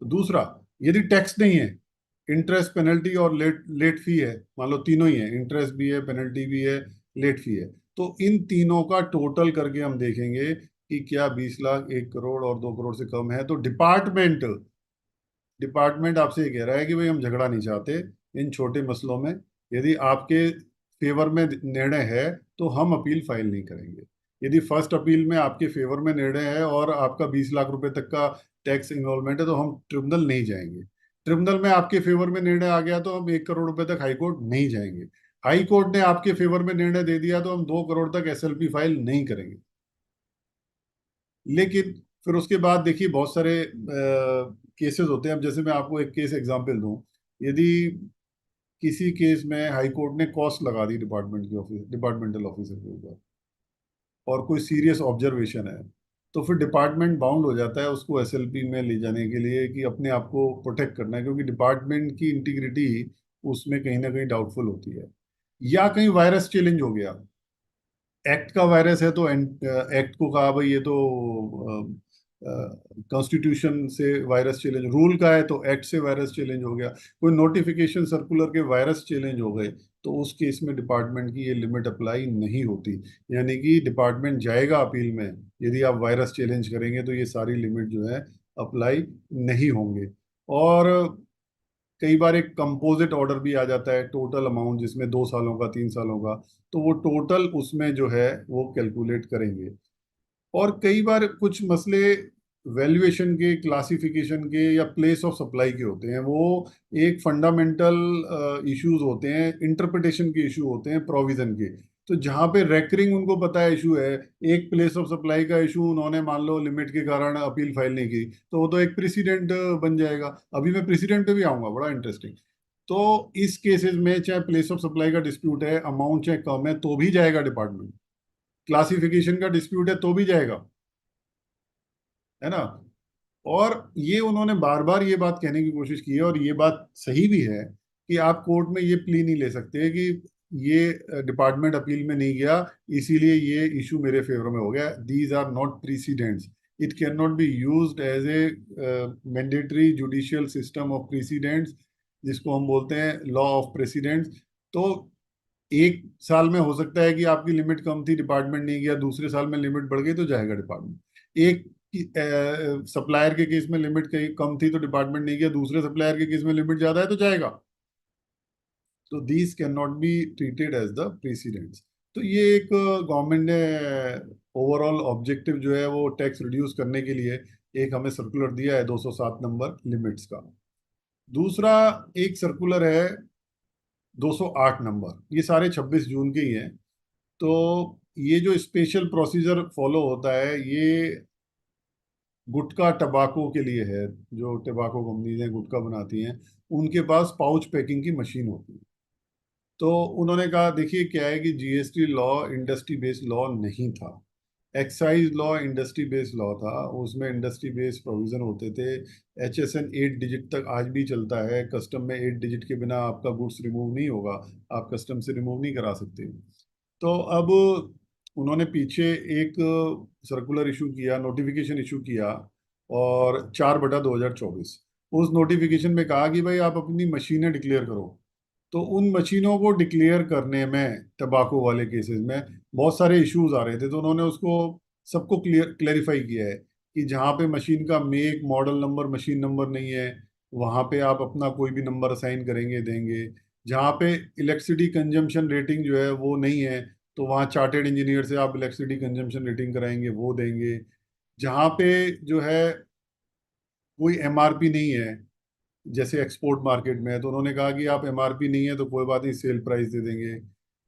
Speaker 3: तो दूसरा, यदि टैक्स नहीं है, इंटरेस्ट, पेनल्टी और लेट लेट फी है, मान लो तीनों ही है, इंटरेस्ट भी है, पेनल्टी भी है, लेट फी है, तो इन तीनों का टोटल करके हम देखेंगे कि क्या 20 लाख, 1 करोड़ और 2 करोड़ से कम है, तो डिपार्टमेंट डिपार्टमेंट आपसे ये कह रहा है कि भाई हम झगड़ा नहीं चाहते इन छोटे मसलों में। यदि आपके फेवर में निर्णय है तो हम अपील फाइल नहीं करेंगे। यदि फर्स्ट अपील में आपके फेवर में निर्णय है और आपका 20 लाख रुपए तक का टैक्स इन्वॉल्वमेंट है तो हम ट्रिब्यूनल नहीं जाएंगे। ट्रिब्यूनल में आपके फेवर में निर्णय आ गया तो हम 1 करोड़ रुपए तक हाई कोर्ट नहीं जाएंगे। हाई कोर्ट ने आपके फेवर में निर्णय दे दिया तो हम 2 करोड़ तक एसएलपी फाइल नहीं करेंगे। लेकिन फिर उसके बाद देखिए बहुत सारे केसेस होते हैं। अब जैसे मैं आपको एक केस एग्जांपल दूं, यदि किसी केस में हाई कोर्ट ने कॉस्ट लगा दी डिपार्टमेंटल ऑफिसर के ऊपर, और कोई सीरियस ऑब्जर्वेशन है, तो फिर डिपार्टमेंट बाउंड हो जाता है उसको एसएलपी में ले जाने के लिए कि अपने आप को प्रोटेक्ट करना है, क्योंकि डिपार्टमेंट की इंटीग्रिटी उसमें कहीं ना कहीं डाउटफुल होती है। या कहीं वायरस चैलेंज हो गया, एक्ट का वायरस है तो एक्ट को कहा भाई ये तो कॉन्स्टिट्यूशन से वायरस चैलेंज, रूल का है तो एक्ट से वायरस चैलेंज हो गया, कोई नोटिफिकेशन सर्कुलर के वायरस चैलेंज हो गए, तो उस केस में डिपार्टमेंट की ये लिमिट अप्लाई नहीं होती। यानी कि डिपार्टमेंट जाएगा अपील में, यदि आप वायरस चैलेंज करेंगे तो ये सारी लिमिट जो है अप्लाई नहीं होंगे। और कई बार एक कंपोजिट ऑर्डर भी आ जाता है, टोटल अमाउंट जिसमें 2 सालों का, 3 सालों का, तो वो टोटल उसमें जो है वो कैलकुलेट करेंगे। और कई बार कुछ मसले वैल्यूएशन के, क्लासिफिकेशन के या प्लेस ऑफ सप्लाई के होते हैं, वो एक फंडामेंटल इश्यूज होते हैं, इंटरप्रिटेशन के इशू होते हैं प्रोविजन के। तो जहाँ पे रेकरिंग उनको पता है इशू है, एक प्लेस ऑफ सप्लाई का इशू उन्होंने मान लो लिमिट के कारण अपील फाइल नहीं की, तो वो तो एक प्रेसिडेंट बन जाएगा। अभी मैं प्रेसिडेंट पे भी आऊंगा, बड़ा इंटरेस्टिंग। तो इस केसेस में चाहे प्लेस ऑफ सप्लाई का डिस्प्यूट है, अमाउंट चाहे कम है तो भी जाएगा डिपार्टमेंट, क्लासिफिकेशन का डिस्प्यूट है तो भी जाएगा, है ना। और ये उन्होंने बार बार ये बात कहने की कोशिश की है, और ये बात सही भी है, कि आप कोर्ट में ये प्ली नहीं ले सकते कि ये डिपार्टमेंट अपील में नहीं गया इसीलिए ये इशू मेरे फेवर में हो गया। These are not precedents. It can not be used as a mandatory judicial system of precedents, जिसको हम बोलते हैं लॉ ऑफ प्रेसिडेंट्स। तो एक साल में हो सकता है कि आपकी लिमिट कम थी, डिपार्टमेंट नहीं गया, दूसरे साल में लिमिट बढ़ गई तो जाएगा डिपार्टमेंट। एक सप्लायर के केस में लिमिट कहीं कम थी तो डिपार्टमेंट नहीं गया, दूसरे सप्लायर के केस में लिमिट ज्यादा है तो जाएगा। तो these can not be treated as the presidents. तो ये एक गवर्नमेंट ने ओवरऑल ऑब्जेक्टिव जो है वो टैक्स रिड्यूस करने के लिए एक हमें सर्कुलर दिया है 207 नंबर लिमिट्स का। दूसरा एक सर्कुलर है 208 नंबर, ये सारे 26 जून के ही हैं। तो ये जो स्पेशल प्रोसीजर फॉलो होता है ये गुटखा टबाको के लिए है। जो टबाको कंपनीज हैं गुटखा बनाती हैं, उनके पास पाउच पैकिंग की मशीन होती है। तो उन्होंने कहा देखिए क्या है कि GST law industry based law नहीं था, excise law industry based law था। उसमें इंडस्ट्री बेस्ड प्रोविजन होते थे। एचएसएन 8 डिजिट तक आज भी चलता है, कस्टम में 8 डिजिट के बिना आपका गुड्स रिमूव नहीं होगा, आप कस्टम से रिमूव नहीं करा सकते। तो अब उन्होंने पीछे एक सर्कुलर इशू किया, नोटिफिकेशन इशू किया, और 4/2024 उस नोटिफिकेशन में कहा कि भाई आप अपनी मशीनें डिक्लेयर करो। तो उन मशीनों को डिक्लेयर करने में टबाको वाले केसेस में बहुत सारे इश्यूज आ रहे थे। तो उन्होंने उसको सबको क्लेरिफाई किया है कि जहाँ पे मशीन का make model number machine number नहीं है, वहाँ पे आप अपना कोई भी नंबर असाइन करेंगे देंगे। जहाँ पे इलेक्ट्रिसिटी कंजम्पशन रेटिंग जो है वो नहीं है, तो वहाँ चार्टेड इंजीनियर से आप इलेक्ट्रिसिटी कंजम्पशन रेटिंग कराएंगे, वो देंगे। जहाँ पे जो है कोई एमआरपी नहीं है, जैसे एक्सपोर्ट मार्केट में है, तो उन्होंने कहा कि आप एमआरपी नहीं है तो कोई बात नहीं, सेल प्राइस दे देंगे।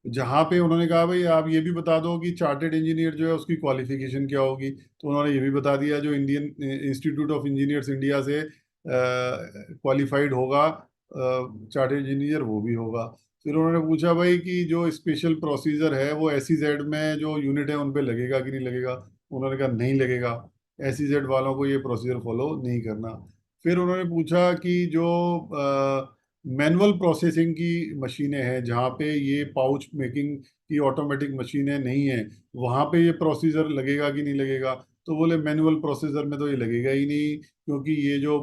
Speaker 3: जहाँ पे उन्होंने कहा भाई आप ये भी बता दो कि चार्टेड इंजीनियर जो है उसकी क्वालिफिकेशन क्या होगी, तो उन्होंने ये भी बता दिया जो Indian institute of engineers India से क्वालिफाइड होगा चार्टेड इंजीनियर, वो भी होगा। फिर उन्होंने पूछा भाई कि जो स्पेशल प्रोसीजर है वो एसईजेड में जो यूनिट है उन पे लगेगा कि नहीं लगेगा। उन्होंने कहा नहीं लगेगा, एसईजेड वालों को ये प्रोसीजर फॉलो नहीं करना। फिर उन्होंने पूछा कि जो मैनुअल प्रोसेसिंग की मशीनें हैं जहाँ पे ये पाउच मेकिंग की ऑटोमेटिक मशीनें नहीं है, वहाँ पे ये प्रोसीजर लगेगा कि नहीं लगेगा। तो बोले मैनुअल प्रोसेसर में तो ये लगेगा ही नहीं, क्योंकि ये जो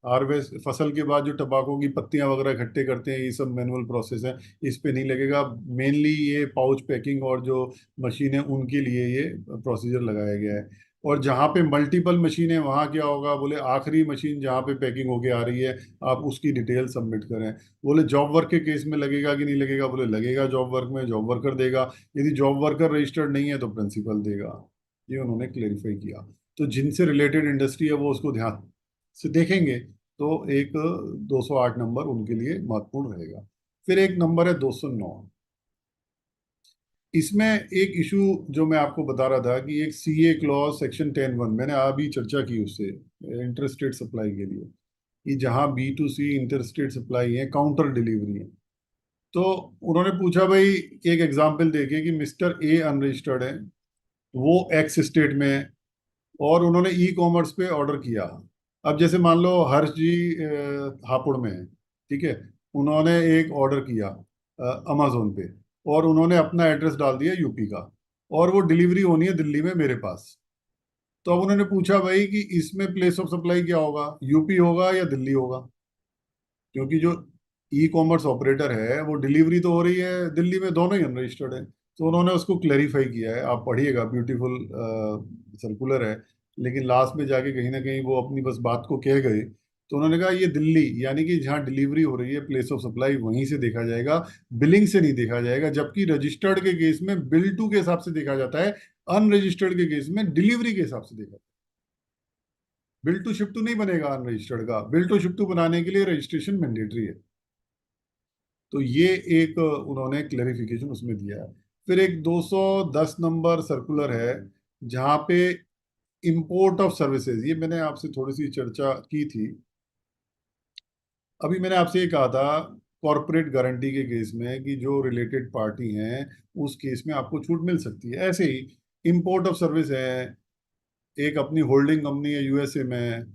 Speaker 3: हार्वेस्ट फसल के बाद जो टबाको की पत्तियां वगैरह इकट्ठे करते हैं, ये सब मैनुअल प्रोसेस है, इस पे नहीं लगेगा। मेनली ये पाउच पैकिंग और जो मशीन है उनके लिए ये प्रोसीजर लगाया गया है। और जहाँ पे मल्टीपल मशीन है वहाँ क्या होगा, बोले आखिरी मशीन जहाँ पे पैकिंग होके आ रही है आप उसकी डिटेल सबमिट करें। बोले जॉब वर्क के केस में लगेगा कि नहीं लगेगा, बोले लगेगा, जॉब वर्क में जॉब वर्कर देगा, यदि जॉब वर्कर रजिस्टर्ड नहीं है तो प्रिंसिपल देगा। ये उन्होंने क्लेरिफाई किया। तो जिनसे रिलेटेड इंडस्ट्री है वो उसको ध्यान से देखेंगे, तो एक 208 नंबर उनके लिए महत्वपूर्ण रहेगा। फिर एक नंबर है 209। इसमें एक इशू जो मैं आपको बता रहा था कि एक सीए क्लॉज सेक्शन 10(1) मैंने अभी चर्चा की उससे, इंटरस्टेट सप्लाई के लिए, कि जहां B2C इंटरस्टेट सप्लाई है, काउंटर डिलीवरी है। तो उन्होंने पूछा भाई एक एग्जांपल देके कि मिस्टर ए अनरजिस्टर्ड है, वो एक्स स्टेट में है, और उन्होंने ई कॉमर्स पे ऑर्डर किया। अब जैसे मान लो हर्ष जी हापुड़ में है, ठीक है, उन्होंने एक ऑर्डर किया अमेजोन पे, और उन्होंने अपना एड्रेस डाल दिया यूपी का, और वो डिलीवरी होनी है दिल्ली में मेरे पास। तो अब उन्होंने पूछा भाई कि इसमें प्लेस ऑफ सप्लाई क्या होगा, यूपी होगा या दिल्ली होगा, क्योंकि जो ई कॉमर्स ऑपरेटर है वो डिलीवरी तो हो रही है दिल्ली में, दोनों ही अनरजिस्टर्ड है। तो उन्होंने उसको क्लैरिफाई किया है, आप पढ़िएगा, ब्यूटीफुल सर्कुलर है। लेकिन लास्ट में जाके कहीं ना कहीं वो अपनी बस बात को कह गए। तो उन्होंने कहा ये दिल्ली यानी कि जहाँ डिलीवरी हो रही है प्लेस ऑफ सप्लाई वहीं से देखा जाएगा, बिलिंग से नहीं देखा जाएगा। जबकि रजिस्टर्ड के केस में बिल टू के हिसाब से देखा जाता है, अनरजिस्टर्ड के केस में डिलीवरी के हिसाब से देखा जाता है। बिल टू शिप टू नहीं बनेगा अनरजिस्टर्ड का, बिल टू शिप टू बनाने के लिए रजिस्ट्रेशन मैंडेटरी है। तो ये एक उन्होंने क्लेरिफिकेशन उसमें दिया है। फिर एक 210 नंबर सर्कुलर है जहाँ पे इंपोर्ट ऑफ सर्विसेज, ये मैंने आपसे थोड़ी सी चर्चा की थी। अभी मैंने आपसे ये कहा था कॉरपोरेट गारंटी के केस में कि जो रिलेटेड पार्टी हैं उस केस में आपको छूट मिल सकती है। ऐसे ही इंपोर्ट ऑफ सर्विस है, एक अपनी होल्डिंग कंपनी है यूएसए में,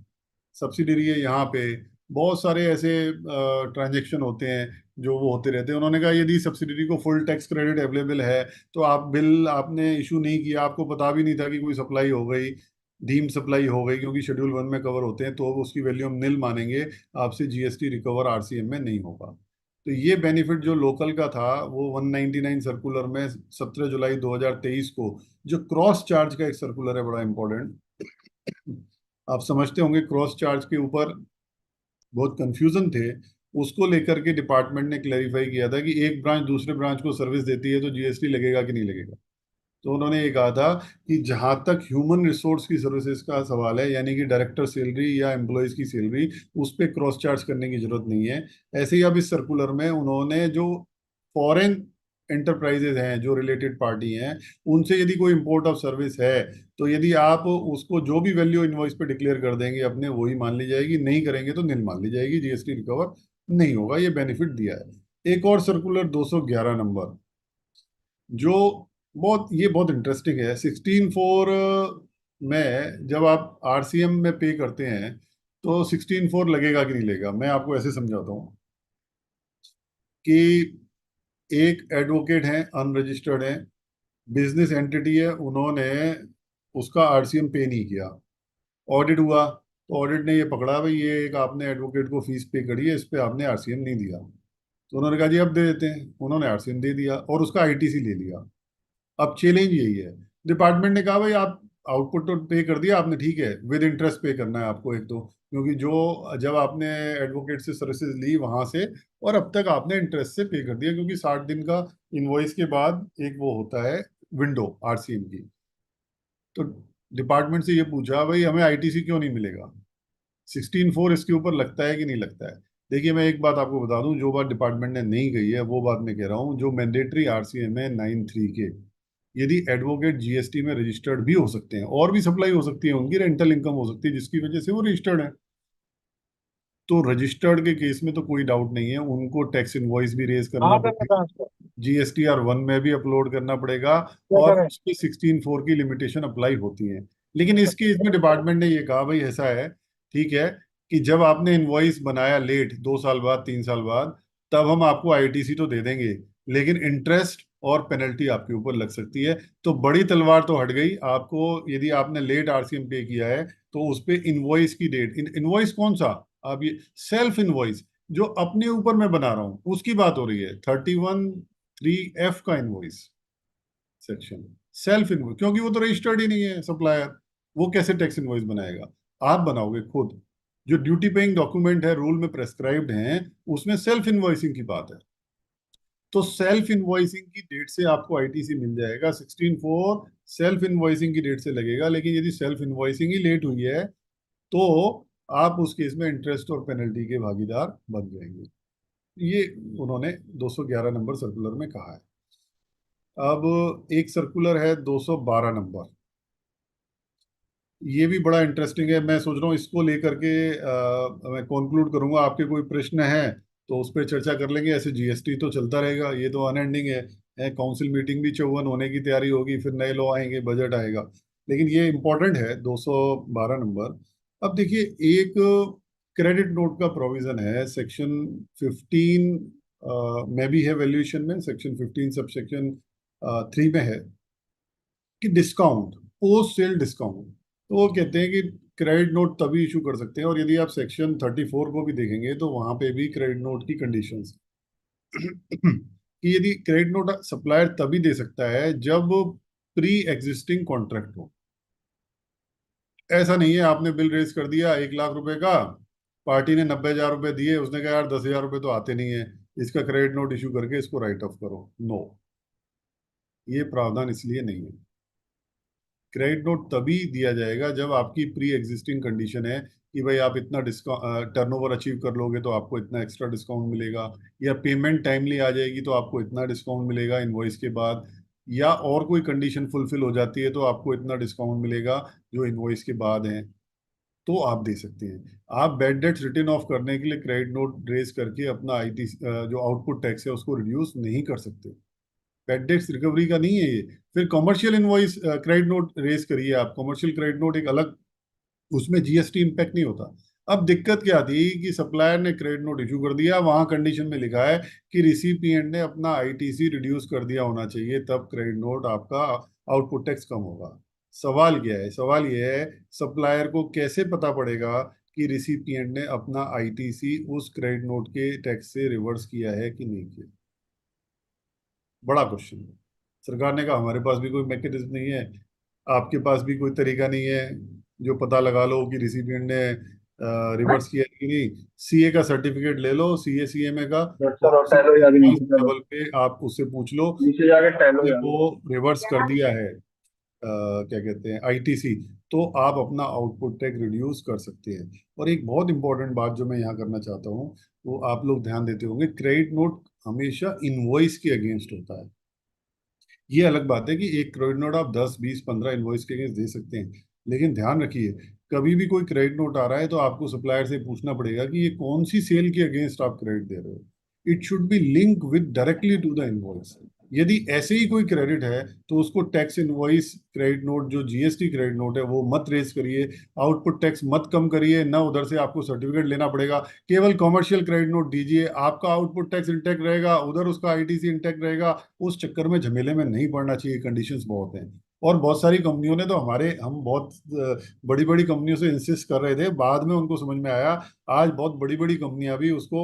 Speaker 3: सब्सिडरी है यहाँ पे, बहुत सारे ऐसे ट्रांजेक्शन होते हैं जो वो होते रहते हैं। उन्होंने कहा यदि सब्सिडरी को फुल टैक्स क्रेडिट अवेलेबल है तो आप बिल आपने इशू नहीं किया, आपको पता भी नहीं था कि कोई सप्लाई हो गई, डीम सप्लाई हो गई, क्योंकि शेड्यूल 1 में कवर होते हैं, तो उसकी वैल्यू हम निल मानेंगे, आपसे जीएसटी रिकवर आरसीएम में नहीं होगा। तो ये बेनिफिट जो लोकल का था वो 199 सर्कुलर में 17 जुलाई 2023 को, जो क्रॉस चार्ज का एक सर्कुलर है बड़ा इंपॉर्टेंट, आप समझते होंगे क्रॉस चार्ज के ऊपर बहुत कंफ्यूजन थे। उसको लेकर के डिपार्टमेंट ने क्लैरिफाई किया था कि एक ब्रांच दूसरे ब्रांच को सर्विस देती है तो जीएसटी लगेगा कि नहीं लगेगा। तो उन्होंने ये कहा था कि जहां तक ह्यूमन रिसोर्स की सर्विसेज का सवाल है, यानी कि डायरेक्टर सैलरी या एम्प्लॉयज की सैलरी, उस पर क्रॉस चार्ज करने की जरूरत नहीं है। ऐसे ही अब इस सर्कुलर में उन्होंने जो फॉरेन एंटरप्राइजेज हैं, जो रिलेटेड पार्टी हैं, उनसे यदि कोई इम्पोर्ट ऑफ सर्विस है, तो यदि आप उसको जो भी वैल्यू इनवॉइस पे डिक्लेयर कर देंगे अपने, वही मान ली जाएगी, नहीं करेंगे तो निल मान ली जाएगी, जीएसटी रिकवर नहीं होगा। ये बेनिफिट दिया है। एक और सर्कुलर 211 नंबर, जो बहुत इंटरेस्टिंग है। 16(4) में जब आप आरसीएम में पे करते हैं तो 16(4) लगेगा कि नहीं लगेगा, मैं आपको ऐसे समझाता हूँ कि एक एडवोकेट है, अनरजिस्टर्ड है, बिजनेस एंटिटी है, उन्होंने उसका आरसीएम पे नहीं किया, ऑडिट हुआ तो ऑडिट ने ये पकड़ा, भाई ये एक आपने एडवोकेट को फीस पे करी है, इस पे आपने आरसीएम नहीं दिया। तो उन्होंने कहा जी अब दे देते हैं, उन्होंने आरसीएम दे दिया और उसका आईटीसी ले लिया। अब चैलेंज यही है, डिपार्टमेंट ने कहा भाई आप आउटपुट तो पे कर दिया आपने, ठीक है, विद इंटरेस्ट पे करना है आपको एक तो, क्योंकि जो जब आपने एडवोकेट से सर्विसेज ली वहां से और अब तक आपने इंटरेस्ट से पे कर दिया, क्योंकि 60 दिन का इनवॉइस के बाद एक वो होता है विंडो आरसीएम की। तो डिपार्टमेंट से ये पूछा भाई हमें आईटीसी क्यों नहीं मिलेगा, 16(4) इसके ऊपर लगता है कि नहीं लगता है। देखिए मैं एक बात आपको बता दूं, जो बात डिपार्टमेंट ने नहीं कही है वो बात मैं कह रहा हूँ। जो मैंडेटरी आरसीएम है 9(3) के, यदि एडवोकेट जीएसटी में रजिस्टर्ड भी हो सकते हैं और भी सप्लाई हो सकती है, उनकी रेंटल इनकम हो सकती है जिसकी वजह से वो रजिस्टर्ड है, तो रजिस्टर्ड के केस में तो कोई डाउट नहीं है, उनको टैक्स इनवॉइस भी रेज करना
Speaker 2: कहाँ पे
Speaker 3: पड़ेगा,
Speaker 2: ट्रांसफर
Speaker 3: जीएसटीआर 1 में भी अपलोड करना पड़ेगा,
Speaker 2: क्या
Speaker 3: और
Speaker 2: करें?
Speaker 3: उस पे 16(4) की लिमिटेशन अप्लाई होती है। लेकिन इस केस में डिपार्टमेंट ने ये कहा भाई ऐसा है, ठीक है, कि जब आपने इनवॉइस बनाया लेट, 2 साल बाद 3 साल बाद, तब हम आपको आईटीसी तो दे देंगे, लेकिन इंटरेस्ट और पेनल्टी आपके ऊपर लग सकती है। तो बड़ी तलवार तो हट गई आपको, यदि आपने लेट आरसीएम पे किया है तो उस पे इनवॉइस की डेट, इनवॉइस कौन सा, आप ये सेल्फ इनवॉइस जो अपने ऊपर मैं बना रहा हूं उसकी बात हो रही है, 31(3)(f) का इनवॉइस सेक्शन, सेल्फ इनवॉइस, क्योंकि वो तो रजिस्टर्ड ही नहीं है सप्लायर, वो कैसे टैक्स इनवॉइस बनाएगा, आप बनाओगे खुद। जो ड्यूटी पेइंग डॉक्यूमेंट है, रूल में प्रेस्क्राइब्ड हैं, उसमें सेल्फ इनवॉइसिंग की बात है। तो सेल्फ इनवॉइसिंग की डेट से आपको आईटीसी मिल जाएगा, 16(4) सेल्फ इनवॉइसिंग की डेट से लगेगा। लेकिन यदि सेल्फ इनवॉइसिंग ही लेट हुई है तो आप उस केस में इंटरेस्ट और पेनल्टी के भागीदार बन जाएंगे। ये उन्होंने 211 नंबर सर्कुलर में कहा है। अब एक सर्कुलर है 212 नंबर, ये भी बड़ा इंटरेस्टिंग है। मैं सोच रहा हूँ इसको लेकर के मैं कंक्लूड करूंगा, आपके कोई प्रश्न है तो उस पर चर्चा कर लेंगे। ऐसे जीएसटी तो चलता रहेगा, ये तो अनएंडिंग है, काउंसिल मीटिंग भी 54 होने की तैयारी होगी, फिर नए लॉ आएंगे, बजट आएगा। लेकिन ये इंपॉर्टेंट है 212 नंबर। अब देखिए, एक क्रेडिट नोट का प्रोविजन है सेक्शन 15 में भी है, वैल्यूएशन में सेक्शन 15 सब सेक्शन 3 में है, कि डिस्काउंट, पोस्ट सेल डिस्काउंट। तो वो कहते हैं कि क्रेडिट नोट तभी इशू कर सकते हैं, और यदि आप सेक्शन 34 को भी देखेंगे तो वहां पे भी क्रेडिट नोट की कंडीशंस कि यदि क्रेडिट नोट सप्लायर तभी दे सकता है जब प्री एग्जिस्टिंग कॉन्ट्रैक्ट हो। ऐसा नहीं है आपने बिल रेज कर दिया 1 लाख रुपए का, पार्टी ने 90,000 रुपए दिए, उसने कहा यार 10,000 रुपए तो आते नहीं है, इसका क्रेडिट नोट इशू करके इसको राइट ऑफ करो। नो, ये प्रावधान इसलिए नहीं है। क्रेडिट नोट तभी दिया जाएगा जब आपकी प्री एग्जिस्टिंग कंडीशन है कि भाई आप इतना डिस्काउंट टर्नओवर अचीव कर लोगे तो आपको इतना एक्स्ट्रा डिस्काउंट मिलेगा, या पेमेंट टाइमली आ जाएगी तो आपको इतना डिस्काउंट मिलेगा इनवॉइस के बाद, या और कोई कंडीशन फुलफिल हो जाती है तो आपको इतना डिस्काउंट मिलेगा जो इनवॉइस के बाद है, तो आप दे सकते हैं। आप बैड डेट्स रिटर्न ऑफ करने के लिए क्रेडिट नोट रेज करके अपना आईटी जो आउटपुट टैक्स है उसको रिड्यूस नहीं कर सकते। बैड डेट्स रिकवरी का नहीं है ये। फिर commercial invoice credit note raise करिए आप, कमर्शियल क्रेडिट नोट एक अलग, उसमें जीएसटी इम्पैक्ट नहीं होता। अब दिक्कत क्या थी कि सप्लायर ने क्रेडिट नोट इशू कर दिया, वहां कंडीशन में लिखा है कि रिसिपिएंट ने अपना आईटीसी रिड्यूस कर दिया होना चाहिए, तब क्रेडिट नोट आपका आउटपुट टैक्स कम होगा। सवाल क्या है, सवाल यह है सप्लायर को कैसे पता पड़ेगा कि रिसिपिएंट ने अपना आईटीसी उस क्रेडिट नोट के टैक्स से रिवर्स किया है कि नहीं किया। बड़ा क्वेश्चन है। सरकार ने कहा हमारे पास भी कोई मैकेनिज्म नहीं है, आपके पास भी कोई तरीका नहीं है जो पता लगा लो कि रिसिपिएंट ने रिवर्स किया कि नहीं, सीए का सर्टिफिकेट ले लो, सीए सीएमए का,
Speaker 2: सर,
Speaker 3: और
Speaker 2: और
Speaker 3: किसी
Speaker 2: टैलो जाके नीचे चलो,
Speaker 3: लेवल पे आप उससे पूछ लो
Speaker 2: नीचे जाके टैलो
Speaker 3: कि
Speaker 2: जाना।
Speaker 3: वो रिवर्स कर दिया है, क्या कहते हैं, आईटीसी, तो आप अपना आउटपुट टैक्स रिड्यूस कर सकते हैं। और एक बहुत इंपॉर्टेंट बात जो मैं यहाँ करना चाहता हूँ, वो आप लोग ध्यान देते होंगे, क्रेडिट नोट हमेशा इनवॉइस के अगेंस्ट होता है। ये अलग बात है कि एक क्रेडिट नोट आप 10 20 15 इनवॉइस के अगेंस्ट दे सकते हैं, लेकिन ध्यान रखिए, कभी भी कोई क्रेडिट नोट आ रहा है तो आपको सप्लायर से पूछना पड़ेगा कि ये कौन सी सेल के अगेंस्ट आप क्रेडिट दे रहे हो। It should be link with directly to the invoice. यदि ऐसे ही कोई क्रेडिट है तो उसको टैक्स इनवॉइस क्रेडिट नोट, जो जीएसटी क्रेडिट नोट है, वो मत रेज करिए, आउटपुट टैक्स मत कम करिए, ना उधर से आपको सर्टिफिकेट लेना पड़ेगा। केवल कॉमर्शियल क्रेडिट नोट दीजिए, आपका आउटपुट टैक्स इंटैक्ट रहेगा, उधर उसका आईटीसी इंटैक्ट रहेगा। उस चक्कर में झमेले में नहीं पड़ना चाहिए, कंडीशंस बहुत हैं। और बहुत सारी कंपनियों ने तो हम बहुत बड़ी बड़ी कंपनियों से इंसिस्ट कर रहे थे, बाद में उनको समझ में आया। आज बहुत बड़ी बड़ी कंपनियां भी उसको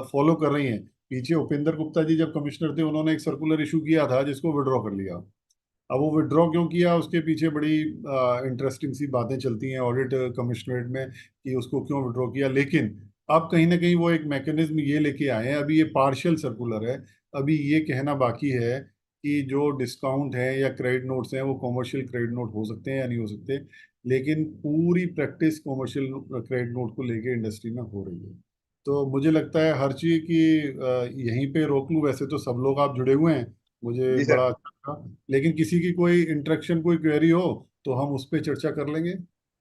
Speaker 3: फॉलो कर रही हैं। पीछे उपेंद्र गुप्ता जी जब कमिश्नर थे, उन्होंने एक सर्कुलर इशू किया था जिसको विड्रॉ कर लिया। अब वो विड्रॉ क्यों किया, उसके पीछे बड़ी इंटरेस्टिंग सी बातें चलती हैं ऑडिट कमिश्नरेट में कि उसको क्यों विड्रॉ किया। लेकिन अब कहीं ना कहीं वो एक मैकेनिज्म ये लेके आए हैं, अभी ये पार्शियल सर्कुलर है। अभी ये कहना बाकी है कि जो डिस्काउंट है या क्रेडिट नोट्स हैं वो कॉमर्शियल क्रेडिट नोट हो सकते हैं या नहीं हो सकते। लेकिन पूरी प्रैक्टिस कॉमर्शियल क्रेडिट नोट को लेके इंडस्ट्री में हो रही है। तो मुझे लगता है हर चीज की यहीं पे रोक लूं। वैसे तो सब लोग आप जुड़े हुए हैं, मुझे
Speaker 1: जी
Speaker 3: बड़ा
Speaker 1: सर।
Speaker 3: अच्छा लगा। लेकिन किसी की कोई इंटरेक्शन, कोई क्वेरी हो तो हम उस पर चर्चा कर लेंगे,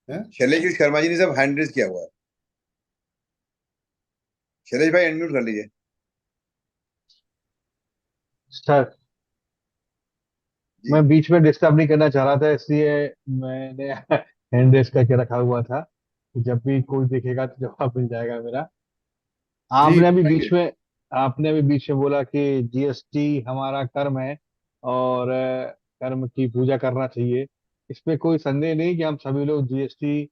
Speaker 3: हैं?
Speaker 1: शैलेश शर्मा जी ने सब हैंड रेज किया हुआ है। शैलेश भाई अनम्यूट कर लीजिए।
Speaker 2: सर,
Speaker 1: जी।
Speaker 2: मैं बीच में डिस्टर्ब नहीं करना चाह रहा था, इसलिए मैंने हैंड रेस करके रखा हुआ था कि जब भी कोई देखेगा तो जवाब मिल जाएगा मेरा।
Speaker 3: जी
Speaker 2: आपने अभी
Speaker 3: बताइए।
Speaker 2: बीच में आपने अभी बीच में बोला कि जीएसटी हमारा कर्म है, और कर्म की पूजा करना चाहिए। इसमें कोई संदेह नहीं कि हम सभी लोग जीएसटी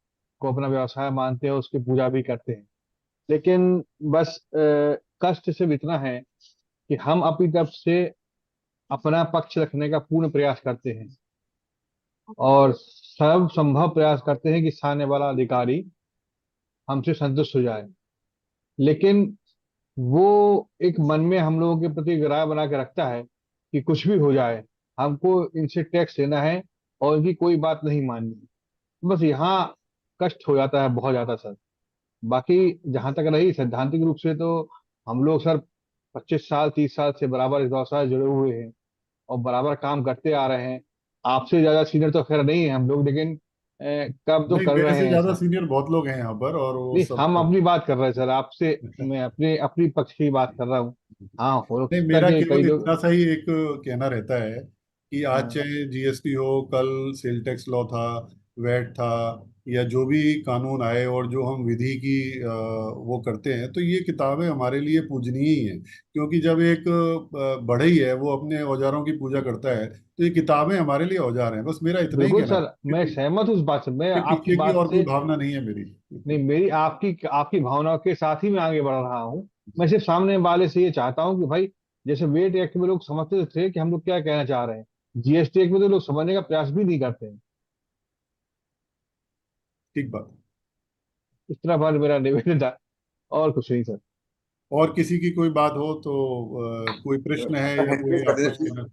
Speaker 2: को अपना व्यवसाय मानते हैं, उसकी पूजा भी करते हैं। लेकिन बस कष्ट सिर्फ इतना है कि हम अपनी तरफ से अपना पक्ष रखने का पूर्ण प्रयास करते हैं, और सर्व संभव प्रयास करते हैं कि सामने वाला अधिकारी हमसे संतुष्ट हो जाए। लेकिन वो एक मन में हम लोगों के प्रति एक राय बना के रखता है कि कुछ भी हो जाए, हमको इनसे टैक्स लेना है और इनकी कोई बात नहीं माननी है। बस यहाँ कष्ट हो जाता है बहुत ज्यादा सर। बाकी जहां तक रही सैद्धांतिक रूप से तो हम लोग सर 25 साल 30 साल से बराबर इस व्यवसाय से जुड़े हुए हैं और बराबर काम करते आ रहे हैं। आपसे ज्यादा सीनियर तो खैर नहीं है हम लोग, लेकिन काम तो
Speaker 3: नहीं,
Speaker 2: कर
Speaker 3: मेरे
Speaker 2: रहे
Speaker 3: से
Speaker 2: हैं
Speaker 3: ज्यादा
Speaker 2: सर।
Speaker 3: सीनियर बहुत लोग हैं यहाँ पर, और वो
Speaker 2: नहीं,
Speaker 3: सब
Speaker 2: हम अपनी बात कर रहे हैं सर आपसे। मैं अपने अपनी पक्ष की बात कर रहा हूँ। हाँ, हो
Speaker 3: नहीं,
Speaker 2: सकता है
Speaker 3: मेरा
Speaker 2: कि कई
Speaker 3: केवल
Speaker 2: लोग।
Speaker 3: इतना सा ही एक कहना रहता है कि आज
Speaker 2: हाँ,
Speaker 3: चाहे जीएसटी हो, कल सेल टैक्स लॉ था, वैट था, या जो भी कानून आए और जो हम विधि की वो करते हैं, तो ये किताबें हमारे लिए पूजनीय ही हैं। क्योंकि जब एक बढ़ई है वो अपने औजारों की पूजा करता है, तो ये किताबें हमारे लिए औजार हैं। बस मेरा इतना ही
Speaker 2: बिल्कुल
Speaker 3: कहना है,
Speaker 2: सर, मैं सहमत हूँ उस बात से, मैं
Speaker 3: इसके
Speaker 2: आपकी
Speaker 3: पीछे की
Speaker 2: बात
Speaker 3: और कोई
Speaker 2: से।
Speaker 3: भावना नहीं है मेरी।
Speaker 2: नहीं, मेरी आपकी आपकी भावनाओं के साथ ही मैं आगे बढ़ रहा हूँ। मैं सिर्फ सामने वाले से ये चाहता हूँ कि भाई, जैसे वेट एक्ट में लोग समझते थे कि हम लोग क्या कहना चाह रहे हैं, जीएसटी एक्ट में तो लोग समझने का प्रयास भी नहीं करते हैं।
Speaker 3: ठीक बात।
Speaker 2: इस तरह पर मेरा निवेदन था, और कुछ नहीं सर।
Speaker 3: और किसी की कोई बात हो तो कोई प्रश्न है
Speaker 1: अपना
Speaker 3: या
Speaker 1: हैंड रेज
Speaker 3: कोई
Speaker 1: कर
Speaker 3: आपको
Speaker 1: दें।
Speaker 3: कहना।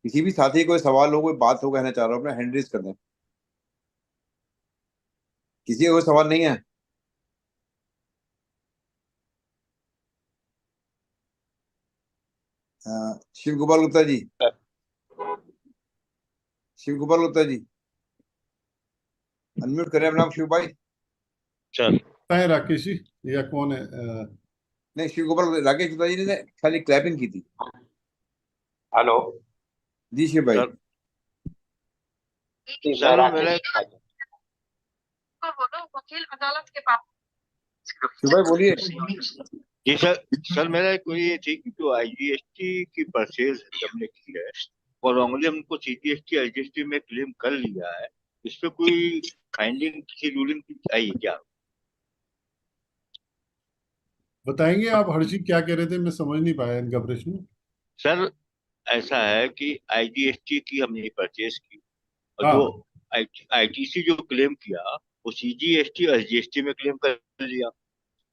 Speaker 1: किसी भी साथी कोई सवाल हो, कोई बात हो, कहना चाह रहा हो, अपना हैंड रेज कर दें। किसी का कोई सवाल नहीं है? शिव गोपाल गुप्ता जी। शिव गोपाल गुप्ता जी, अनम्यूट करें अपना शिव भाई।
Speaker 4: चल।
Speaker 3: है राकेश जी, या कौन है
Speaker 1: नहीं, शिव गोपाल, राकेश गुप्ता जी ने खाली क्लैपिंग की थी।
Speaker 4: हेलो।
Speaker 1: जी शिव भाई।
Speaker 4: सर, सर मेरा
Speaker 5: वकील अदालत के पास।
Speaker 1: शिव भाई बोलिए।
Speaker 4: जी सर। सर मेरा कोई ये थी कि जो आईजीएसटी की परचेज हमने की है और नॉर्मली हमको सीजीएसटी आईजीएसटी में क्लेम कर लिया है, इस पे कोई फाइंडिंग किसी रूलिंग की आई है क्या?
Speaker 3: बताएंगे आप? हर्षी क्या कह रहे थे, मैं समझ नहीं पाया इनका प्रश्न।
Speaker 4: सर, ऐसा है कि आईजीएसटी की हमने परचेज की और जो
Speaker 3: हाँ।
Speaker 4: आईटीसी जो क्लेम किया वो CGST और SGST में क्लेम कर लिया।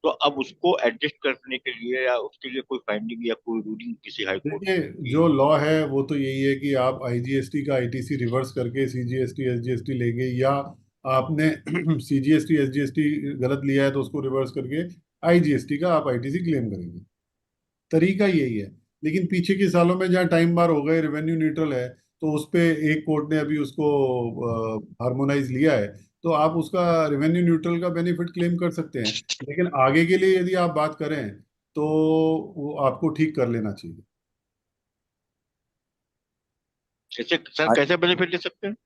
Speaker 4: तो अब उसको एडजस्ट करने के लिए या उसके लिए कोई फाइंडिंग या कोई रूलिंग किसी हाई कोर्ट
Speaker 3: देखिए,
Speaker 4: की?
Speaker 3: जो लॉ है वो तो यही है कि आप आईजीएसटी का आईटीसी रिवर्स करके सीजीएसटी एसजीएसटी लेंगे, या आपने सीजीएसटी एसजीएसटी गलत लिया है तो उसको रिवर्स करके आईजीएसटी का आप आईटीसी क्लेम करेंगे। तरीका यही है। लेकिन पीछे के सालों में जहाँ टाइम बार हो गए, रेवेन्यू न्यूट्रल है, तो उस पे एक कोर्ट ने अभी उसको हार्मोनाइज लिया है, तो आप उसका रेवेन्यू न्यूट्रल का बेनिफिट क्लेम कर सकते हैं। लेकिन आगे के लिए यदि आप बात करें तो वो आपको ठीक कर लेना चाहिए।
Speaker 4: कैसे सर, कैसे बेनिफिट ले सकते हैं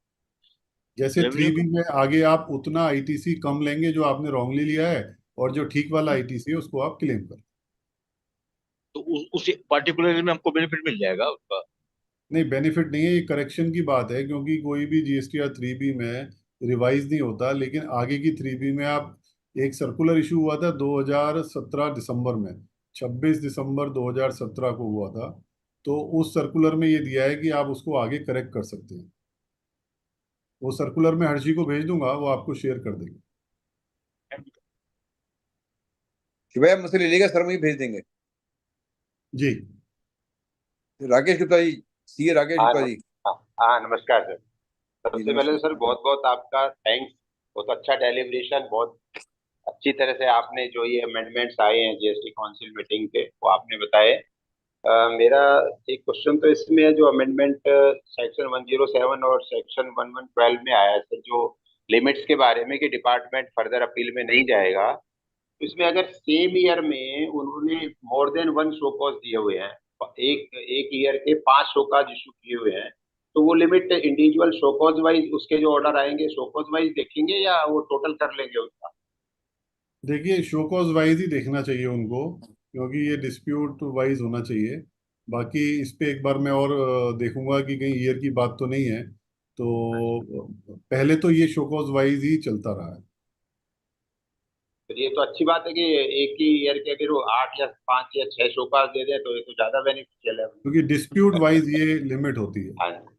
Speaker 3: जैसे थ्री
Speaker 4: रेवेन्यू
Speaker 3: बी
Speaker 4: का?
Speaker 3: में आगे आप उतना आईटीसी कम लेंगे जो आपने रॉन्गली लिया है, और जो ठीक वाला आईटीसी है उसको आप क्लेम कर।
Speaker 4: तो उस पर्टिकुलर में हमको बेनिफिट मिल जाएगा उसका?
Speaker 3: नहीं, बेनिफिट नहीं है, ये करेक्शन की बात है, क्योंकि कोई भी जीएसटी थ्री बी में रिवाइज नहीं होता। लेकिन आगे की थ्री बी में आप, एक सर्कुलर इशू हुआ था 2017 दिसंबर में, 26 दिसंबर 2017 को हुआ था। तो उस सर्कुलर में ये दिया है कि आप उसको आगे करेक्ट कर सकते हैं। वो सर्कुलर मैं हर्षी को भेज दूंगा, वो आपको शेयर कर देंगे।
Speaker 1: शिवाय मुझसे ले लेगा सर, मुझे भेज देंगे।
Speaker 3: जी।
Speaker 1: राकेश गुप्ता जी, सीए राकेश
Speaker 6: हाँ
Speaker 1: गुप्ता जी।
Speaker 6: हाँ हाँ, नमस्कार सर।
Speaker 1: जी
Speaker 6: सबसे पहले तो
Speaker 1: नमस्कार।
Speaker 6: सर बहुत बहुत आपका थैंक्स। बहुत अच्छा डेलीब्रेशन, बहुत अच्छी तरह से आपने जो ये अमेंडमेंट्स आए हैं जीएसटी काउंसिल मीटिंग के वो आपने बताए। मेरा एक क्वेश्चन तो इसमें है, जो अमेंडमेंट सेक्शन 107 और सेक्शन 1112 में आया है सर, जो लिमिट्स के बारे में कि डिपार्टमेंट फर्दर अपील में नहीं जाएगा, तो इसमें अगर सेम ईयर में उन्होंने more than one show cause दिए हुए हैं, एक एक ईयर के 5 शो कॉज इशू किए हुए हैं, तो वो limit individual show cause wise उसके जो ऑर्डर आएंगे शो कॉज वाइज देखेंगे या वो टोटल कर लेंगे उसका?
Speaker 3: देखिए, शो कॉज वाइज ही देखना चाहिए उनको, क्योंकि ये डिस्प्यूट वाइज होना चाहिए। बाकी इस पे एक बार मैं और देखूंगा कि कहीं ईयर की बात तो नहीं है। तो पहले तो ये शो कॉज वाइज ही चलता रहा है।
Speaker 6: तो ये तो अच्छी बात है कि एक ही ईयर के अगर वो 8 या 5 या 6 शो कॉज दे दे तो ये तो ज्यादा बेनिफिशियल है।
Speaker 3: क्योंकि डिस्प्यूट वाइज ये लिमिट होती है।
Speaker 6: हाँ जी,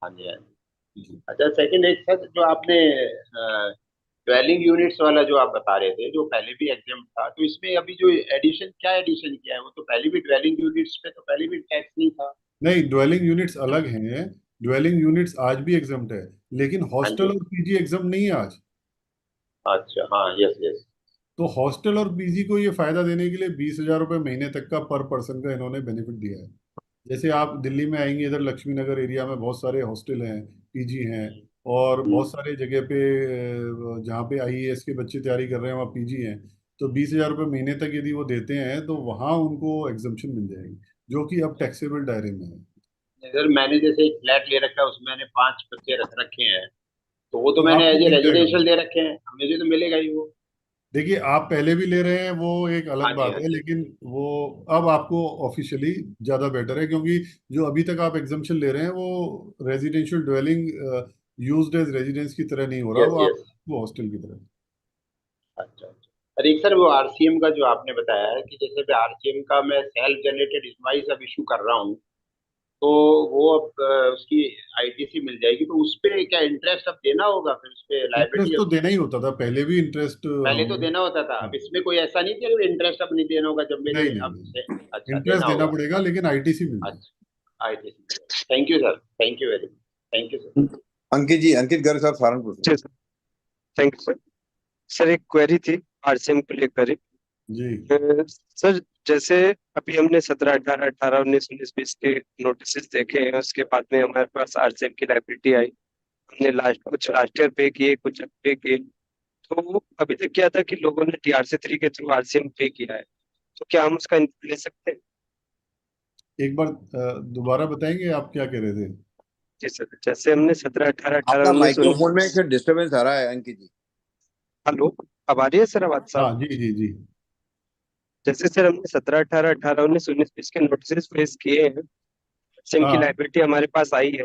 Speaker 6: हाँ जी, हाँ जी।
Speaker 3: जी।
Speaker 6: अच्छा, सेकंड एक सर, जो आपने ड्वेलिंग यूनिट्स वाला जो आप बता रहे थे, जो पहले भी एग्जाम था, तो इसमें अभी जो एडिशन, क्या एडिशन किया है? वो तो पहले भी ड्वेलिंग यूनिट्स पे तो पहले भी टैक्स नहीं था।
Speaker 3: नहीं, ड्वेलिंग यूनिट्स अलग हैं। ड्वेलिंग यूनिट्स आज भी एग्जम्प्ट है, लेकिन
Speaker 6: हाँ
Speaker 3: हॉस्टल
Speaker 6: जी।
Speaker 3: और पीजी एग्जम्प्ट नहीं है आज।
Speaker 6: अच्छा, हाँ, यस यस।
Speaker 3: तो हॉस्टल और पीजी को ये फायदा देने के लिए 20,000 रुपये महीने तक का पर पर्सन का इन्होंने बेनिफिट दिया है। जैसे आप दिल्ली में आएंगे, इधर लक्ष्मी नगर एरिया में बहुत सारे हॉस्टल हैं, पीजी हैं, और बहुत सारे जगह पे जहाँ पे आईएएस के बच्चे तैयारी कर रहे हैं वहाँ पीजी हैं। तो 20,000 रुपये महीने तक यदि वो देते हैं तो वहाँ उनको एग्जम्पशन मिल जाएगी, जो कि अब टैक्सेबल दायरे में है।
Speaker 6: सर मैंने जैसे एक फ्लैट ले रखा है, उसमें मैंने 5 बच्चे रख रखे हैं, तो वो तो
Speaker 3: तो
Speaker 6: मैंने
Speaker 3: आपको
Speaker 6: एज ए
Speaker 3: मिल जाएगा।
Speaker 6: रेजिडेंशियल दे रखे हैं, मुझे तो मिलेगा ही वो।
Speaker 3: देखिए, आप पहले भी ले रहे हैं वो एक
Speaker 6: हाँ
Speaker 3: अलग
Speaker 6: जी,
Speaker 3: बात
Speaker 6: हाँ
Speaker 3: है,
Speaker 6: जी।
Speaker 3: लेकिन वो अब आपको ऑफिशियली ज़्यादा बेटर है, क्योंकि जो अभी तक आप एग्जाम्पशन ले रहे हैं वो residential dwelling used as residence की तरह नहीं हो रहा,
Speaker 6: यस
Speaker 3: वो आप
Speaker 6: यस।
Speaker 3: वो हॉस्टल की तरह।
Speaker 6: अच्छा अच्छा। और एक सर, वो आरसीएम का जो आपने बताया है कि जैसे आरसीएम का मैं सेल्फ जनरेटेड इनवॉइस अब इशू कर रहा हूँ, तो वो अब उसकी आईटीसी मिल जाएगी, तो उस पे क्या इंटरेस्ट अब देना होगा? फिर उस पे
Speaker 3: इंटरेस्ट
Speaker 6: लाइबिलिटी
Speaker 3: तो
Speaker 6: अब?
Speaker 3: देना ही होता था, पहले भी इंटरेस्ट
Speaker 6: पहले तो
Speaker 3: हमने।
Speaker 6: देना होता था, अब
Speaker 3: हाँ।
Speaker 6: इसमें कोई ऐसा नहीं कि इंटरेस्ट अब नहीं देना होगा जब
Speaker 3: नहीं
Speaker 6: मेरे
Speaker 3: नहीं
Speaker 6: अब से?
Speaker 3: नहीं,
Speaker 6: अच्छा,
Speaker 3: इंटरेस्ट
Speaker 6: देना
Speaker 3: देना
Speaker 6: होगा।
Speaker 3: पड़ेगा, लेकिन आईटीसी मिल जाएगी।
Speaker 6: अच्छा, ITC. Thank you sir, thank you very much. Thank you sir.
Speaker 1: Ankit ji, Ankit Garg sahab, Saharanpur से।
Speaker 7: जी sir, thank you sir. Sir एक क्वेरी थी आरसीएम को लेकर ही।
Speaker 3: जी।
Speaker 7: सर, जैसे अभी हमने 17, 18, 18, 19, 19, 20 के नोटिस देखे हैं, उसके बाद में हमारे पास आरसीएम की लाइबिलिटी आई। हमने कुछ लास्ट ईयर पे किए, कुछ अब पे किए। तो अभी तक क्या था कि लोगों ने TRC 3 के थ्रू आरसीएम पे किया है, तो क्या हम उसका इनपुट ले सकते हैं?
Speaker 3: एक बार दोबारा बताएंगे आप क्या कह रहे थे?
Speaker 7: जी सर, जैसे हमने 17, 18, 18,
Speaker 1: आपका
Speaker 7: 19, 19।
Speaker 1: माइक्रोफोन में एक डिस्टरबेंस आ रहा है अंकित जी।
Speaker 7: हेलो, अब आ रही है सर आवाज
Speaker 3: हाँ
Speaker 7: साहब?
Speaker 3: जी जी जी।
Speaker 7: जैसे सर हमने 17, 18, 18, 19, 19, 20 के नोटिस फेस किए हैं, सिम की
Speaker 3: हाँ
Speaker 7: लाइबिलिटी हमारे पास आई है,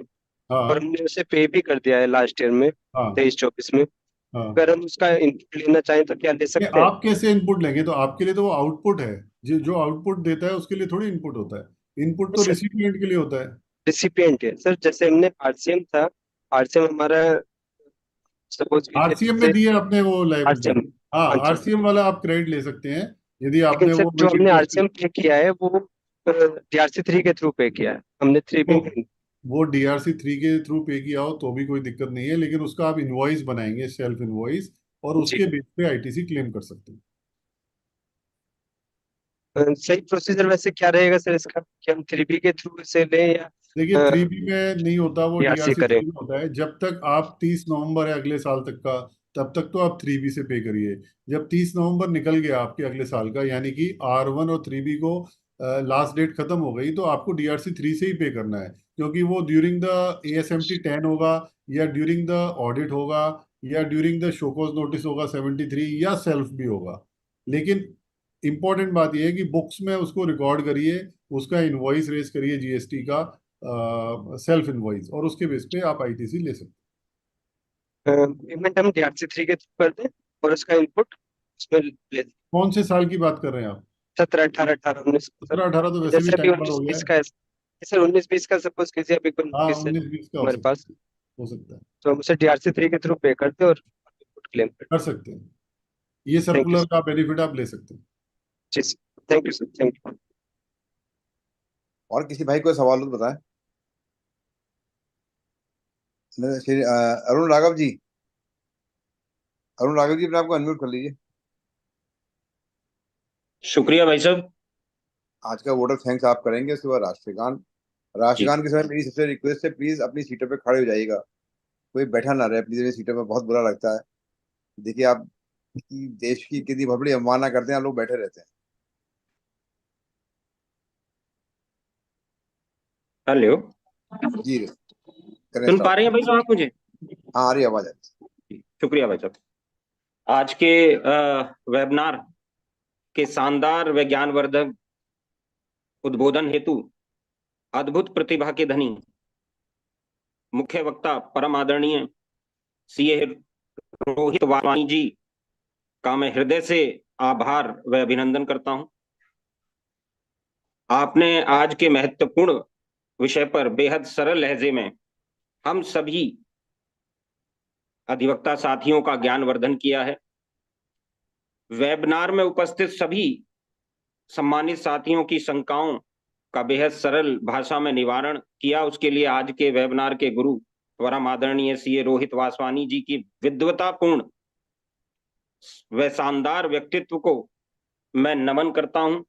Speaker 7: और
Speaker 3: हाँ
Speaker 7: हमने उसे पे भी कर दिया है लास्ट ईयर में,
Speaker 3: हाँ
Speaker 7: 23-24 में।
Speaker 3: हाँ।
Speaker 7: अगर हम उसका इनपुट लेना चाहें तो क्या ले
Speaker 3: ये
Speaker 7: सकते हैं?
Speaker 3: आप कैसे इनपुट लेंगे? तो आपके लिए तो वो आउटपुट है। जो जो आउटपुट देता है उसके लिए थोड़ी इनपुट होता है। इनपुट तो
Speaker 7: सर
Speaker 3: रिसिपिएंट के लिए होता है।
Speaker 7: रिसिपिएंट है सर, जैसे हमने आरसीएम था, आरसीएम हमारा सपोज
Speaker 3: आरसीएम में दिए आपने वो लाइबिलिटी?
Speaker 7: आरसीएम।
Speaker 3: हाँ,
Speaker 7: हाँ जी।
Speaker 3: आरसीएम वाला आप क्रेडिट ले सकते हैं यदि
Speaker 7: लेकिन
Speaker 3: आपने
Speaker 7: सर
Speaker 3: वो
Speaker 7: जो हमने
Speaker 3: meticulously-
Speaker 7: आरसीएम पे किया है वो DRC 3 के थ्रू पे किया है, हमने 3 पे
Speaker 3: वो
Speaker 7: नहीं।
Speaker 3: वो DRC 3 के थ्रू पे किया हो तो भी कोई दिक्कत नहीं है, लेकिन उसका आप इनवॉइस बनाएंगे, सेल्फ इनवॉइस, और
Speaker 7: जी।
Speaker 3: उसके बेस पे आईटीसी क्लेम कर सकते हैं।
Speaker 7: सही प्रोसीजर वैसे क्या रहेगा सर इसका, कि हम 3B के थ्रू से लें या
Speaker 3: देखिए, 3B में नहीं होता, वो
Speaker 7: DRC
Speaker 3: DRC
Speaker 7: करें?
Speaker 3: 3 में होता है। जब तक आप 30 नवंबर है अगले साल तक का, तब तक तो आप 3B से पे करिए। जब 30 नवंबर निकल गया आपके अगले साल का, यानी कि R1 और 3B को लास्ट डेट खत्म हो गई, तो आपको DRC 3 से ही पे करना है, क्योंकि वो ड्यूरिंग द ASMT 10 होगा, या ड्यूरिंग द ऑडिट होगा, या ड्यूरिंग द शोकॉज नोटिस होगा 73, या सेल्फ भी होगा। लेकिन इंपॉर्टेंट बात यह है कि बुक्स में उसको रिकॉर्ड करिए, उसका इनवॉइस रेज करिए जीएसटी का, सेल्फ इनवॉइस, और उसके बेस पे आप आईटीसी ले सकते
Speaker 7: पेमेंट हम DRC 3 के थ्रू कर दें और उसका इनपुट उसमें ले दें?
Speaker 3: हैं। कौन से साल की बात कर रहे हैं आप?
Speaker 7: 17, 18, 18, 19 सर।
Speaker 3: 17-18 तो वैसे भी
Speaker 7: जैसे अभी
Speaker 3: टाइम पर हो
Speaker 7: 19,
Speaker 3: गया
Speaker 7: 20
Speaker 3: है।
Speaker 7: का है सर, 19, 20 का सपोज कीजिए, अभी कोई
Speaker 3: हाँ,
Speaker 7: नोटिस है
Speaker 3: 19-20 का
Speaker 7: हमारे पास,
Speaker 3: हो सकता है।
Speaker 7: तो हम उसे DRC 3 के थ्रू पे करते हैं और इनपुट क्लेम करते
Speaker 3: कर सकते हैं, ये
Speaker 7: हैं। Thank you
Speaker 3: circular
Speaker 7: sir.
Speaker 3: का बेनिफिट आप ले सकते हैं।
Speaker 7: जी sir, thank you sir, thank you.
Speaker 1: और किसी भाई को सवाल हो तो बताएं। श्री अरुण राघव जी, अरुण राघव जी अपने आपको अनम्यूट कर लीजिए।
Speaker 8: शुक्रिया भाई साहब।
Speaker 1: आज का वोटर थैंक्स आप करेंगे, उसके बाद राष्ट्रगान।
Speaker 8: जी
Speaker 1: राष्ट्रगान के समय मेरी सबसे रिक्वेस्ट है, प्लीज अपनी सीटों पे खड़े हो जाइएगा, कोई बैठा ना रहे अपनी अपनी सीटों पे, बहुत बुरा लगता है। देखिए आप कि देश की कितनी बहुत बड़ी अवमानना करते हैं, आप लोग बैठे रहते हैं।
Speaker 8: हेलो,
Speaker 1: जी करें
Speaker 8: सुन पा रहे
Speaker 1: स्टार्ट।
Speaker 8: हैं भाई साहब आप मुझे?
Speaker 1: हाँ, आ रही आवाज आ रही।
Speaker 8: जी, शुक्रिया भाई साहब। आज के वेबिनार के शानदार व ज्ञानवर्धक उद्बोधन हेतु अद्भुत प्रतिभा के धनी मुख्य वक्ता परम आदरणीय सीए रोहित वासवानी जी का मैं हृदय से आभार व अभिनंदन करता हूं। आपने आज के महत्वपूर्ण विषय पर बेहद सरल लहजे में हम सभी अधिवक्ता साथियों का ज्ञानवर्धन किया है। वेबिनार में उपस्थित सभी सम्मानित साथियों की शंकाओं का बेहद सरल भाषा में निवारण किया, उसके लिए आज के वेबिनार के गुरु परम आदरणीय सीए रोहित वासवानी जी की विद्वतापूर्ण व शानदार व्यक्तित्व को मैं नमन करता हूं।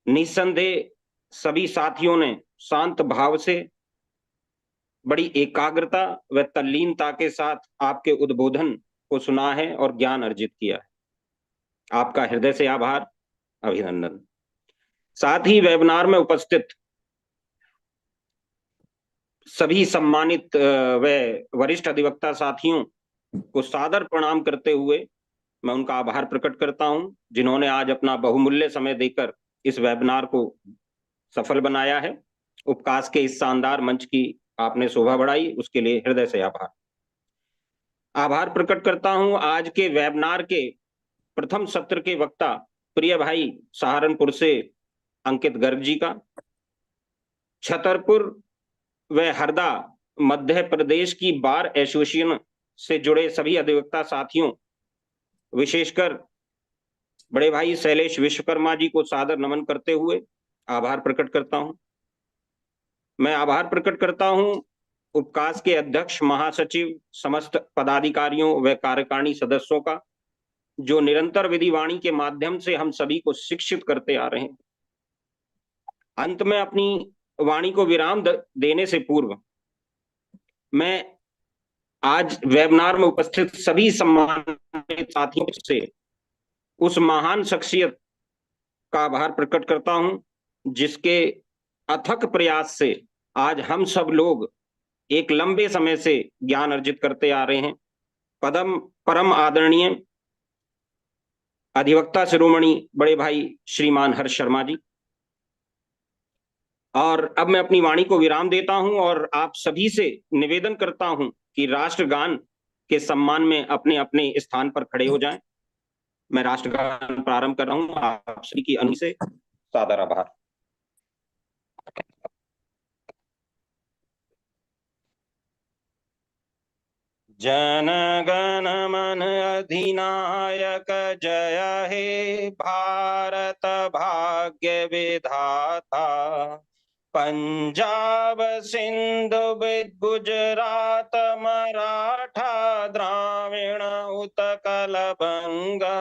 Speaker 8: निस्संदेह सभी साथियों ने शांत भाव से, बड़ी एकाग्रता व तल्लीनता के साथ आपके उद्बोधन को सुना है और ज्ञान अर्जित किया है। आपका हृदय से आभार, अभिनंदन। साथ ही वेबिनार में उपस्थित सभी सम्मानित व वरिष्ठ अधिवक्ता साथियों को सादर प्रणाम करते हुए मैं उनका आभार प्रकट करता हूं, जिन्होंने आज अपना बहुमूल्य समय देकर इस वेबिनार को सफल बनाया है। उपकाश के इस शानदार मंच की आपने शोभा बढ़ाई, उसके लिए हृदय से आभार। आभार प्रकट करता हूं आज के वेबिनार के प्रथम सत्र के वक्ता प्रिय भाई सहारनपुर से अंकित गर्ग जी का, छतरपुर व हरदा मध्य प्रदेश की बार एसोसिएशन से जुड़े सभी अधिवक्ता साथियों, विशेषकर बड़े भाई शैलेश विश्वकर्मा जी को सादर नमन करते हुए आभार प्रकट करता हूं। मैं आभार प्रकट करता हूं उपकाश के अध्यक्ष महासचिव, समस्त पदाधिकारियों व कार्यकारिणी सदस्यों का, जो निरंतर विधिवाणी के माध्यम से हम सभी को शिक्षित करते आ रहे हैं। अंत में अपनी वाणी को विराम देने से पूर्व मैं आज वेबिनार में उपस्थित सभी सम्मानित साथियों से उस महान शख्सियत का आभार प्रकट करता हूं, जिसके अथक प्रयास से आज हम सब लोग एक लंबे समय से ज्ञान अर्जित करते आ रहे हैं। परम आदरणीय अधिवक्ता शिरोमणि बड़े भाई श्रीमान हर्ष शर्मा जी। और अब मैं अपनी वाणी को विराम देता हूं और आप सभी से निवेदन करता हूं कि राष्ट्रगान के सम्मान में अपने अपने स्थान पर खड़े हो जाएं। मैं राष्ट्रगान प्रारंभ कर रहा हूं। आप सभी की अनुमति से सादर आभार। जन गण मन अधिनायक जय हे भारत भाग्य विधाता। पंजाब सिंधु गुजरात मराठा द्राविण उत्कल बंगा।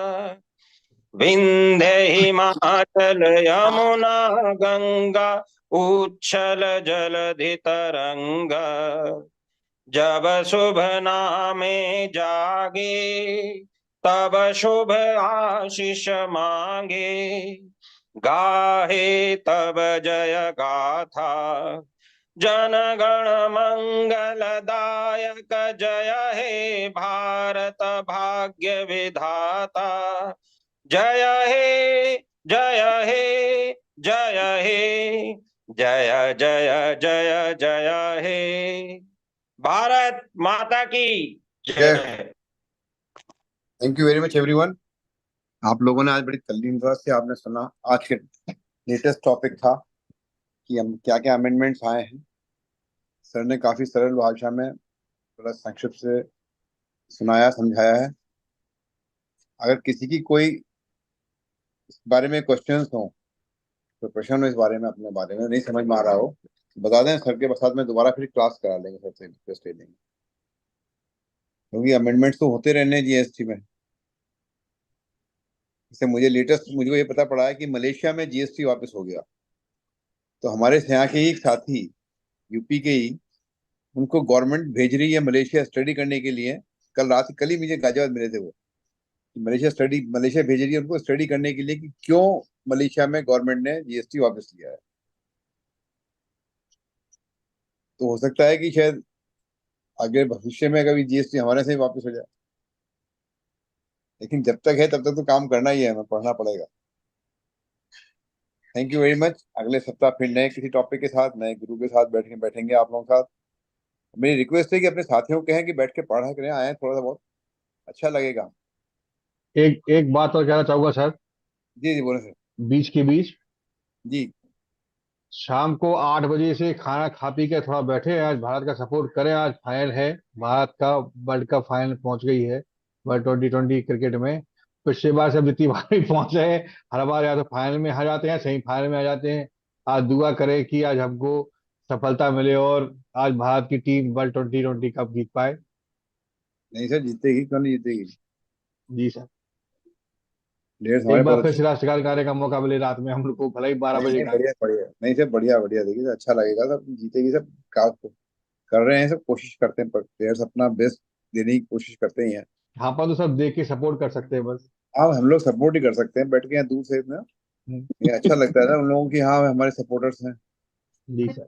Speaker 8: विंध्य हिमाचल यमुना गंगा उच्छल जलधि तरंगा। जब शुभ नामे जागे तब शुभ आशीष मांगे। गाहे तब जय गाथा जन गण मंगल दायक जय हे भारत भाग्य विधाता। जय हे जय हे जय हे जय जय जय जय हे भारत माता की जय।
Speaker 1: Thank you very much everyone. आप लोगों ने आज बड़ी तल्लीनता से आपने सुना। आज के लेटेस्ट टॉपिक था कि हम क्या क्या अमेंडमेंट्स आए हैं। सर ने काफी सरल भाषा में थोड़ा संक्षिप्त से सुनाया, समझाया है। अगर किसी की कोई इस बारे में क्वेश्चंस हो, तो प्रश्न हो इस बारे में, अपने बारे में नहीं समझ में आ रहा हो, बता दें। सर के साथ में दोबारा फिर क्लास करा लेंगे, सबसे रिक्वेस्ट ले लेंगे, क्योंकि अमेंडमेंट्स तो होते रहने जीएसटी में। इससे मुझे ये पता पड़ा है कि मलेशिया में जीएसटी वापस हो गया। तो हमारे यहाँ के ही एक साथी यूपी के ही, उनको गवर्नमेंट भेज रही है मलेशिया स्टडी करने के लिए। कल ही मुझे गाजियाबाद मिले थे वो, मलेशिया भेज रही है उनको स्टडी करने के लिए कि क्यों मलेशिया में गवर्नमेंट ने जीएसटी वापस लिया है। तो हो सकता है कि शायद आगे भविष्य में कभी जीएसटी हमारे से ही वापस हो जाए। लेकिन जब तक है तब तक तो काम करना ही है, हमें पढ़ना पड़ेगा। Thank you very much. अगले सप्ताह फिर नए किसी टॉपिक के साथ, नए गुरु के साथ बैठेंगे आप लोगों के साथ। मेरी रिक्वेस्ट है कि अपने साथियों को कहें कि बैठ के पढ़ा करें, आए थोड़ा सा बहुत अच्छा लगेगा।
Speaker 2: एक एक बात और कहना चाहूंगा सर,
Speaker 1: जी जी बोले सर।
Speaker 2: बीच के बीच।
Speaker 1: जी
Speaker 2: शाम को 8 बजे से खाना खा पी के थोड़ा बैठे, आज भारत का सपोर्ट करें। आज फाइनल है भारत का, वर्ल्ड कप फाइनल पहुंच गई है वर्ल्ड 2020 क्रिकेट में। पिछली बार से अब जितनी बार भी पहुंचे हैं, हर बार या तो फाइनल में आ जाते हैं, सेमीफाइनल में आ जाते हैं। आज दुआ करें कि आज हमको सफलता मिले और आज भारत की टीम वर्ल्ड 2020 कप जीत पाए।
Speaker 1: नहीं सर, जीतेगी, क्यों नहीं जीतेगी।
Speaker 2: जी सर।
Speaker 1: प्लेयर्स
Speaker 2: एक
Speaker 1: हमारे
Speaker 2: बार
Speaker 1: बहुत
Speaker 2: फिर
Speaker 1: अच्छे।
Speaker 2: से राष्ट्रगान गाने का मौका मिले रात में हम लोग को, भले ही 12 बजे
Speaker 1: नहीं
Speaker 2: गाएं।
Speaker 1: बढ़िया बढ़िया, नहीं सर बढ़िया बढ़िया, देखिए सर, अच्छा लगेगा। सब जीतेगी, सब काम कर रहे हैं, सब कोशिश करते हैं, प्लेयर्स अपना बेस्ट देने की कोशिश करते ही हैं।
Speaker 2: हाँ, पर तो सब देख के सपोर्ट कर सकते हैं बस।
Speaker 1: हाँ, हम लोग सपोर्ट ही कर सकते हैं बैठ के यहाँ दूर से इतना।
Speaker 2: हम्म,
Speaker 1: ये अच्छा लगता है ना उन लोगों की, हाँ हमारे सपोर्टर्स हैं।
Speaker 2: जी सर।